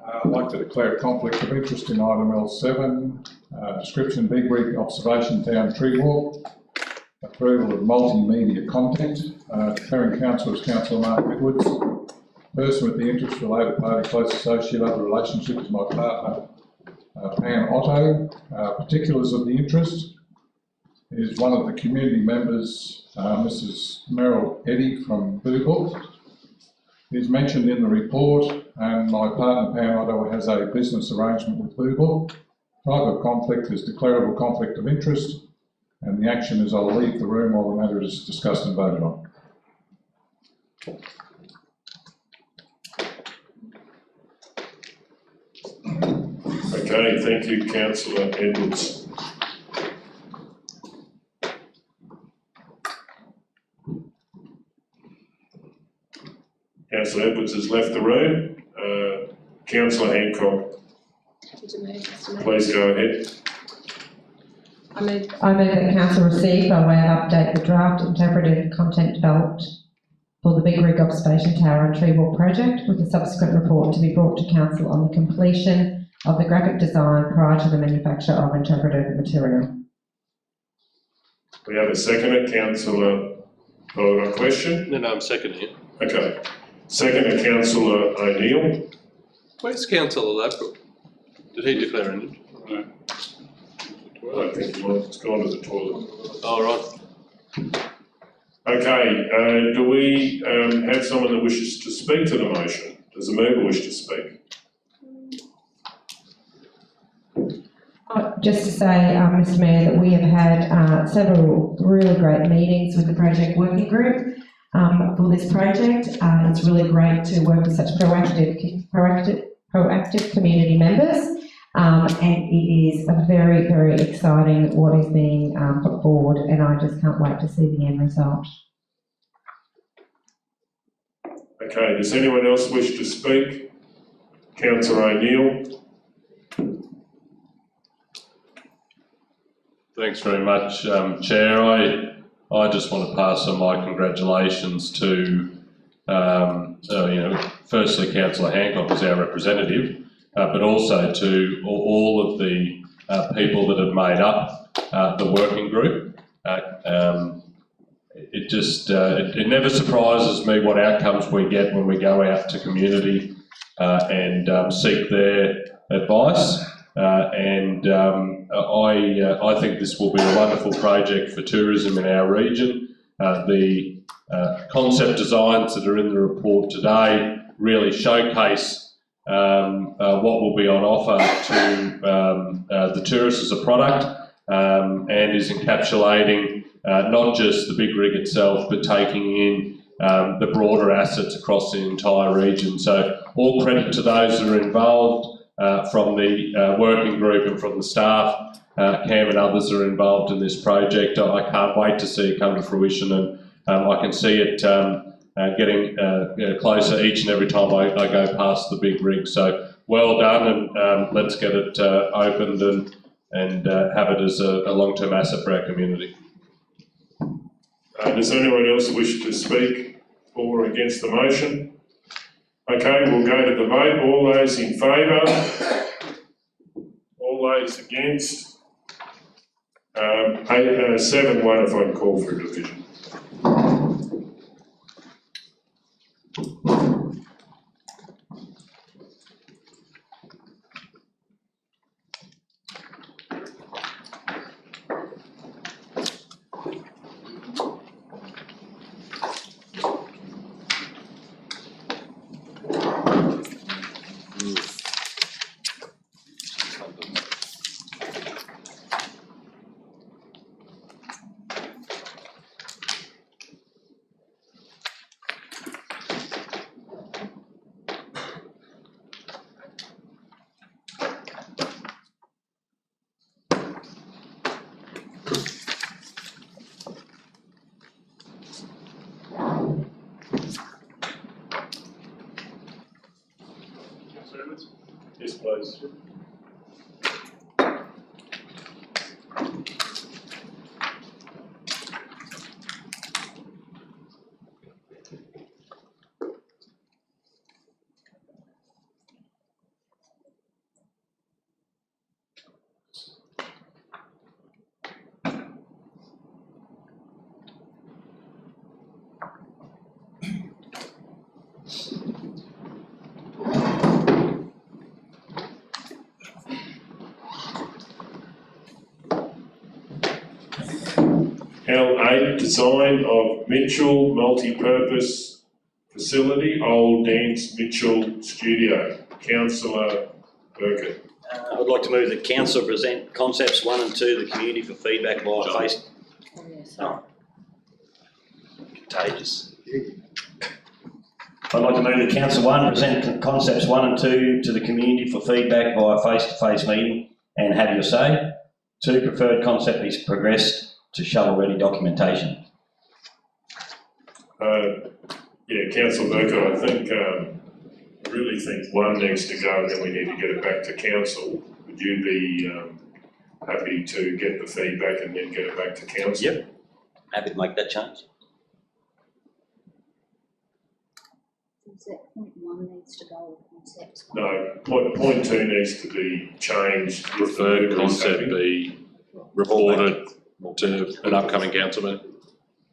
I'd like to declare a conflict of interest in item L7, description Big Rig Observation Town Tree Walk, approval of multimedia content, declaring council as Councillor Mark Edwards. Person with the interest, related party, close associate, other relationship is my partner, Pam Otto. Particulars of the interest is one of the community members, Mrs. Merrill Eddy from Boogle, is mentioned in the report, and my partner Pam Otto has a business arrangement with Boogle. Type of conflict is declarable conflict of interest, and the action is I'll leave the room while the matter is discussed and voted on. Okay, thank you, Councillor Edwards. Councillor Edwards has left the room. Councillor Hancock, please go ahead. I move that council receive by way of update the draft interpretive content developed for the Big Rig Observation Tower and Tree Walk project, with a subsequent report to be brought to council on the completion of the graphic design prior to the manufacture of interpretive material. We have a seconder, Councillor. Got a question? No, I'm seconding it. Okay. Seconder, Councillor O'Neill. Where's Councillor Ladbrook? Did he declare an interest? No. I think it's gone to the toilet. All right. Okay, do we have someone that wishes to speak to the motion? Does the member wish to speak? Just to say, Mr Mayor, that we have had several really great meetings with the project working group for this project. It's really great to work with such proactive community members, and it is a very, very exciting what is being put forward, and I just can't wait to see the end result. Okay, does anyone else wish to speak? Councillor O'Neill. Thanks very much, Chair. I just want to pass on my congratulations to, firstly Councillor Hancock as our representative, but also to all of the people that have made up the working group. It never surprises me what outcomes we get when we go out to community and seek their advice. I think this will be a wonderful project for tourism in our region. The concept designs that are in the report today really showcase what will be on offer to the tourists as a product, and is encapsulating not just the big rig itself, but taking in the broader assets across the entire region. So all credit to those that are involved. From the working group and from the staff, Cam and others are involved in this project. I can't wait to see it come to fruition, and I can see it getting closer each and every time I go past the big rig. So well done, and let's get it opened and have it as a long-term asset for our community. Does anyone else wish to speak for or against the motion? Okay, we'll go to the vote. All those in favour? All those against? 7-1 if I can call for a division. Yes, please. L8, design of Mitchell multi-purpose facility, Old Dance Mitchell Studio. Councillor Burkett. I would like to move that council present concepts 1 and 2 to the community for feedback via face. Oh. Contagious. I'd like to move that council 1 present concepts 1 and 2 to the community for feedback via face-to-face meeting and have your say. 2, preferred concept is progressed to shovel-ready documentation. Councillor Burkett, I really think 1 needs to go, and then we need to get it back to council. Would you be happy to get the feedback and then get it back to council? Yep, happy to make that change. Is that point 1 needs to go with concepts? No, point 2 needs to be changed. Preferred concept be reported to an upcoming council meeting.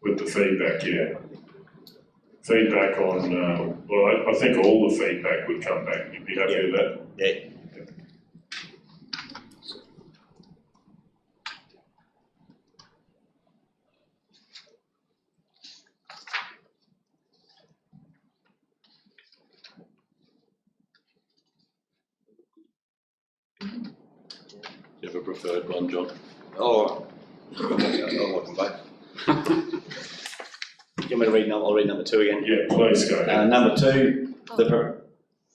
With the feedback, yeah. Feedback on, I think all the feedback would come back. You'd be happy with that? Yeah. preferred one, John? Oh, I'll look them both. Do you want me to read, I'll read number 2 again? Yeah, please go ahead. Number 2, the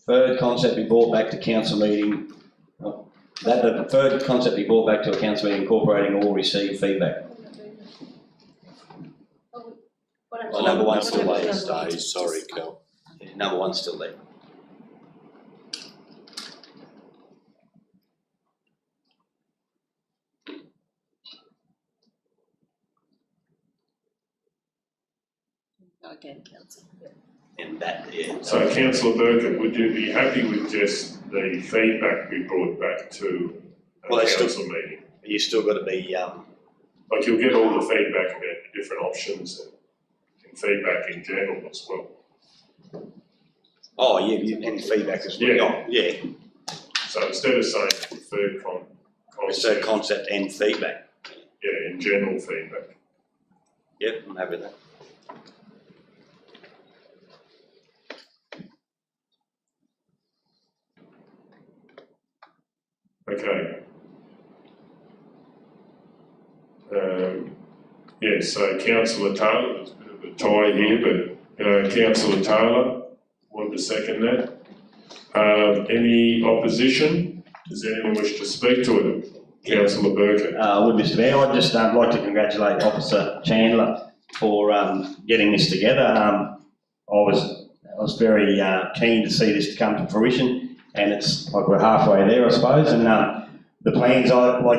preferred concept be brought back to council meeting, that the preferred concept be brought back to a council meeting incorporating all received feedback. Well, number 1's still there. Stays, sorry, Cal. Yeah, number 1's still there. Again, councillor. And that, yeah. So councillor Burkett, would you be happy with just the feedback we brought back to a council meeting? You still got to be, Like you'll get all the feedback about the different options and feedback in general as well. oh, yeah, any feedback as well. Yeah. Yeah, So instead of saying preferred it's a concept and feedback. yeah, in general feedback. Yep, I'm happy with that. Okay. Yeah, so councillor Taylor, there's a bit of a tie here, but councillor Taylor wanted to second that. Any opposition? Does anyone wish to speak to it? Councillor Burkett. Would Mr. Mayor, I'd just like to congratulate Officer Chandler for getting this together. I was very keen to see this come to fruition, and it's like we're halfway there, I suppose. And the plans,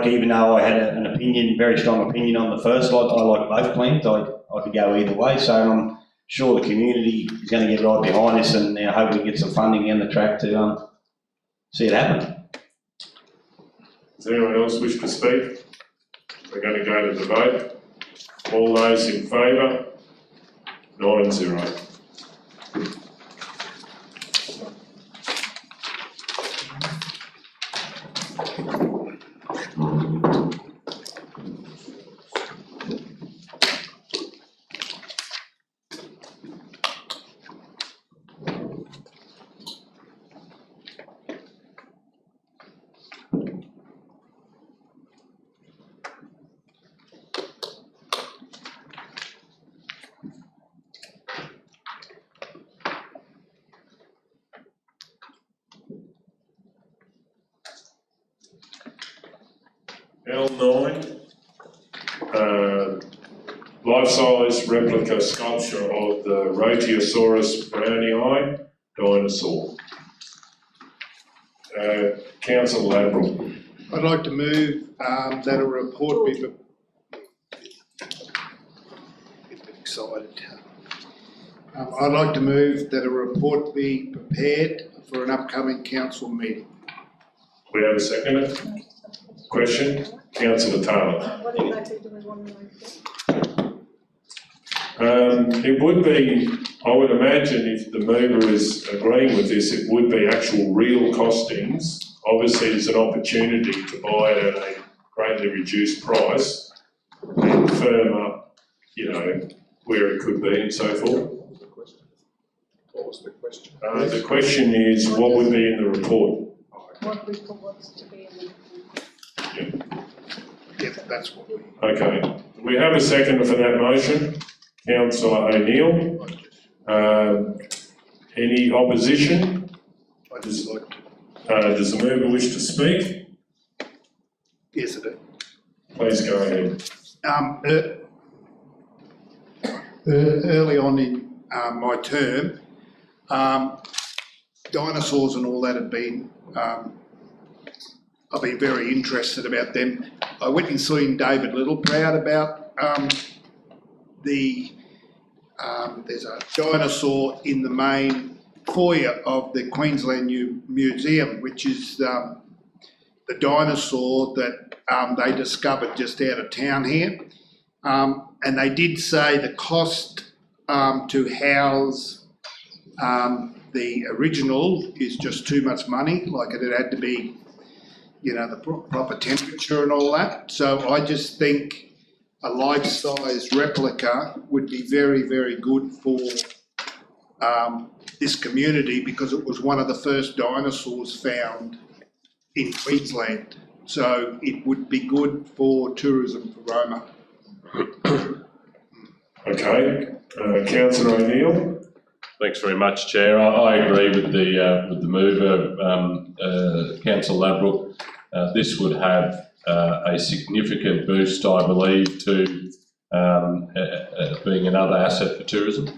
even though I had an opinion, very strong opinion on the first lot, I like both plans. I could go either way, so I'm sure the community is going to get right behind this, and I hope we get some funding down the track to see it happen. Does anyone else wish to speak? We're going to go to the vote. All those in favour? 9-0. L9, life-size replica sculpture of the Rotiosaurus brownie dinosaur. Councillor Ladbrall. I'd like to move that a report be. Excited. I'd like to move that a report be prepared for an upcoming council meeting. We have a seconder? Question? Councillor Taylor. What exactly do we want to know? It would be, I would imagine if the mover is agreeing with this, it would be actual real costings. Obviously, there's an opportunity to buy it at a greatly reduced price and firm up, where it could be and so forth. What was the question? The question is, what would be in the report? What's to be in the report? Yeah, that's what we. Okay. We have a seconder for that motion. Councillor O'Neill. Any opposition? I'd just like to. Does the mover wish to speak? Yes, I do. Please go ahead. Early on in my term, dinosaurs and all that have been, I've been very interested about them. I went and seen David Littleproud about there's a dinosaur in the main foyer of the Queensland Museum, which is the dinosaur that they discovered just out of town here. And they did say the cost to house the original is just too much money, like it had to be, the proper temperature and all that. So I just think a life-size replica would be very, very good for this community, because it was one of the first dinosaurs found in Queensland. So it would be good for tourism for Roma. Okay, Councillor O'Neill. Thanks very much, Chair. I agree with the mover, Councillor Ladbrook. This would have a significant boost, I believe, to being another asset for tourism.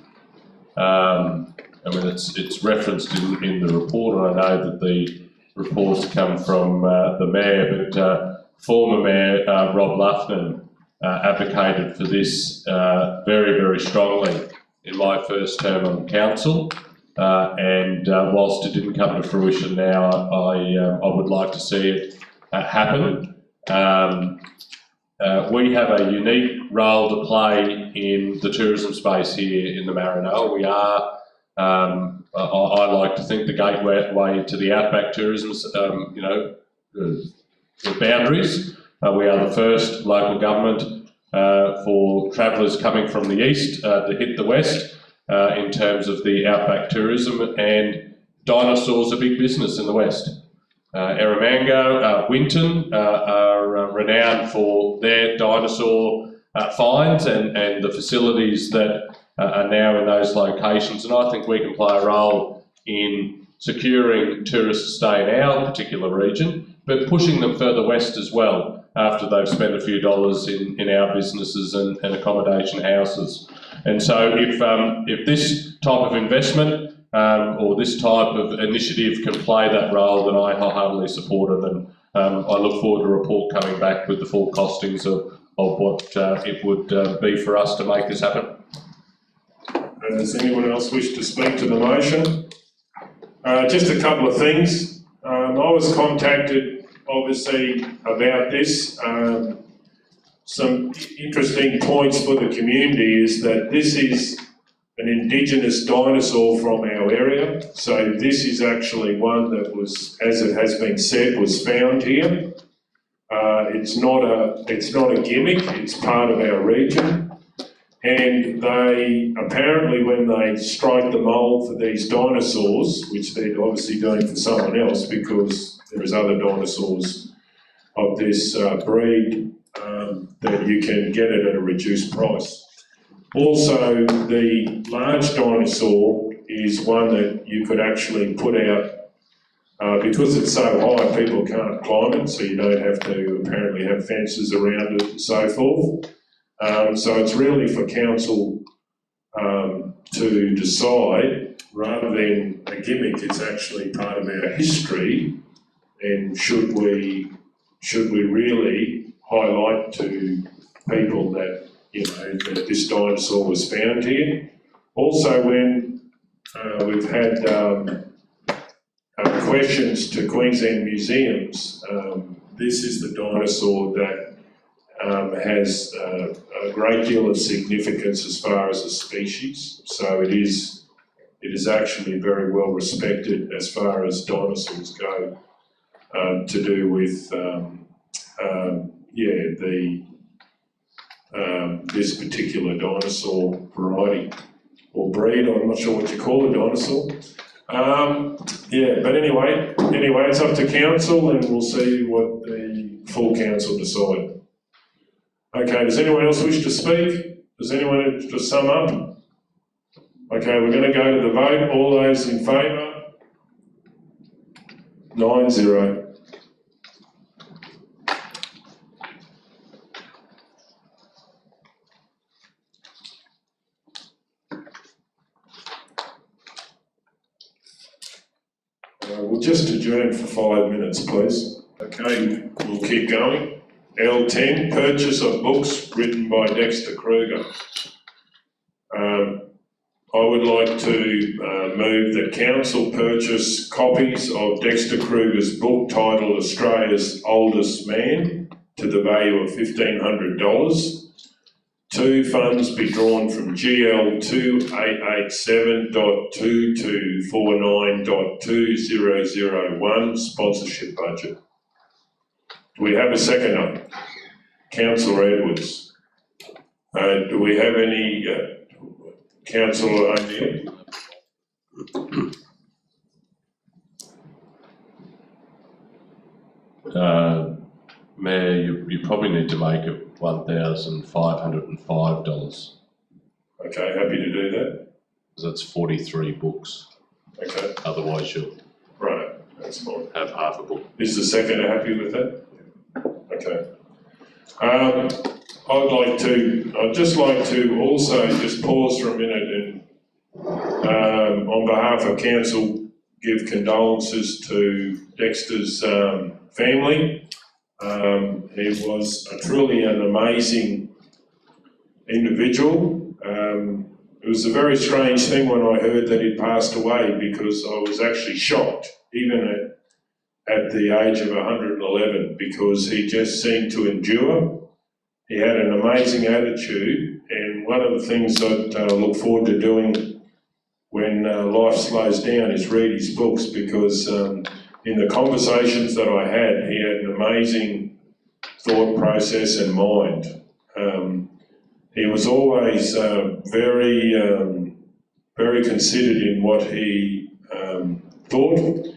I mean, it's referenced in the report, and I know that the reports come from the Mayor, but former Mayor Rob Luffman advocated for this very, very strongly in my first term on council, and whilst it didn't come to fruition now, I would like to see it happen. We have a unique role to play in the tourism space here in the Maranoa. We are, I like to think, the gateway to the outback tourism, the boundaries. We are the first local government for travellers coming from the east to hit the west in terms of the outback tourism, and dinosaurs are big business in the west. Erromango, Winton are renowned for their dinosaur finds and the facilities that are now in those locations, and I think we can play a role in securing tourists to stay in our particular region, but pushing them further west as well after they've spent a few dollars in our businesses and accommodation houses. And so if this type of investment or this type of initiative can play that role, then I heartily support it, and I look forward to a report coming back with the full costings of what it would be for us to make this happen. Does anyone else wish to speak to the motion? Just a couple of things. I was contacted, obviously, about this. Some interesting points for the community is that this is an indigenous dinosaur from our area. So this is actually one that was, as it has been said, was found here. It's not a gimmick, it's part of our region. And they, apparently when they strike the mould for these dinosaurs, which they're obviously doing for someone else because there's other dinosaurs of this breed, that you can get it at a reduced price. Also, the large dinosaur is one that you could actually put out, because it's so high, people can't climb it, so you don't have to apparently have fences around it and so forth. So it's really for council to decide, rather than a gimmick, it's actually part of our history, and should we really highlight to people that, that this dinosaur was found here. Also, when we've had questions to Queensland museums, this is the dinosaur that has a great deal of significance as far as a species. So it is actually very well respected as far as dinosaurs go, to do with this particular dinosaur variety or breed. I'm not sure what you call a dinosaur. But anyway, it's up to council, and we'll see what the full council decide. Okay, does anyone else wish to speak? Does anyone wish to sum up? Okay, we're going to go to the vote. All those in favour? 9-0. We'll just adjourn for 5 minutes, please. Okay, we'll keep going. L10, purchase of books written by Dexter Kruger. I would like to move that council purchase copies of Dexter Kruger's book titled Australia's Oldest Man to the value of $1,500. 2 funds be drawn from GL 2887.2249.2001 sponsorship budget. Do we have a seconder? Councillor Edwards. Do we have any, Councillor O'Neill? Mayor, you probably need to make it $1,505. Okay, happy to do that. Because that's 43 books. Okay. Otherwise you'll Right, that's fine. have half a book. Is the seconder happy with that? Okay. I'd just like to also just pause for a minute and, on behalf of council, give condolences to Dexter's family. He was truly an amazing individual. It was a very strange thing when I heard that he'd passed away, because I was actually shocked, even at the age of 111, because he just seemed to endure. He had an amazing attitude, and one of the things that I look forward to doing when life slows down is read his books, because in the conversations that I had, he had an amazing thought process and mind. He was always very considered in what he thought,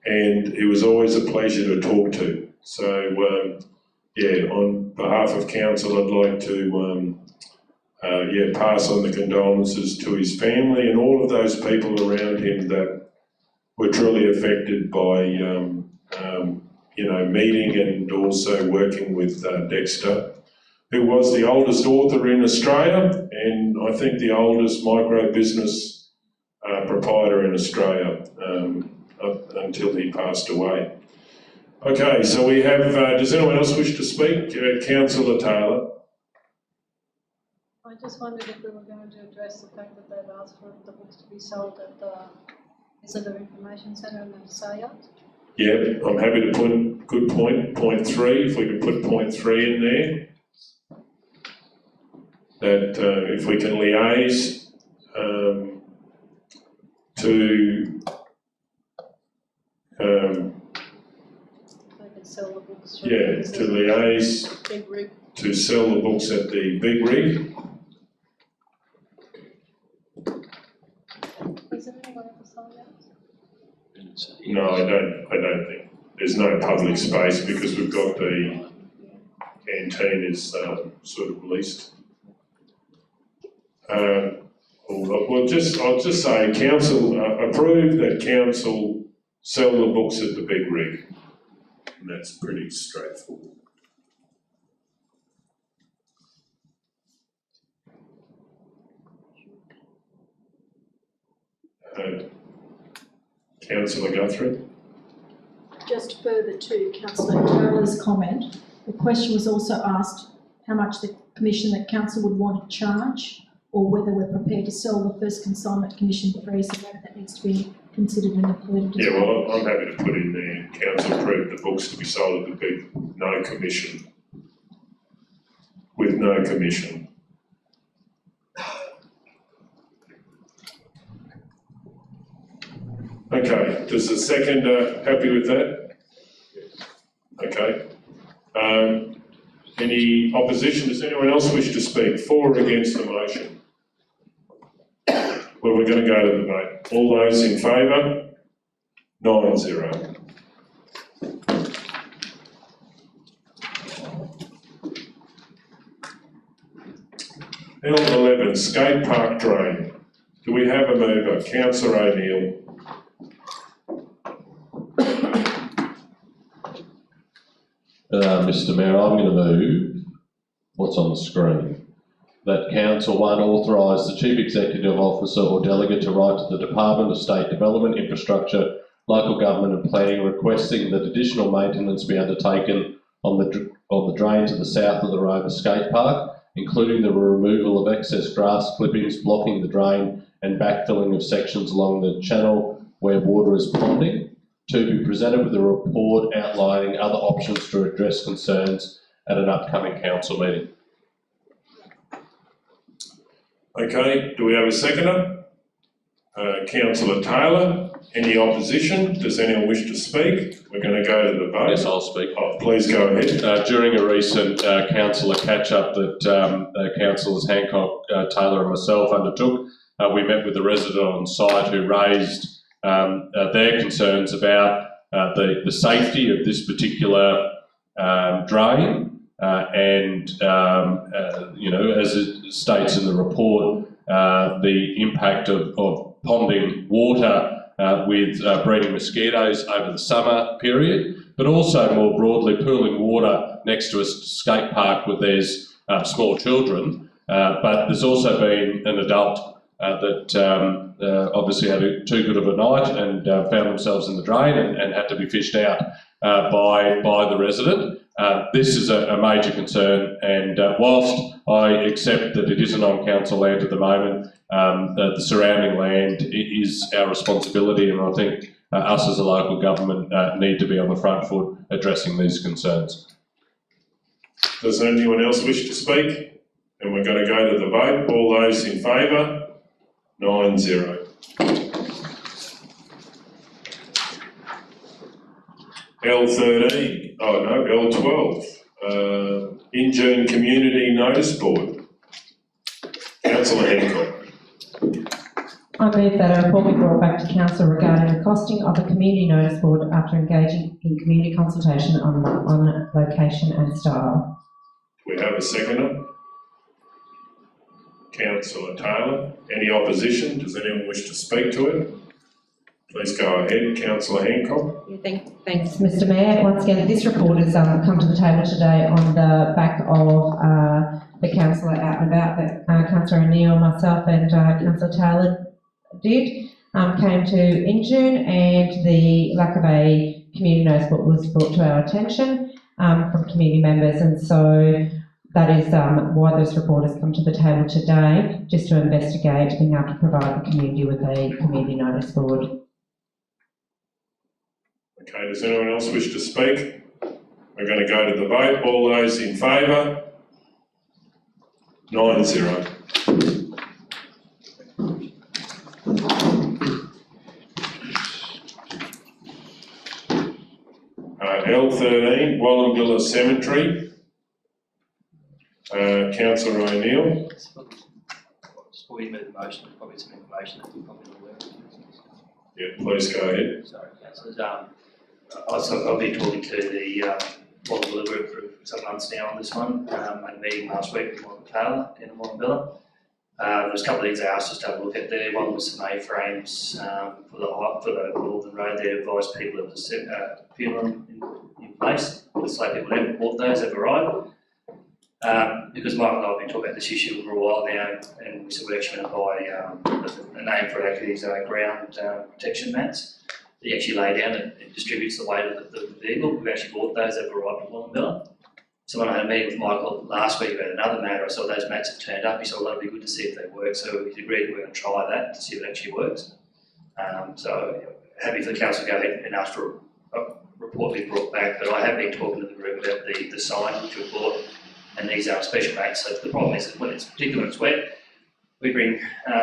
and he was always a pleasure to talk to. So, on behalf of council, I'd like to pass on the condolences to his family and all of those people around him that were truly affected by, meeting and also working with Dexter, who was the oldest author in Australia, and I think the oldest micro business proprietor in Australia up until he passed away. Okay, so we have, does anyone else wish to speak? Councillor Taylor. I just wondered if we were going to address the fact that they've asked for the books to be sold at the Visitor Information Centre in the Sayat. Yeah, I'm happy to put, good point 3, if we could put point 3 in there. That if we can liaise to Sell the books. to liaise Big rig. to sell the books at the big rig. Is there anyone at the Sayat? No, I don't think. There's no public space because we've got the canteen is sort of leased. I'll just say council approve that council sell the books at the big rig. And that's pretty straightforward. Councillor Guthrie. Just further to Councillor Taylor's comment, the question was also asked how much the commission that council would want to charge, or whether we're prepared to sell the first consignment commission for free, so that needs to be considered and included as well. Well, I'm happy to put in there, council approved the books to be sold at the big, no commission. With no commission. Okay, does the seconder happy with that? Okay. Any opposition? Does anyone else wish to speak for or against the motion? Well, we're going to go to the vote. All those in favour? 9-0. L11, skate park drain. Do we have a mover? Councillor O'Neill. Mr Mayor, I'm going to move what's on the screen. That Council 1 authorise the Chief Executive Officer or Delegate to write to the Department of State Development, Infrastructure, Local Government and Planning requesting that additional maintenance be undertaken on the drain to the south of the Roma Skate Park, including the removal of excess grass clippings blocking the drain and backfilling of sections along the channel where water is ponding. 2, be presented with a report outlining other options to address concerns at an upcoming council meeting. Okay, do we have a seconder? Councillor Taylor. Any opposition? Does anyone wish to speak? We're going to go to the vote. Yes, I'll speak. Oh, please go ahead. During a recent councillor catch-up that councillors Hancock, Taylor and myself undertook, we met with a resident on site who raised their concerns about the safety of this particular drain, and as it states in the report, the impact of ponding water with breeding mosquitoes over the summer period, but also more broadly pooling water next to a skate park where there's small children. But there's also been an adult that obviously had too good of a night and found themselves in the drain and had to be fished out by the resident. This is a major concern, and whilst I accept that it isn't on council land at the moment, the surrounding land is our responsibility, and I think us as a local government need to be on the front foot addressing these concerns. Does anyone else wish to speak? And we're going to go to the vote. All those in favour? 9-0. L13, L12, Injune Community Notice Board. Councillor Hancock. I move that a report be brought back to council regarding the costing of a community notice board after engaging in community consultation on location and style. We have a seconder. Councillor Taylor. Any opposition? Does anyone wish to speak to it? Please go ahead, Councillor Hancock. Thanks, Mr. Mayor. Once again, this report has come to the table today on the back of the councillor out and about that Councillor O'Neill, myself and Councillor Taylor did, came to Injune, and the lack of a community notice board was brought to our attention from community members, and so that is why this report has come to the table today, just to investigate being able to provide the community with a community notice board. Okay, does anyone else wish to speak? We're going to go to the vote. All those in favour? 9-0. L13, Wallumbilla Cemetery. Councillor O'Neill. Before we move the motion, probably some information that you're probably not aware of. Yeah, please go ahead. Sorry, councillors. I've been talking to the Wallumbilla group for some months now on this one. I had a meeting last week with Michael Taylor in Wallumbilla. There's a couple of things they asked us to have a look at there. One was some A-frames for the northern road. They advised people of the funeral in place. Looks like people haven't bought those, have arrived. Because Mike and I have been talking about this issue for a while now, and we said we're actually going to buy a name for it, actually, these ground protection mats that you actually lay down and it distributes the weight of the vehicle. We've actually bought those, they've arrived at Wallumbilla. So when I had a meeting with Michael last week about another matter, I saw those mats have turned up. He said, well, that'd be good to see if they work. So we agreed that we're going to try that to see if it actually works. So happy for the council to go ahead and ask for a report being brought back. But I have been talking to the group about the sign which we bought, and these are special mats. So the problem is that when it's particularly when it's wet, we bring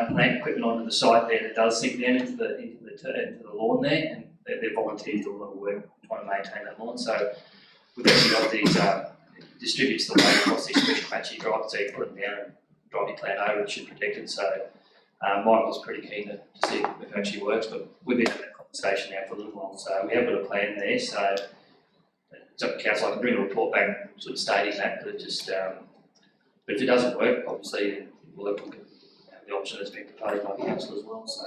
plant equipment onto the site there, and it does sink down into the lawn there, and they're volunteers do a lot of work trying to maintain that lawn. So we've actually got these. Distributes the weight across these special mats you drive, so you put them down and drive your plant over, it should protect it. So Michael's pretty keen to see if it actually works, but we've been having that conversation now for a little while, so we have got a plan there. So it's up to council. I can bring a report back sort of stating that, but it just but if it doesn't work, obviously we'll have to look at the option that's been proposed by council as well. So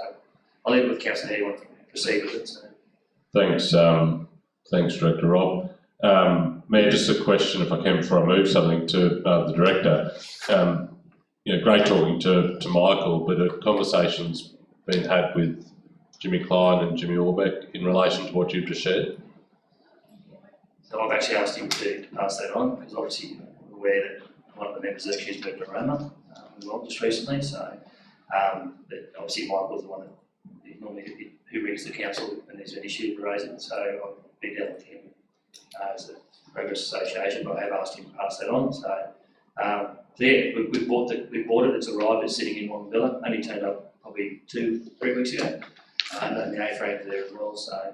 I'll leave it with council how you want to proceed with it. So. Thanks, Director Rob. Mayor, just a question, if I can, before I move something to the Director. Great talking to Michael, but a conversation's been had with Jimmy Klein and Jimmy Orbeck in relation to what you've just shared? So I've actually asked him to pass that on, because obviously I'm aware that one of the members has accused me of Roma as well just recently. So obviously Michael's the one that normally who rings the council when there's an issue to raise it. So I've been dealing with him as a Progress Association, but I have asked him to pass that on. So we bought it, it's arrived, it's sitting in Wallumbilla, only turned up probably 2-3 weeks ago, and the A-frames there as well. So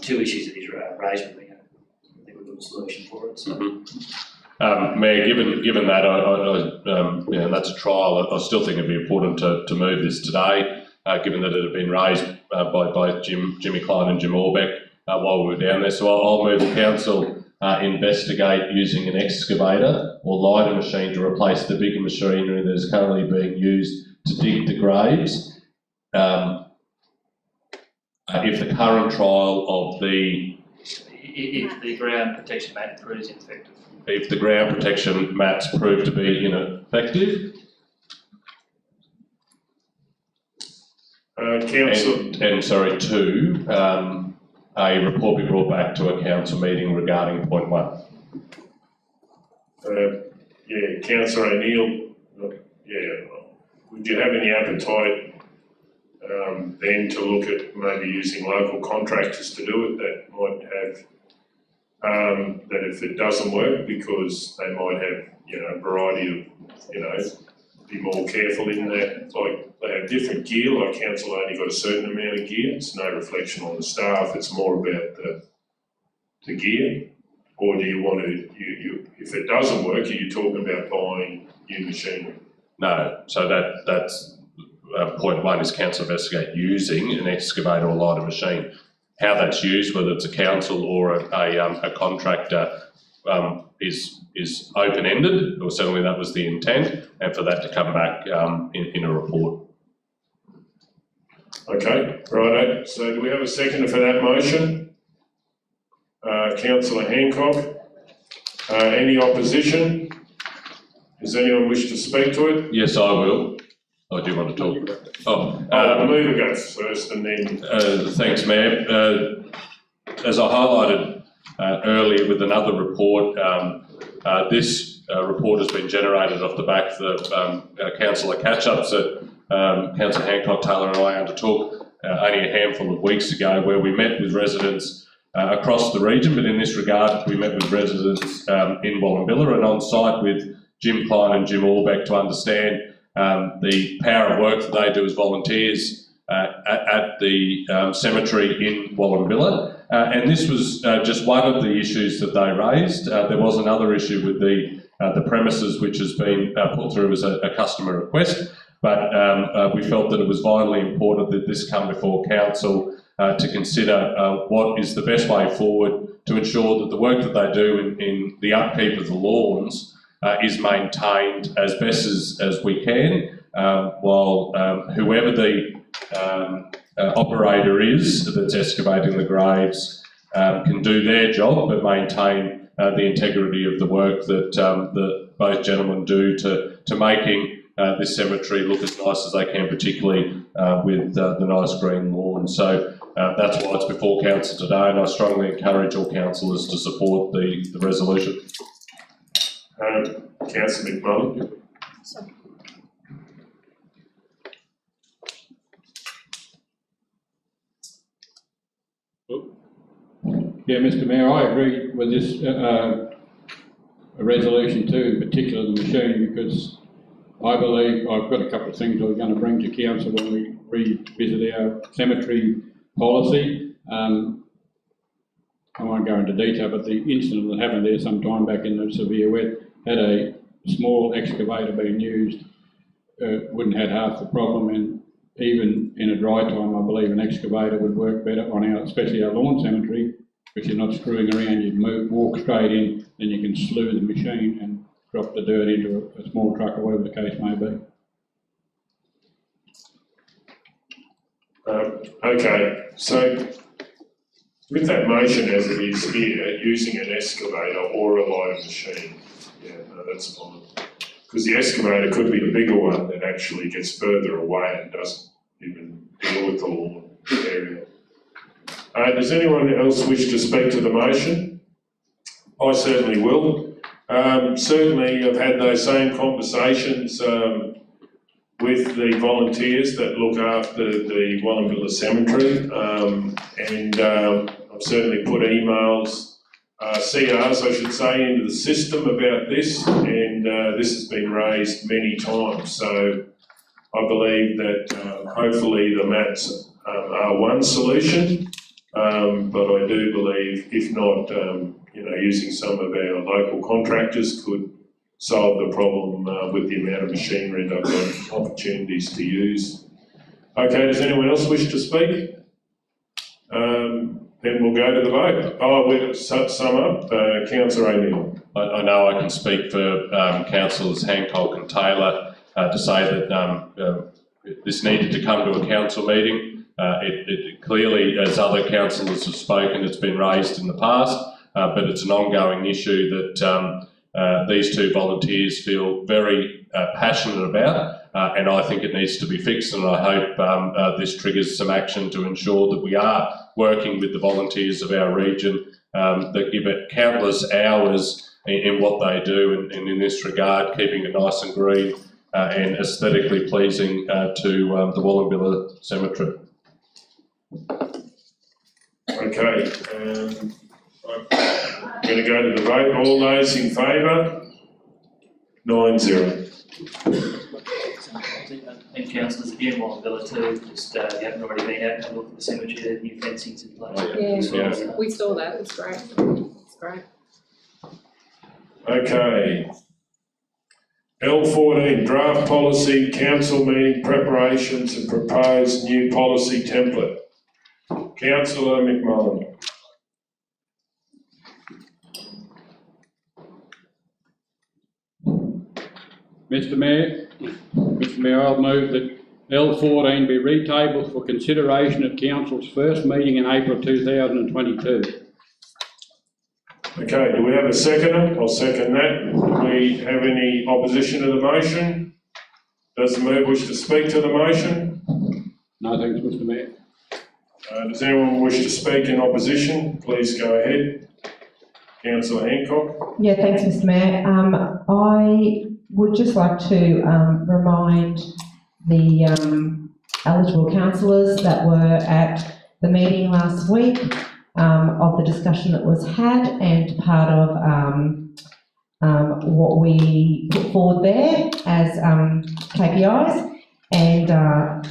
two issues that he's raised with me, I think we've got a solution for it. So. Mayor, given that, and that's a trial, I still think it'd be important to move this today, given that it had been raised by both Jimmy Klein and Jim Orbeck while we were down there. So I'll move the council investigate using an excavator or lighter machine to replace the bigger machinery that is currently being used to dig the graves. If the current trial of the... If the ground protection mat proves ineffective. If the ground protection mats prove to be ineffective. Councillor. Two, a report be brought back to a council meeting regarding point 1. Councillor O'Neill, would you have any appetite then to look at maybe using local contractors to do it that might have, that if it doesn't work, because they might have, a variety of, be more careful in that, like they have different gear, like council only got a certain amount of gear, it's no reflection on the staff, it's more about the gear. Or do you want to, if it doesn't work, are you talking about buying new machinery? No, so that's point 1 is council investigate using an excavator or lighter machine. How that's used, whether it's a council or a contractor, is open-ended, or certainly that was the intent, and for that to come back in a report. Okay, righto. So do we have a seconder for that motion? Councillor Hancock. Any opposition? Does anyone wish to speak to it? Yes, I will. Oh, do you want to talk? The mover goes first and then... Thanks, Mayor. As I highlighted earlier with another report, this report has been generated off the back of the councillor catch-ups that Councillor Hancock, Taylor and I undertook only a handful of weeks ago, where we met with residents across the region, but in this regard we met with residents in Wallumbilla and on site with Jim Klein and Jim Orbeck to understand the power of work that they do as volunteers at the cemetery in Wallumbilla. And this was just one of the issues that they raised. There was another issue with the premises, which has been put through as a customer request, but we felt that it was vitally important that this come before council to consider what is the best way forward to ensure that the work that they do in the upkeep of the lawns is maintained as best as we can, while whoever the operator is that's excavating the graves can do their job but maintain the integrity of the work that both gentlemen do to making this cemetery look as nice as they can, particularly with the nice green lawn. So that's why it's before council today, and I strongly encourage all councillors to support the resolution. Councillor McMullen. Yeah, Mr Mayor, I agree with this resolution too, in particular the machine, because I believe I've got a couple of things I was going to bring to council when we revisit our cemetery policy. I won't go into detail, but the incident that happened there some time back in the severe wet had a small excavator being used, wouldn't have had half the problem, and even in a dry time I believe an excavator would work better on our, especially our lawn cemetery, because you're not screwing around, you walk straight in, then you can slew the machine and drop the dirt into a small truck or whatever the case may be. Okay, so with that motion as it is here, using an excavator or a lighter machine, that's fine. Because the excavator could be the bigger one that actually gets further away and doesn't even deal with the lawn area. Does anyone else wish to speak to the motion? I certainly will. Certainly I've had those same conversations with the volunteers that look after the Wallumbilla Cemetery, and I've certainly put emails, CRs I should say, into the system about this, and this has been raised many times. So I believe that hopefully the mats are one solution, but I do believe if not, using some of our local contractors could solve the problem with the amount of machinery they've got opportunities to use. Okay, does anyone else wish to speak? then we'll go to the vote. Oh, we'll sum up, Councillor O'Neill. I know I can speak for Councillors Hancock and Taylor to say that this needed to come to a council meeting. It clearly, as other councillors have spoken, it's been raised in the past, but it's an ongoing issue that these two volunteers feel very passionate about, and I think it needs to be fixed, and I hope this triggers some action to ensure that we are working with the volunteers of our region that give it countless hours in what they do, and in this regard, keeping it nice and green and aesthetically pleasing to the Wallumbilla Cemetery. Okay, I'm going to go to the vote. All those in favour? 9-0. And councillors, again, Wallumbilla too, just if you haven't already been out and looked at the cemetery, the new fencing's in place. Yeah, we saw that, it's great, it's great. Okay. L14, draft policy, council meeting preparations and proposed new policy template. Councillor McMullen. Mr Mayor, I'll move that L14 be retabled for consideration at Council's first meeting in April 2022. Okay, do we have a seconder? I'll second that. Do we have any opposition to the motion? Does the Mayor wish to speak to the motion? No, thanks, Mr Mayor. Does anyone wish to speak in opposition? Please go ahead. Councillor Hancock. Yeah, thanks, Mr Mayor. I would just like to remind the eligible councillors that were at the meeting last week of the discussion that was had, and part of what we put forward there as KPIs, and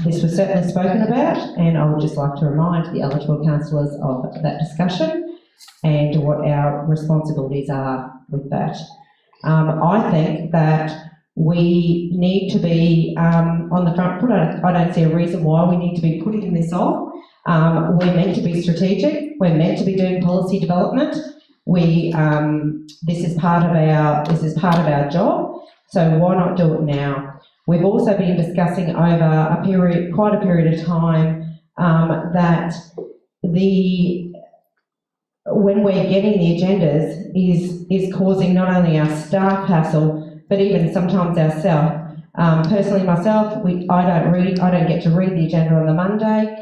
this was certainly spoken about, and I would just like to remind the eligible councillors of that discussion and what our responsibilities are with that. I think that we need to be on the front foot. I don't see a reason why we need to be putting this off. We're meant to be strategic. We're meant to be doing policy development. This is part of our job. So why not do it now? We've also been discussing over quite a period of time that when we're getting the agendas is causing not only our staff hassle, but even sometimes ourselves. Personally, myself, I don't get to read the agenda on the Monday.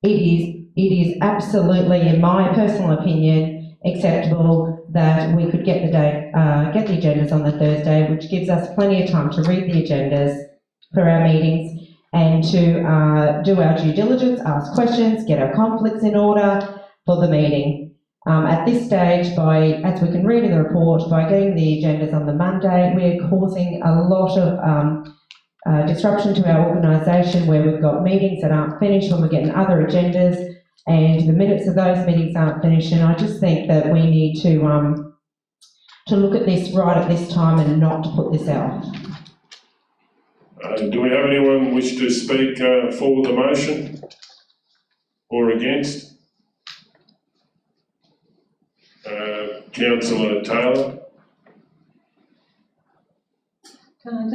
It is absolutely, in my personal opinion, acceptable that we could get the agendas on the Thursday, which gives us plenty of time to read the agendas for our meetings and to do our due diligence, ask questions, get our conflicts in order for the meeting. At this stage, as we can read in the report, by getting the agendas on the Monday, we're causing a lot of disruption to our organisation, where we've got meetings that aren't finished when we're getting other agendas, and the minutes of those meetings aren't finished. And I just think that we need to look at this right at this time and not to put this out. Do we have anyone wish to speak for the motion or against? Councillor Taylor. Can I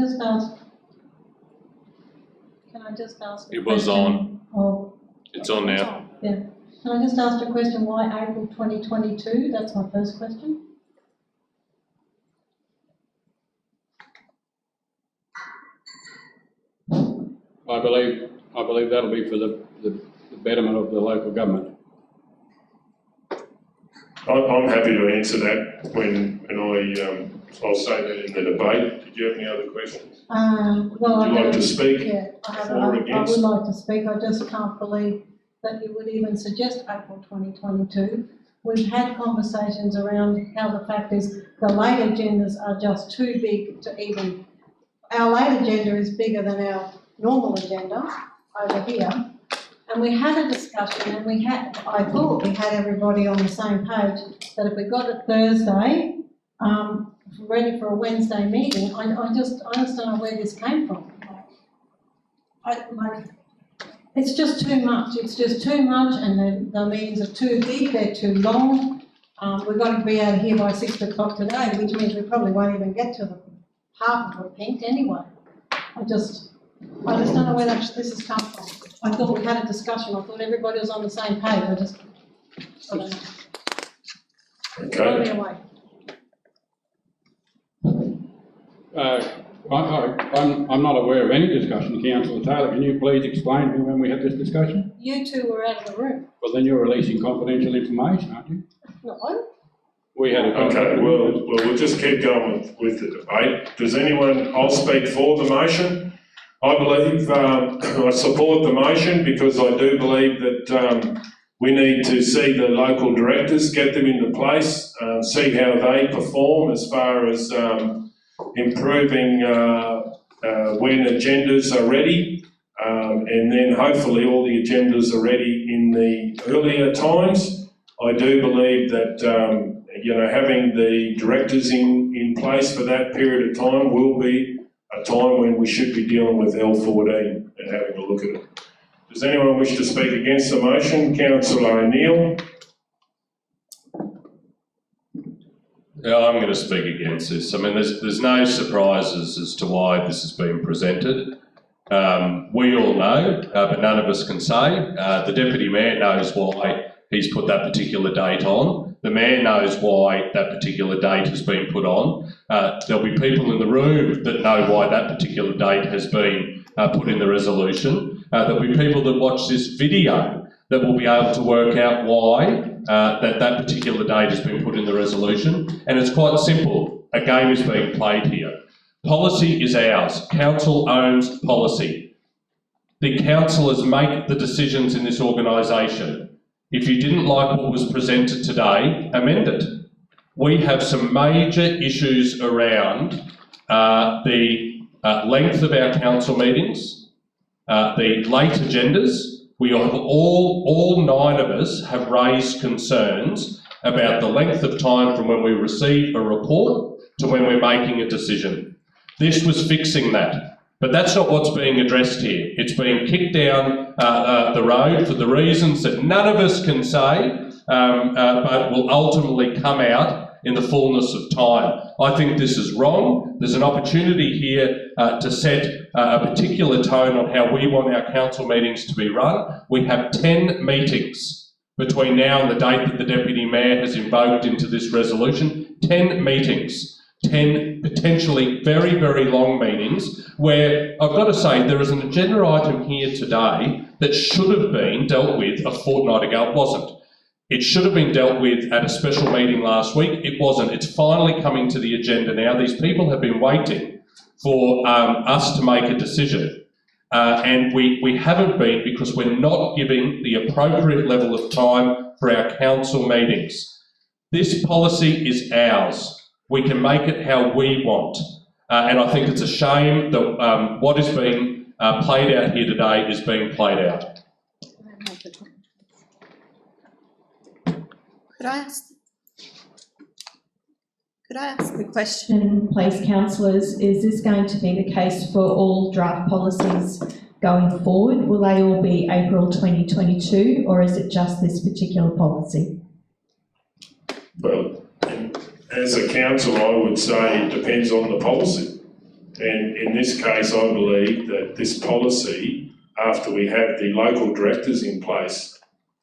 just ask? It was on. It's on now. Yeah. Can I just ask a question? Why April 2022? That's my first question. I believe that'll be for the betterment of the local government. I'm happy to answer that when I'll say that in the debate. Did you have any other questions? Would you like to speak? Yeah, for or against? I would like to speak. I just can't believe that you would even suggest April 2022. We've had conversations around how the fact is the late agendas are just too big to even. Our late agenda is bigger than our normal agenda over here. And we had a discussion, and I thought we had everybody on the same page, that if we got it Thursday, ready for a Wednesday meeting, I just don't know where this came from. It's just too much, and the meetings are too deep, they're too long. We've got to be out of here by 6 o'clock today, which means we probably won't even get to the half of the paint anyway. I just don't know where this has come from. I thought we had a discussion, I thought everybody was on the same page, I don't know. Throw me away. I'm not aware of any discussion, Councillor Taylor. Can you please explain to me when we had this discussion? You two were out of the room. Well, then you're releasing confidential information, aren't you? No. We had a Okay, well, we'll just keep going with the debate. Does anyone, I'll speak for the motion. I believe, I support the motion because I do believe that we need to see the local directors, get them into place, see how they perform as far as improving when agendas are ready, and then hopefully all the agendas are ready in the earlier times. I do believe that having the directors in place for that period of time will be a time when we should be dealing with L14 and having a look at it. Does anyone wish to speak against the motion? Councillor O'Neill. Yeah, I'm going to speak against this. I mean, there's no surprises as to why this has been presented. We all know, but none of us can say. The Deputy Mayor knows why he's put that particular date on. The Mayor knows why that particular date has been put on. There'll be people in the room that know why that particular date has been put in the resolution. There'll be people that watch this video that will be able to work out why that particular date has been put in the resolution. And it's quite simple. A game is being played here. Policy is ours. Council owns policy. The councillors make the decisions in this organisation. If you didn't like what was presented today, amend it. We have some major issues around the length of our council meetings, the late agendas. We have all 9 of us have raised concerns about the length of time from when we receive a report to when we're making a decision. This was fixing that. But that's not what's being addressed here. It's being kicked down the road for the reasons that none of us can say, but will ultimately come out in the fullness of time. I think this is wrong. There's an opportunity here to set a particular tone on how we want our council meetings to be run. We have 10 meetings between now and the date that the Deputy Mayor has invoked into this resolution. 10 meetings. 10 potentially very, very long meetings where I've got to say there is an agenda item here today that should have been dealt with a fortnight ago. It wasn't. It should have been dealt with at a special meeting last week. It wasn't. It's finally coming to the agenda now. These people have been waiting for us to make a decision. And we haven't been because we're not giving the appropriate level of time for our council meetings. This policy is ours. We can make it how we want. And I think it's a shame that what is being played out here today is being played out. Could I ask the question? Please, councillors, is this going to be the case for all draft policies going forward? Will they all be April 2022 or is it just this particular policy? Well, as a council, I would say it depends on the policy. And in this case, I believe that this policy, after we have the local directors in place,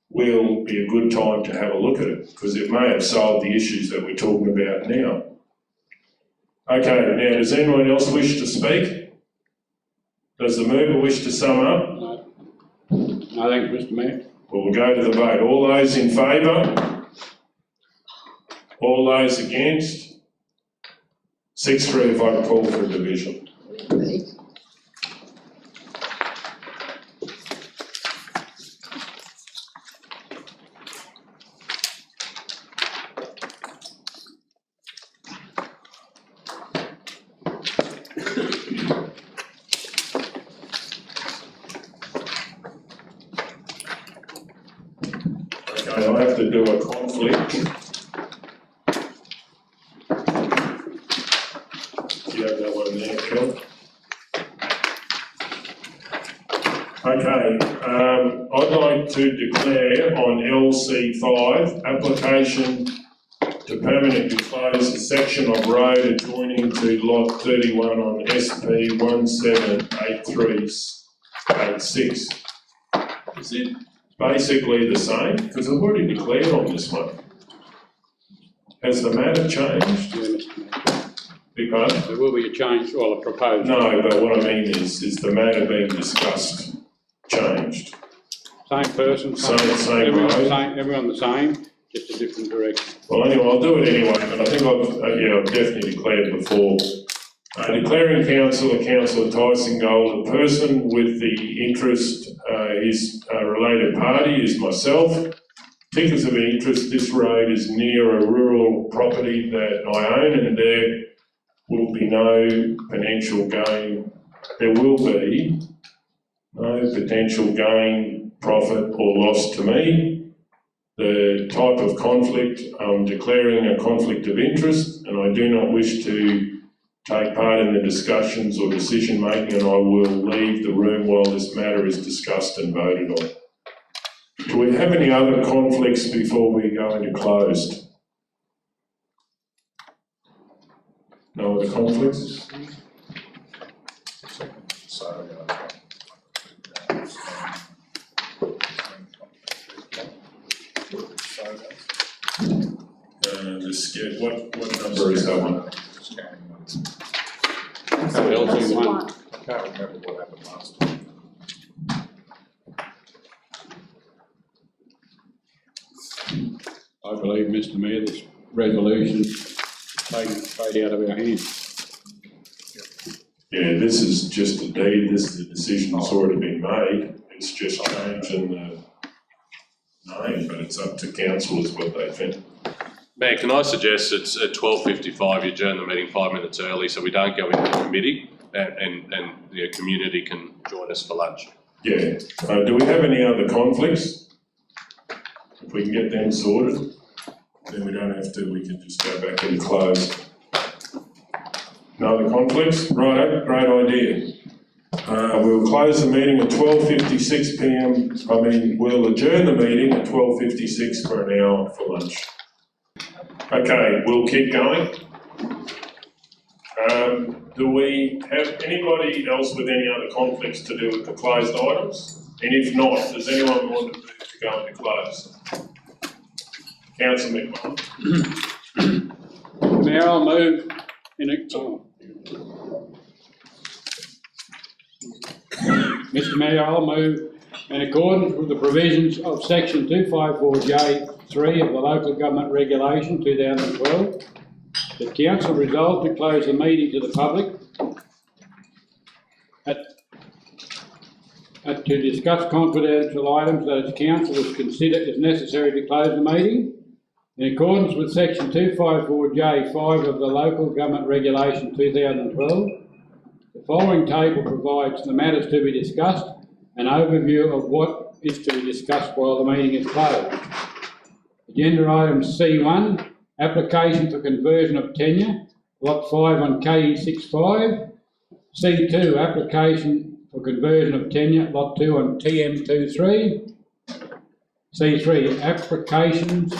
will be a good time to have a look at it because it may have solved the issues that we're talking about now. Okay, now does anyone else wish to speak? Does the mover wish to sum up? No, thanks, Mr. Mayor. Well, we'll go to the vote. All those in favour? All those against? 6-3 if I call for a division. Okay, I have to do a conflict. You have that one there, Kel. Okay, I'd like to declare on LC5, application to permanently close a section of road adjoining to lot 31 on SP 178386. Is it basically the same? Because I've already declared on this one. Has the matter changed? Because There will be a change, or a proposed. no, but what I mean is the matter being discussed changed? Same person, Same everyone road? everyone the same, just a different direction. Well, anyway, I'll do it anyway, but I think I've definitely declared before. Declaring Councillor Tyson Gold, the person with the interest is a related party is myself. Particulars of interest, this road is near a rural property that I own, and there will be no potential gain. There will be no potential gain, profit or loss to me. The type of conflict, I'm declaring a conflict of interest, and I do not wish to take part in the discussions or decision making, and I will leave the room while this matter is discussed and voted on. Do we have any other conflicts before we go into closed? No other conflicts? What number is that one? LC1. I can't remember what happened last time. I believe, Mr Mayor, this resolution taken straight out of our hands. Yeah, this is just a deed, this is a decision that's already been made, it's just changing the name, but it's up to councillors what they think. Mayor, can I suggest it's at 12:55, you adjourn the meeting 5 minutes early so we don't go into committee and the community can join us for lunch? Yeah, do we have any other conflicts? If we can get them sorted, then we don't have to, we can just go back and close. No other conflicts? Righto, great idea. We'll close the meeting at 12:56 p.m. We'll adjourn the meeting at 12:56 for an hour for lunch. Okay, we'll keep going. Do we have anybody else with any other conflicts to do with the closed items? And if not, does anyone want to move to go into close? Councillor McMahon. Mayor, I'll move Mr Mayor, I'll move in accordance with the provisions of section 254J3 of the Local Government Regulation 2012, the council resolved to close the meeting to the public to discuss confidential items that its council has considered as necessary to close the meeting. In accordance with section 254J5 of the Local Government Regulation 2012, the following table provides the matters to be discussed, an overview of what is to be discussed while the meeting is closed. Agenda item C1, application for conversion of tenure, lot 5 on KE65. C2, application for conversion of tenure, lot 2 on TM23. C3, applications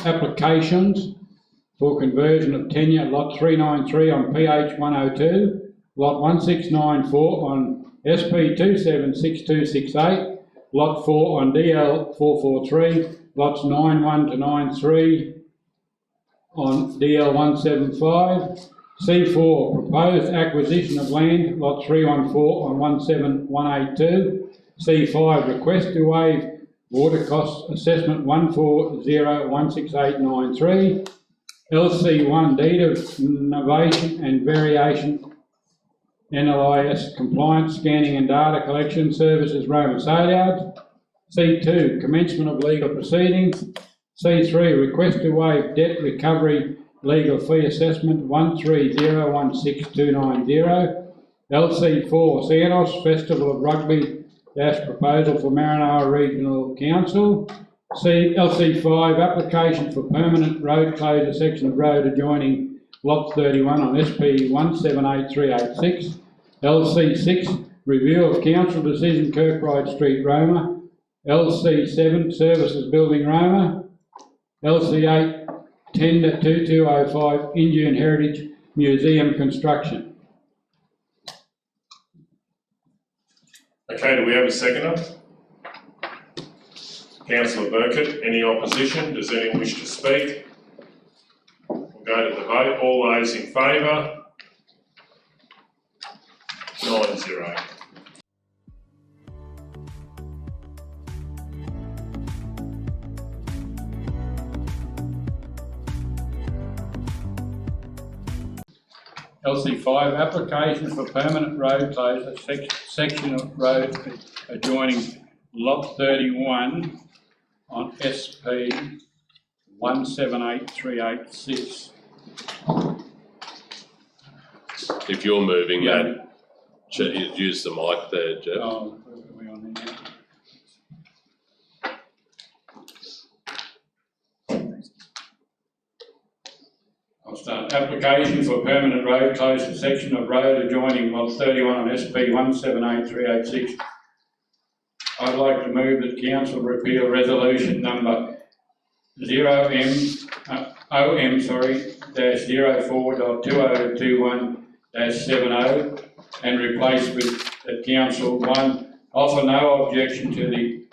for conversion of tenure, lot 393 on PH102, lot 1694 on SP 276268, lot 4 on DL443, lots 91 to 93 on DL175. C4, proposed acquisition of land, lot 314 on 17182. C5, request to waive water cost assessment 140168993. LC1, deed of novation and variation, NLIS compliance, scanning and data collection services, Roma Skate Park. C2, commencement of legal proceedings. C3, request to waive debt recovery legal fee assessment 130162990. LC4, Sanos Festival of Rugby proposal for Maranoa Regional Council. LC5, application for permanent road closure section of road adjoining lot 31 on SP 178386. LC6, review of council decision Kirkbride Street, Roma, LC7 Services Building, Roma, LC8 10-2205 Injune Heritage Museum construction. Okay, do we have a seconder? Councillor Burkett, any opposition? Does anyone wish to speak? We'll go to the vote. All those in favour? 9-0. LC5, application for permanent road closure, section of road adjoining lot 31 on SP 178386. If you're moving that, use the mic there, Jeff. Oh, are we on there now? I'll start. Application for permanent road closure, section of road adjoining lot 31 on SP 178386. I'd like to move that council repeal resolution number -04.2021-70 and replace with that council 1, offer no objection to the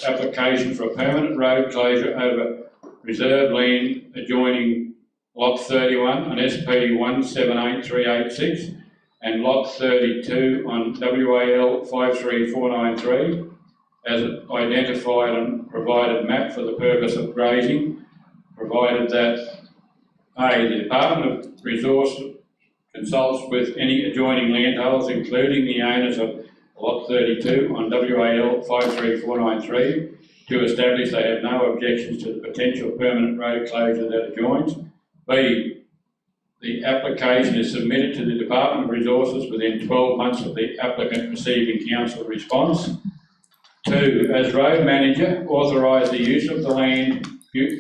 application for a permanent road closure over reserved land adjoining lot 31 on SP 178386 and lot 32 on WAL 53493 as identified and provided map for the purpose of grazing, provided that A, the Department of Resources consults with any adjoining landholders, including the owners of lot 32 on WAL 53493, to establish they have no objections to the potential permanent road closure that adjoins. B, the application is submitted to the Department of Resources within 12 months of the applicant receiving council response. 2, as road manager, authorise the use of the land be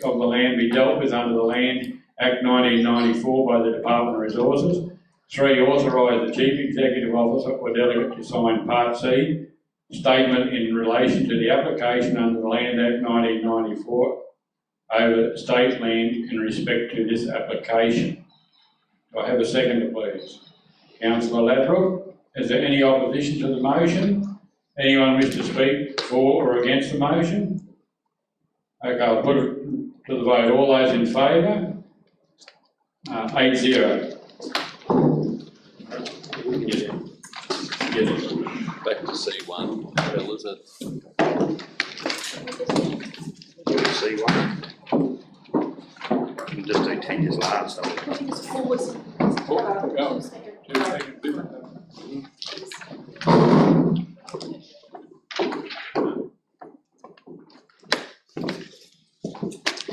dealt with under the Land Act 1994 by the Department of Resources. 3, authorise the Chief Executive Officer or delegate to sign Part C, statement in relation to the application under the Land Act 1994 over state land in respect to this application. Do I have a seconder, please? Councillor Ladbrokes, is there any opposition to the motion? Anyone wish to speak for or against the motion? Okay, I'll put it to the vote. All those in favour? 8-0. Yes. Back to C1, Bill, is it? C1. You can just do 10 years last, so.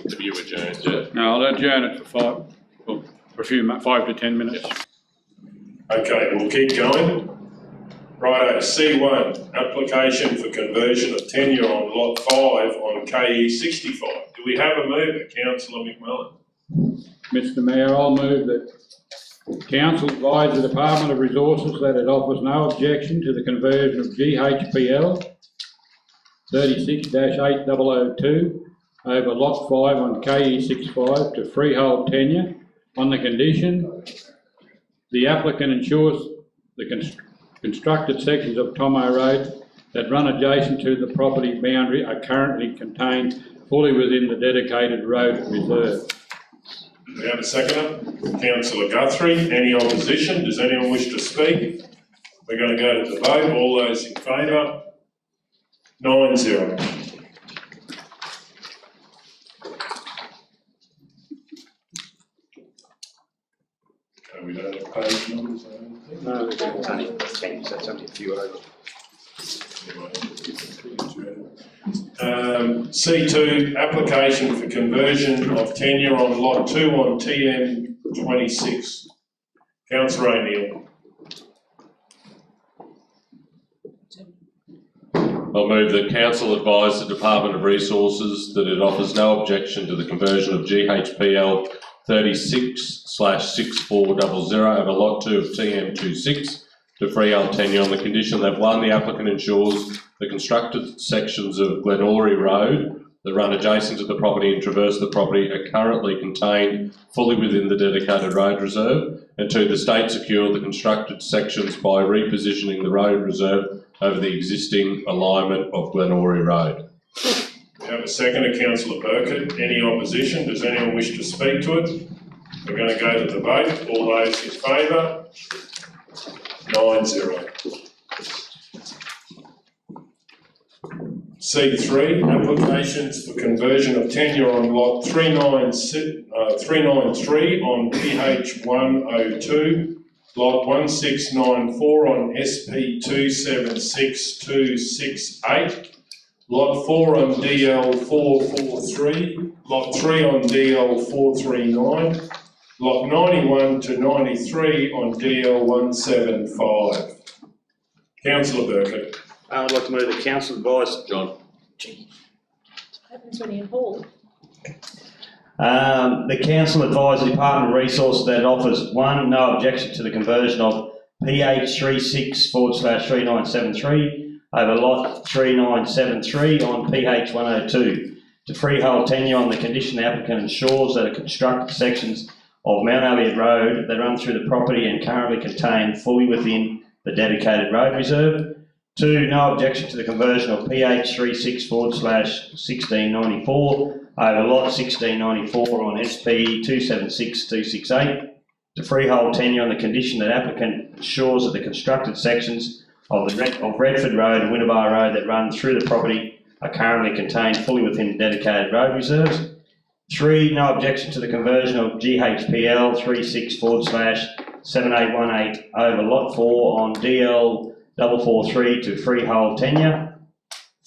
Have you adjourned, Jeff? No, I'll adjourn it for 5 to 10 minutes. Okay, we'll keep going. Righto, C1, application for conversion of tenure on lot 5 on KE 65. Do we have a mover, Councillor McMillan? Mr Mayor, I'll move that council advise the Department of Resources that it offers no objection to the conversion of GHPL 36-8002 over lot 5 on KE 65 to freehold tenure on the condition the applicant ensures the constructed sections of Tomo Road that run adjacent to the property boundary are currently contained fully within the dedicated road reserve. Do we have a seconder? Councillor Guthrie, any opposition? Does anyone wish to speak? We're going to go to the vote. All those in favour? 9-0. Okay, we don't have page numbers or anything? No, it's only 10, so it's only a few over. C2, application for conversion of tenure on lot 2 on TM 26. Councillor O'Neill. I'll move that council advise the Department of Resources that it offers no objection to the conversion of GHPL 36/6400 over lot 2 of TM 26 to freehold tenure on the condition that one, the applicant ensures the constructed sections of Glenorrey Road that run adjacent to the property and traverse the property are currently contained fully within the dedicated road reserve, and two, the state secure the constructed sections by repositioning the road reserve over the existing alignment of Glenorrey Road. We have a seconder, Councillor Burkett. Any opposition? Does anyone wish to speak to it? We're going to go to the vote. All those in favour? 9-0. C3, applications for conversion of tenure on lot 393 on PH 102, lot 1694 on SP 276268, lot 4 on DL 443, lot 3 on DL 439, lot 91 to 93 on DL 175. Councillor Burkett. I'd like to move the council advise. John. What happens when you hold? The council advised the Department of Resources that it offers one, no objection to the conversion of PH 36/3973 over lot 3973 on PH 102 to freehold tenure on the condition the applicant ensures that the constructed sections of Mount Elliott Road that run through the property and currently contain fully within the dedicated road reserve. Two, no objection to the conversion of PH 36/1694 over lot 1694 on SP 276268 to freehold tenure on the condition that applicant ensures that the constructed sections of Redford Road and Winnabar Road that run through the property are currently contained fully within the dedicated road reserves. Three, no objection to the conversion of GHPL 36/7818 over lot 4 on DL 443 to freehold tenure.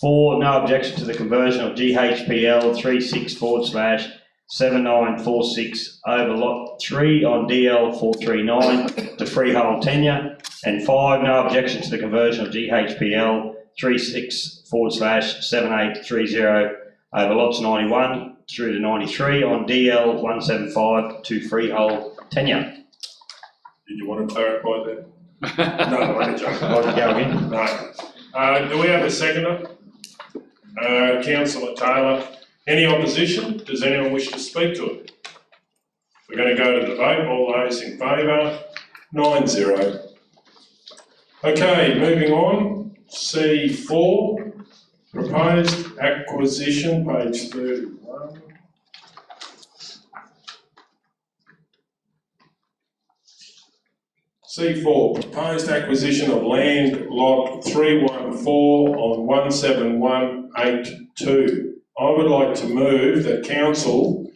Four, no objection to the conversion of GHPL 36/7946 over lot 3 on DL 439 to freehold tenure. And five, no objection to the conversion of GHPL 36/7830 over lots 91 through to 93 on DL 175 to freehold tenure. Did you want to clarify that? No, I'm only joking. I'll go again. No. Do we have a seconder? Councillor Taylor. Any opposition? Does anyone wish to speak to it? We're going to go to the vote. All those in favour? 9-0. Okay, moving on. C4, proposed acquisition, page 31. C4, proposed acquisition of land lot 314 on 17182. I would like to move that council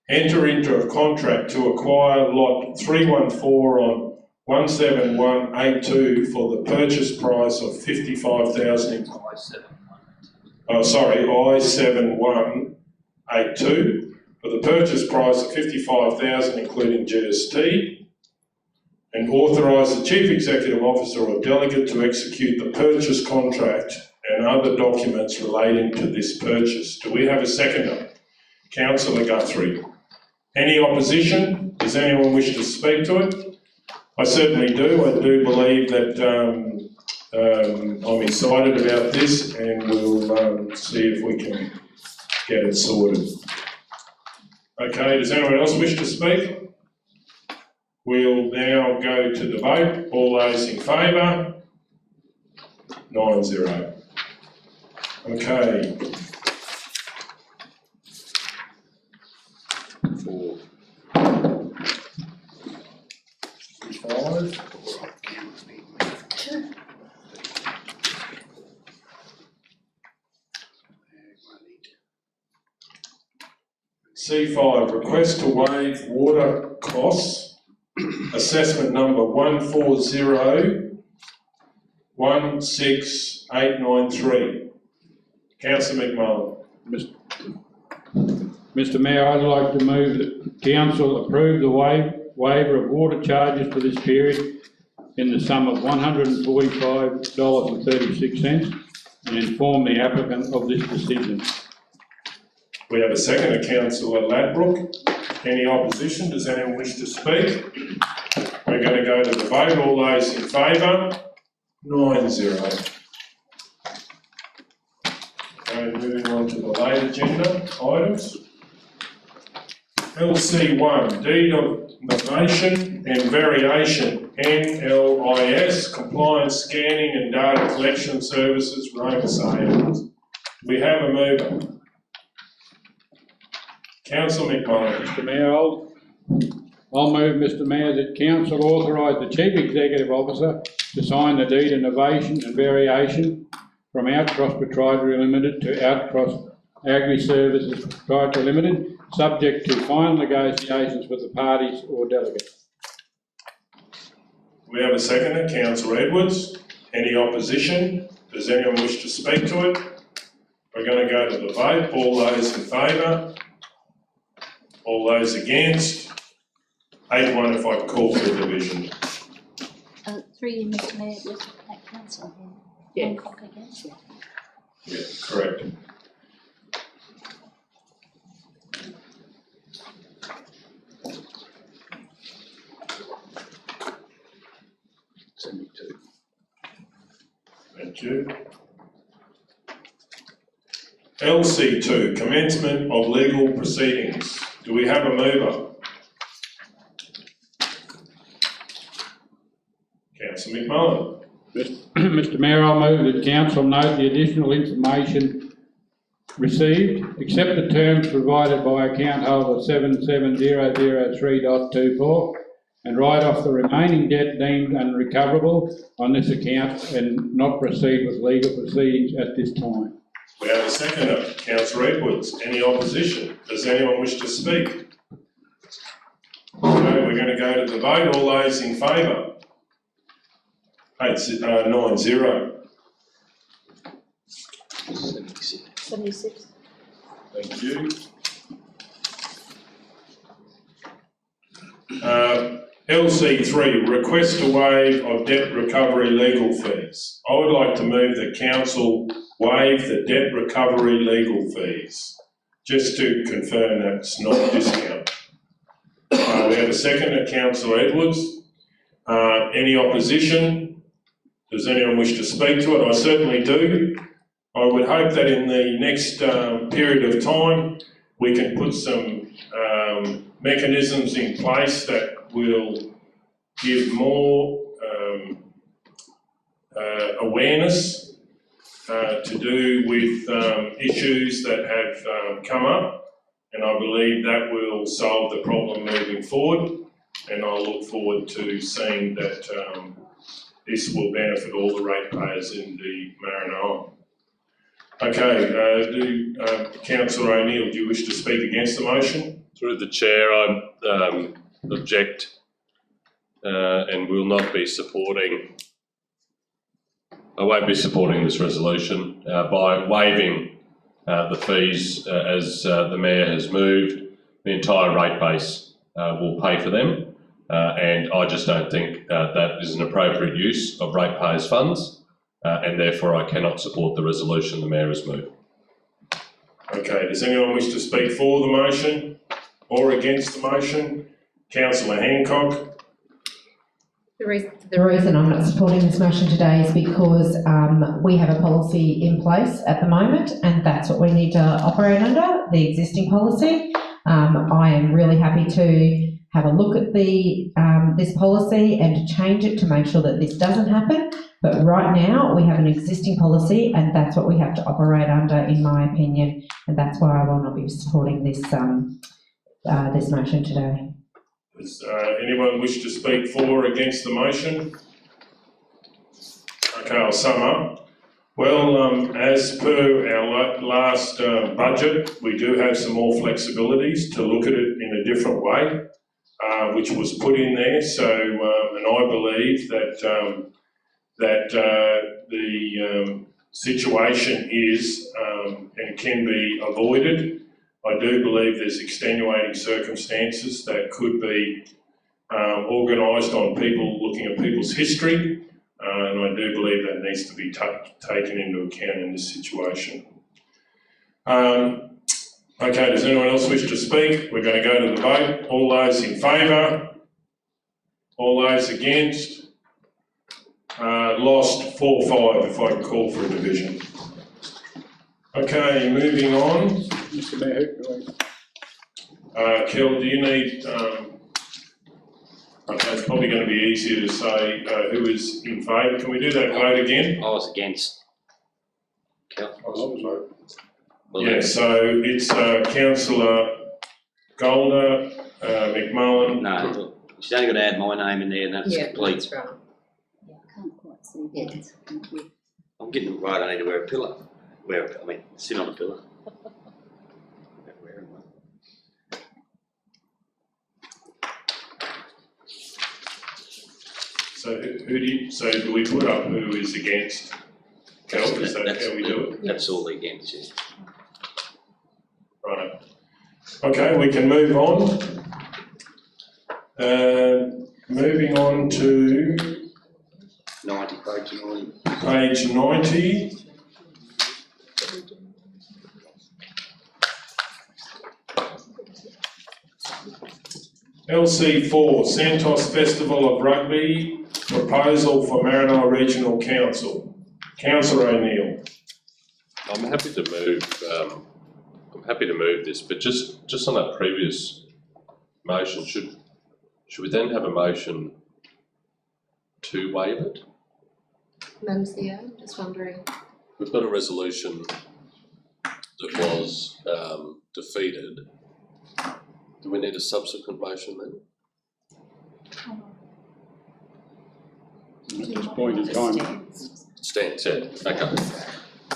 enter into a contract to acquire lot 314 on 17182 for the purchase price of $55,000. I7182 for the purchase price of $55,000 including GST. And authorise the Chief Executive Officer or Delegate to execute the purchase contract and other documents relating to this purchase. Do we have a seconder? Councillor Guthrie. Any opposition? Does anyone wish to speak to it? I certainly do. I do believe that I'm excited about this, and we'll see if we can get it sorted. Okay, does anyone else wish to speak? We'll now go to the vote. All those in favour? 9-0. Okay. 4. 5. C5, request to waive water costs. Assessment number 140-16893. Councillor McMullen. Mr Mayor, I'd like to move that council approve the waiver of water charges for this period in the sum of $145.36 and inform the applicant of this decision. We have a seconder, Councillor Ladbrook. Any opposition? Does anyone wish to speak? We're going to go to the vote. All those in favour? 9-0. Okay, moving on to the late agenda items. LC1, deed of novation and variation, NLIS, compliance scanning and data collection services, Roma Skate. We have a mover. Councillor McMullen. Mr Mayor, I'll move, Mr Mayor, that Council authorise the Chief Executive Officer to sign the deed of novation and variation from Outcross Proprietary Limited to Outcross Agri Services Proprietary Limited, subject to final negotiations with the parties or delegates. We have a seconder, Councillor Edwards. Any opposition? Does anyone wish to speak to it? We're going to go to the vote. All those in favour? All those against? 8-1 if I call for the division. Through you, Mr Mayor, was that councillor here? Hancock against it? Yeah, correct. Thank you. LC2, commencement of legal proceedings. Do we have a mover? Councillor McMullen. Mr Mayor, I'll move that Council note the additional information received, accept the terms provided by account holder 77003.24 and write off the remaining debt deemed unrecoverable on this account and not proceed with legal proceedings at this time. We have a seconder, Councillor Edwards. Any opposition? Does anyone wish to speak? Okay, we're going to go to the vote. All those in favour? 9-0. 76. Thank you. LC3, request a waive of debt recovery legal fees. I would like to move that Council waive the debt recovery legal fees, just to confirm that's not a discount. We have a seconder, Councillor Edwards. Any opposition? Does anyone wish to speak to it? I certainly do. I would hope that in the next period of time we can put some mechanisms in place that will give more awareness to do with issues that have come up, and I believe that will solve the problem moving forward, and I look forward to seeing that this will benefit all the ratepayers in the Maranoa. Okay, Councillor O'Neill, do you wish to speak against the motion? Through the chair, I object and will not be supporting. I won't be supporting this resolution by waiving the fees as the Mayor has moved. The entire rate base will pay for them. And I just don't think that is an appropriate use of ratepayers' funds, and therefore I cannot support the resolution the Mayor has moved. Okay, does anyone wish to speak for the motion or against the motion? Councillor Hancock. The reason I'm not supporting this motion today is because we have a policy in place at the moment, and that's what we need to operate under, the existing policy. I am really happy to have a look at this policy and to change it to make sure that this doesn't happen. But right now we have an existing policy, and that's what we have to operate under, in my opinion, and that's why I will not be supporting this this motion today. Does anyone wish to speak for or against the motion? Okay, I'll sum up. Well, as per our last budget, we do have some more flexibilities to look at it in a different way, which was put in there. So, and I believe that the situation is and can be avoided. I do believe there's extenuating circumstances that could be organised on people looking at people's history, and I do believe that needs to be taken into account in this situation. Okay, does anyone else wish to speak? We're going to go to the vote. All those in favour? All those against? Lost 4-5, if I can call for a division. Okay, moving on. Mr Mayor, Kel, do you need, okay, it's probably going to be easier to say who is in favour. Can we do that vote again? I was against. Kel? Yeah, so it's Councillor Golder, McMullen. No, she's only got to add my name in there and that's complete. That's right. Yeah, I can't quite see that. I'm getting it right, I need to wear a pillar. Sit on a pillar. So do we put up who is against? Kel, is that how we do it? That's all against, yeah. Right. Okay, we can move on. Moving on to 90, page 90. page 90. LC4, Santos Festival of Rugby, proposal for Maranoa Regional Council. Councillor O'Neill. I'm happy to move this, but just on that previous motion, should we then have a motion to waive it? Madam CEO, I'm just wondering. We've got a resolution that was defeated. Do we need a subsequent motion then? at this point in time. Stands, yeah, okay.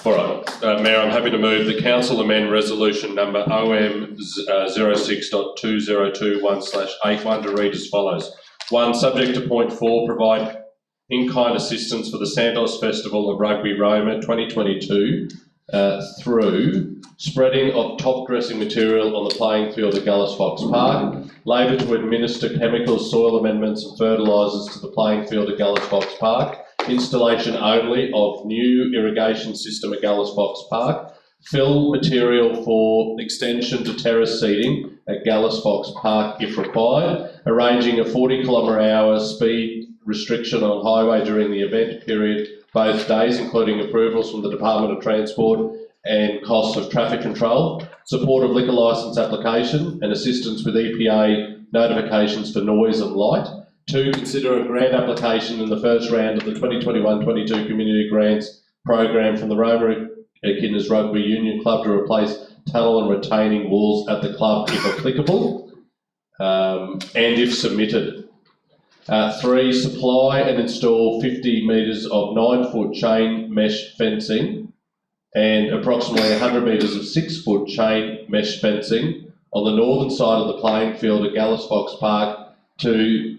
All right, Mayor, I'm happy to move the council amend resolution number OM 06.2021/81 to read as follows. 1, subject to point 4, provide in-kind assistance for the Santos Festival of Rugby Roma 2022 through spreading of top dressing material on the playing field at Gallus Fox Park, labour to administer chemicals, soil amendments and fertilisers to the playing field at Gallus Fox Park, installation only of new irrigation system at Gallus Fox Park, fill material for extension to terrace seating at Gallus Fox Park if required, arranging a 40km/h speed restriction on highway during the event period both days, including approvals from the Department of Transport and costs of traffic control, support of liquor licence application and assistance with EPA notifications for noise and light. 2, consider a grant application in the first round of the 2021-22 Community Grants Program from the Roma Skate Rugby Union Club to replace tunnel and retaining walls at the club if applicable, and if submitted. 3, supply and install 50 metres of 9-foot chain mesh fencing and approximately 100 metres of 6-foot chain mesh fencing on the northern side of the playing field at Gallus Fox Park to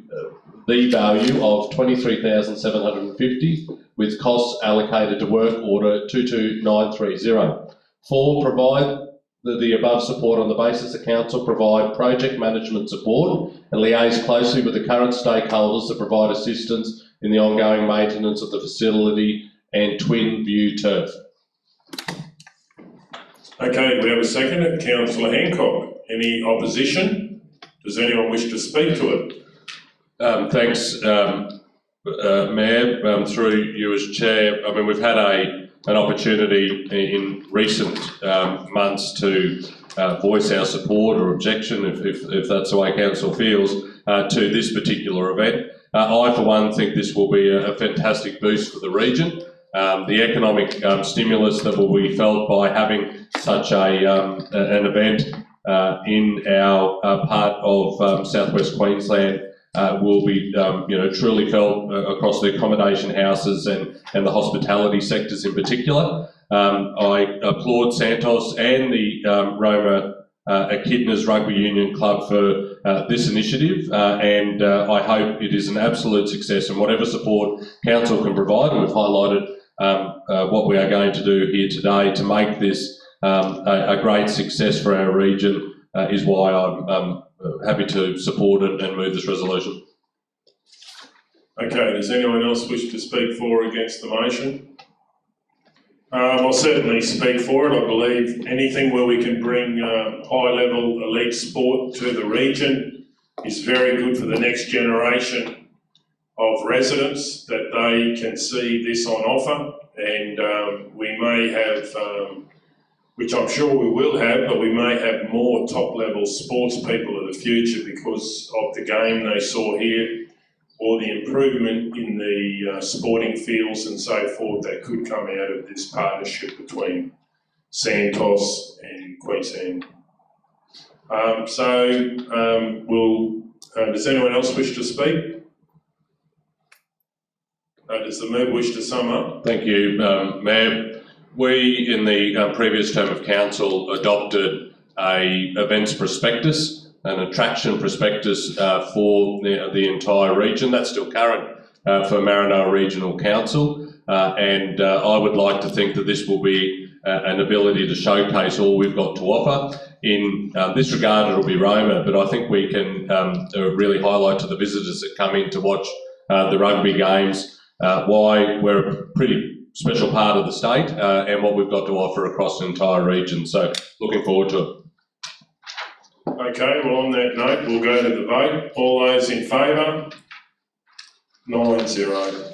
the value of $23,750 with costs allocated to work order 22930. 4, provide the above support on the basis the council provide project management support and liaise closely with the current stakeholders to provide assistance in the ongoing maintenance of the facility and Twin View turf. Okay, we have a second, Councillor Hancock. Any opposition? Does anyone wish to speak to it? Thanks, Mayor, through you as Chair. I mean, we've had an opportunity in recent months to voice our support or objection, if that's the way Council feels, to this particular event. I, for one, think this will be a fantastic boost for the region. The economic stimulus that will be felt by having such an event in our part of southwest Queensland will be, truly felt across the accommodation houses and the hospitality sectors in particular. I applaud Santos and the Roma Echidnas Rugby Union Club for this initiative, and I hope it is an absolute success, and whatever support Council can provide, and we've highlighted what we are going to do here today to make this a great success for our region, is why I'm happy to support it and move this resolution. Okay, does anyone else wish to speak for or against the motion? I'll certainly speak for it. I believe anything where we can bring high-level elite sport to the region is very good for the next generation of residents that they can see this on offer, and we may have, which I'm sure we will have, but we may have more top-level sports people of the future because of the game they saw here, or the improvement in the sporting fields and so forth that could come out of this partnership between Santos and Queensland. Does anyone else wish to speak? Does the Mayor wish to sum up? Thank you, Mayor. We, in the previous term of council, adopted a events prospectus, an attraction prospectus for the entire region. That's still current for Maranoa Regional Council, and I would like to think that this will be an ability to showcase all we've got to offer. In this regard, it'll be Roma, but I think we can really highlight to the visitors that come in to watch the rugby games why we're a pretty special part of the state and what we've got to offer across the entire region. So looking forward to it. Okay, well on that note, we'll go to the vote. All those in favour? 9-0.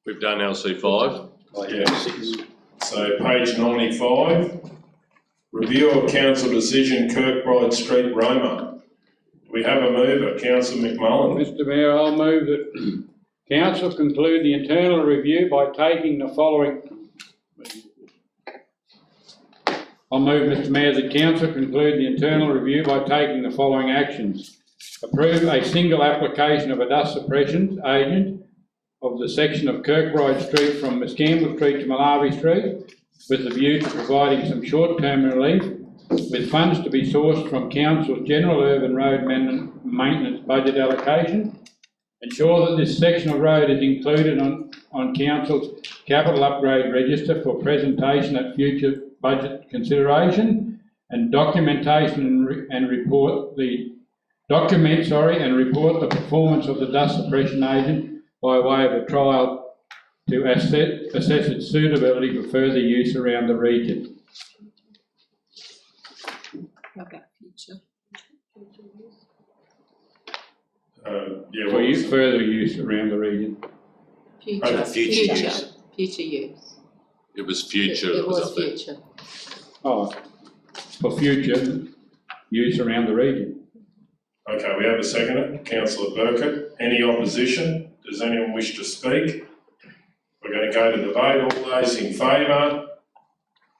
We've done LC5. Yeah. So page 95. Review of council decision Kirkbride Street, Roma. Do we have a mover? Councillor McMullen. Mr Mayor, I'll move that council conclude the internal review by taking the following. I'll move, Mr Mayor, that council conclude the internal review by taking the following actions. Approve a single application of a dust suppression agent of the section of Kirkbride Street from Miscampbell Street to Malawi Street, with the view to providing some short-term relief, with funds to be sourced from Council's General Urban Road Maintenance budget allocation. Ensure that this section of road is included on Council's capital upgrade register for presentation at future budget consideration, and documentation and report the performance of the dust suppression agent by way of a trial to assess its suitability for further use around the region. Okay, future. For further use around the region. Future use. It was future. It was future. Oh, for future use around the region. Okay, we have a seconder, Councillor Burkett. Any opposition? Does anyone wish to speak? We're going to go to the vote. All those in favour?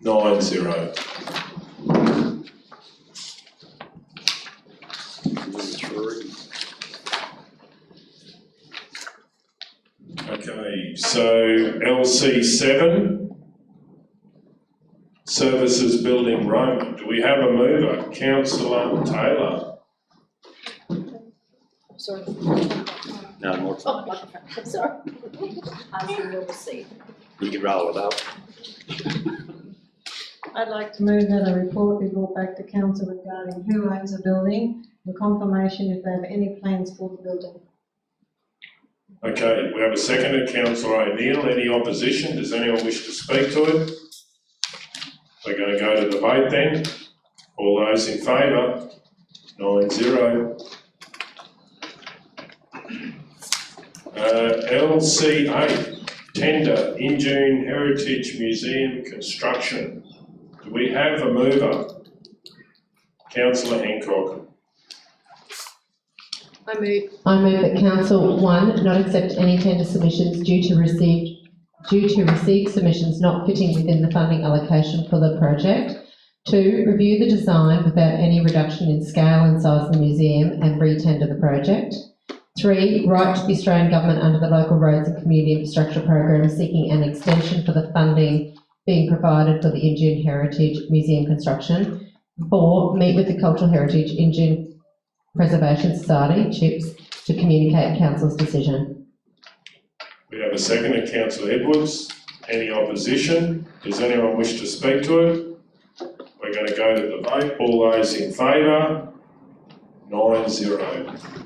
9-0. Okay, so LC7, Services Building Roma. Do we have a mover? Councillor Taylor. Sorry. No more. Oh, I'm sorry. We'll see. You can roll it up. I'd like to move that a report be brought back to council regarding who owns the building, the confirmation if they have any plans for the building. Okay, we have a seconder, Councillor O'Neill. Any opposition? Does anyone wish to speak to it? We're going to go to the vote then. All those in favour? 9-0. LC8, tender, Injune Heritage Museum construction. Do we have a mover? Councillor Hancock. I move that Council 1 not accept any tender submissions due to receive submissions not fitting within the funding allocation for the project. 2, review the design without any reduction in scale and size of the museum and re-tender the project. 3, write to the Australian Government under the Local Roads and Community Infrastructure Program seeking an extension for the funding being provided for the Injune Heritage Museum construction. 4, meet with the Cultural Heritage Injune Preservation Society, CHIPS, to communicate Council's decision. We have a seconder, Councillor Edwards. Any opposition? Does anyone wish to speak to it? We're going to go to the vote. All those in favour? 9-0.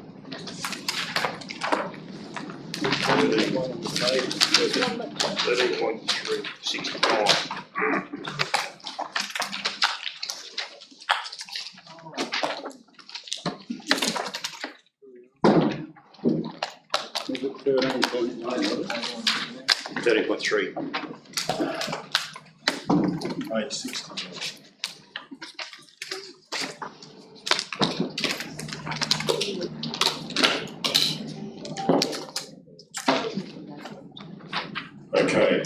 13.3. Page 60. Okay,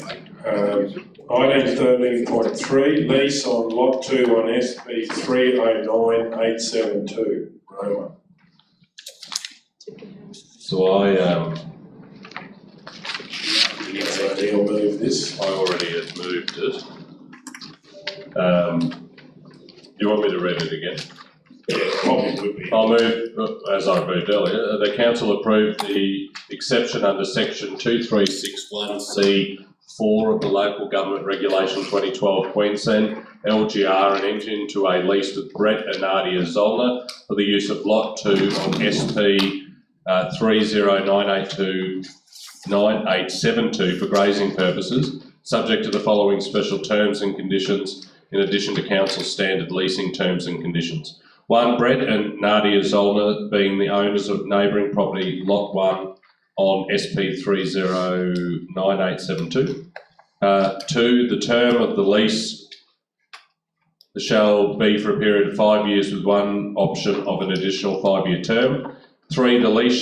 item 13.3, lease on lot 2 on SB 309872, Roma. So Neil move this. I already had moved it. You want me to read it again? Yeah, probably would be. I'll move, as I moved earlier, the council approved the exception under section 2361C4 of the Local Government Regulation 2012 Queensland LGR and entered into a lease with Brett and Nadia Zollner for the use of lot 2 on SP 3098829872 for grazing purposes, subject to the following special terms and conditions in addition to council's standard leasing terms and conditions. 1, Brett and Nadia Zollner being the owners of neighbouring property lot 1 on SP 309872. 2, the term of the lease shall be for a period of 5 years with one option of an additional 5-year term. 3, the lease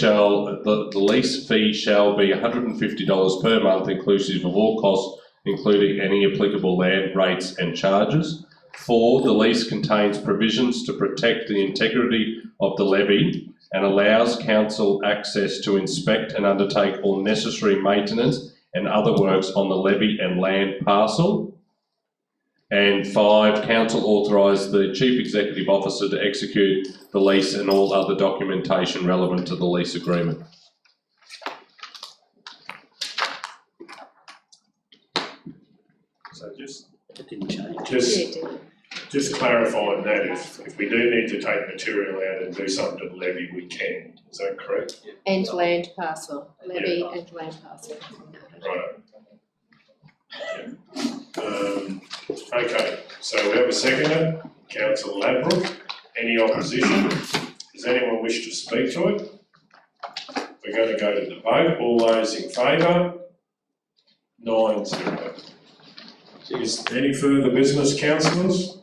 fee shall be $150 per month inclusive of all costs, including any applicable land rates and charges. 4, the lease contains provisions to protect the integrity of the levee and allows council access to inspect and undertake all necessary maintenance and other works on the levee and land parcel. And 5, council authorise the Chief Executive Officer to execute the lease and all other documentation relevant to the lease agreement. So just clarifying that if we do need to take material out and do something to the levee, we can. Is that correct? And land parcel, levy and land parcel. Right. Okay, so we have a seconder, Councillor Ladbrook. Any opposition? Does anyone wish to speak to it? We're going to go to the vote. All those in favour? 9-0. Is there any further business, councillors?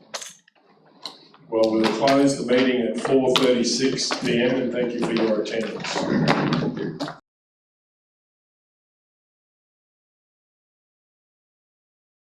Well, we'll close the meeting at 4:36 PM and thank you for your attendance.